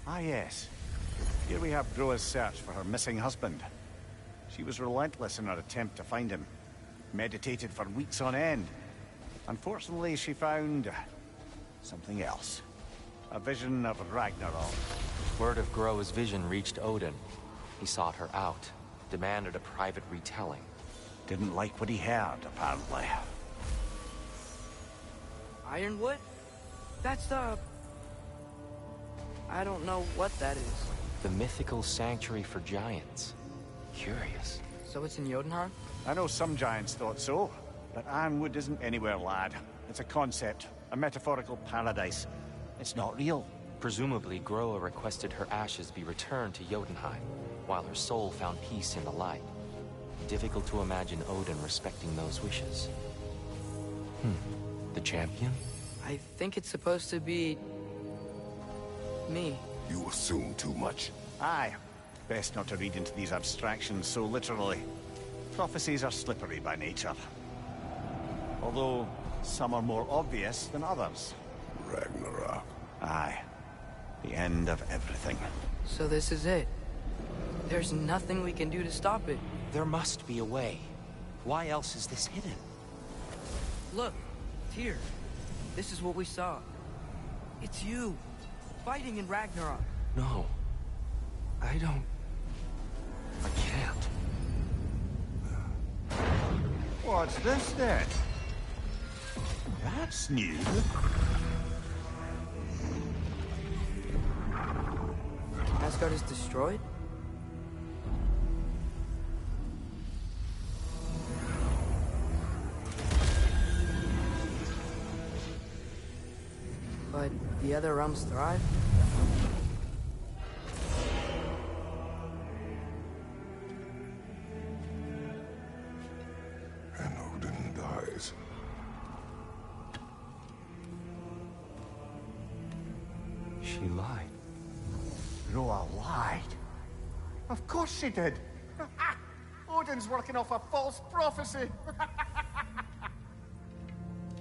Ah, yes. Here we have Groa's search for her missing husband. She was relentless in her attempt to find him. Meditated for weeks on end. Unfortunately, she found something else. A vision of Ragnarok. Word of Groa's vision reached Odin. He sought her out, demanded a private retelling. Didn't like what he heard, apparently. Ironwood? That's the... I don't know what that is. The mythical sanctuary for giants. Curious. So it's in Jotunheim? I know some giants thought so, but Ironwood isn't anywhere, lad. It's a concept, a metaphorical paradise. It's not real. Presumably, Groa requested her ashes be returned to Jotunheim, while her soul found peace in the light. Difficult to imagine Odin respecting those wishes. The champion? I think it's supposed to be... me. You assume too much. Aye, Best not to read into these abstractions so literally. Prophecies are slippery by nature. Although, some are more obvious than others. Ragnarok. Aye. The end of everything. So this is it. There's nothing we can do to stop it. There must be a way. Why else is this hidden? Look, Tyr. This is what we saw. It's you, fighting in Ragnarok. No. I can't. What's this then? That's new. Asgard is destroyed? But the other realms thrive? And Odin dies. She lied. Roa lied. Of course she did. Odin's working off a false prophecy.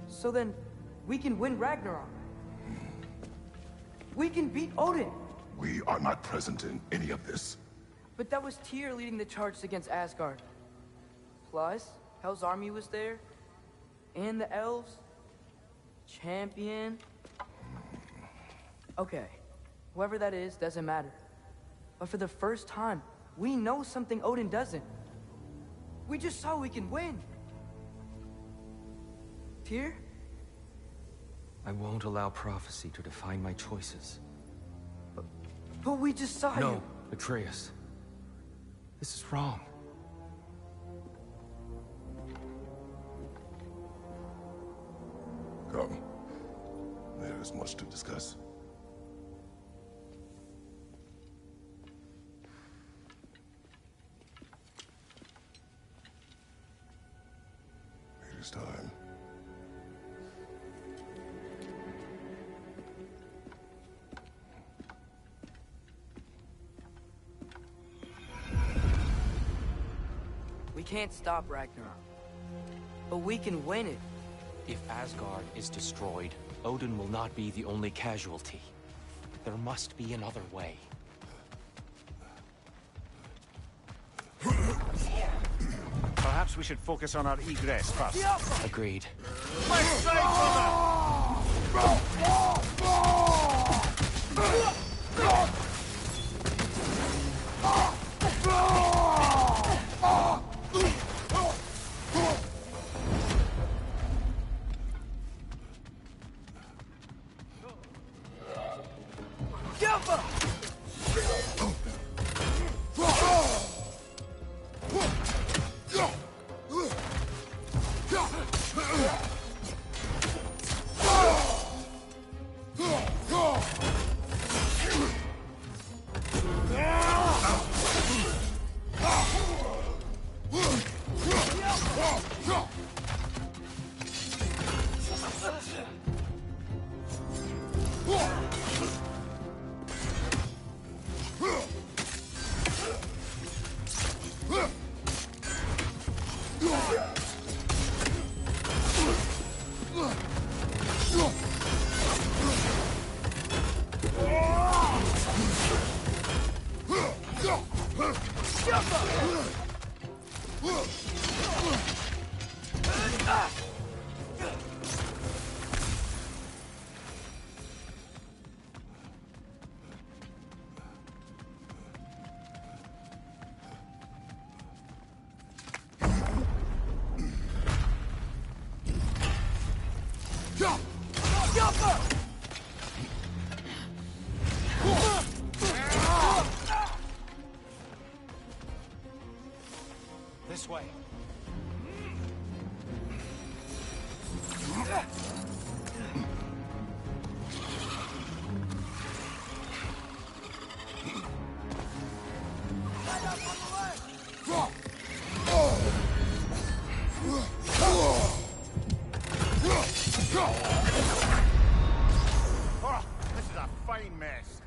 So then, we can win Ragnarok. We can beat Odin. We are not present in any of this. But that was Tyr leading the charge against Asgard. Plus, Hell's army was there. And the elves. Champion. Okay. Whoever that is, doesn't matter. But for the first time, we know something Odin doesn't. We just saw we can win. Tyr? I won't allow prophecy to define my choices. But we just saw you. No, Atreus. This is wrong. Come. There is much to discuss. It is time. We can't stop Ragnarok. But we can win it. If Asgard is destroyed, Odin will not be the only casualty. There must be another way. Perhaps we should focus on our egress first. Agreed. This way. Oh, this is a fine mess.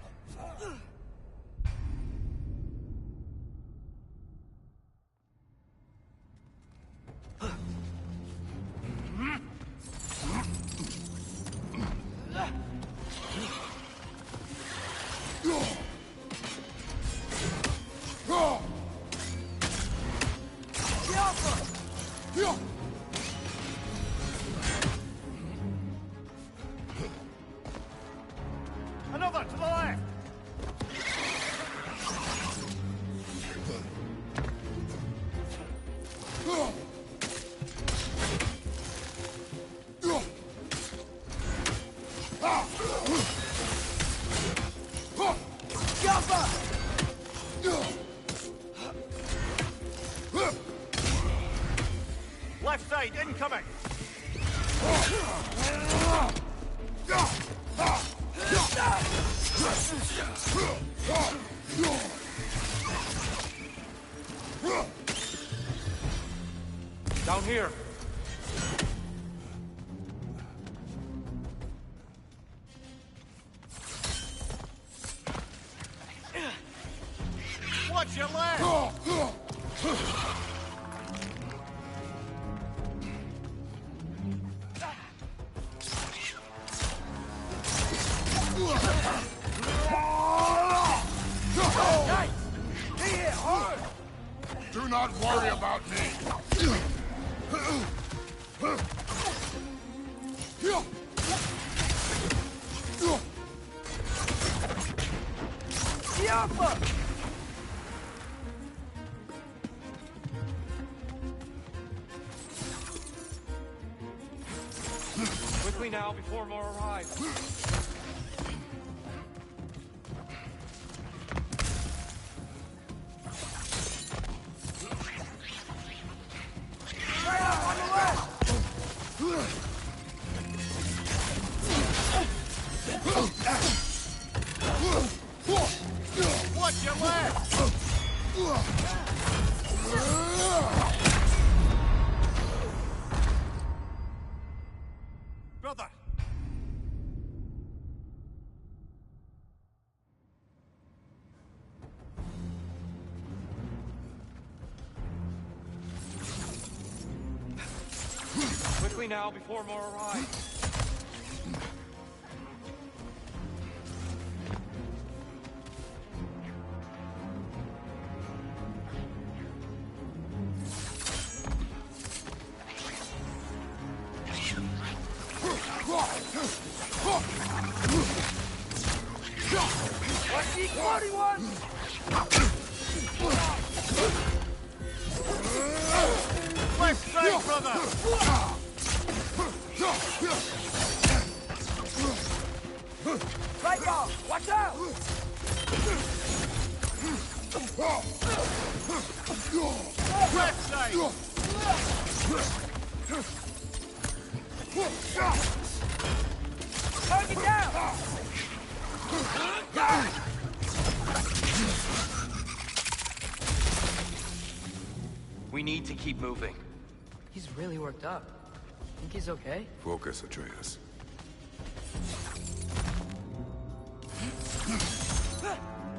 Left side, incoming! Down here. Watch your left! Do not worry about me. Quickly now before more arrive. Watch your left! Brother! Quickly now before more arrive. Left side, brother! Right ball! Watch out! Left side! Target down! We need to keep moving. He's really worked up. Think he's okay? Focus, Atreus.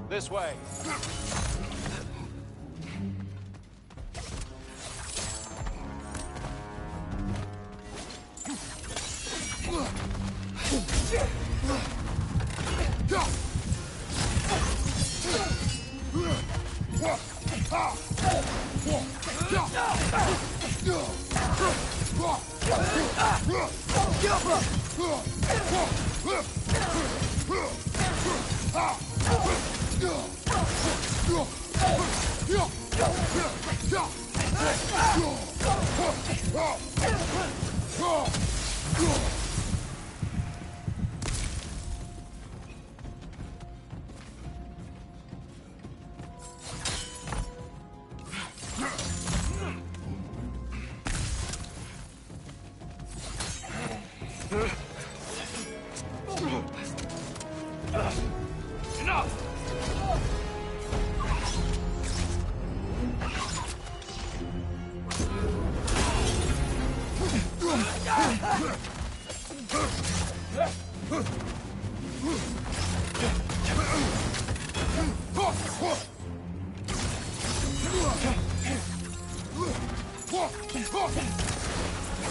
This way.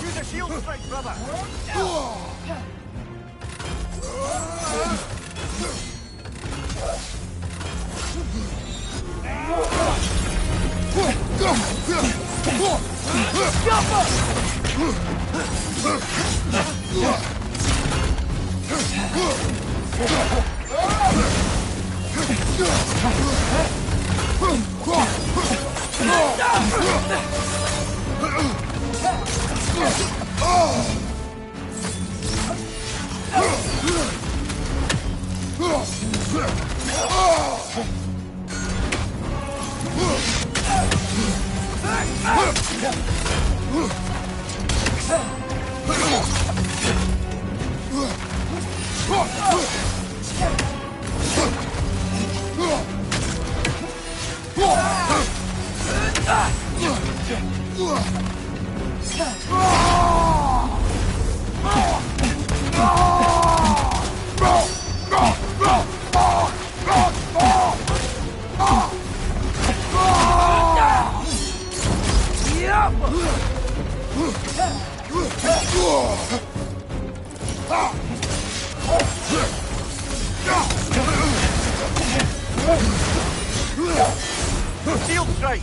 Use a shield strike, brother! Oh! Shield strike!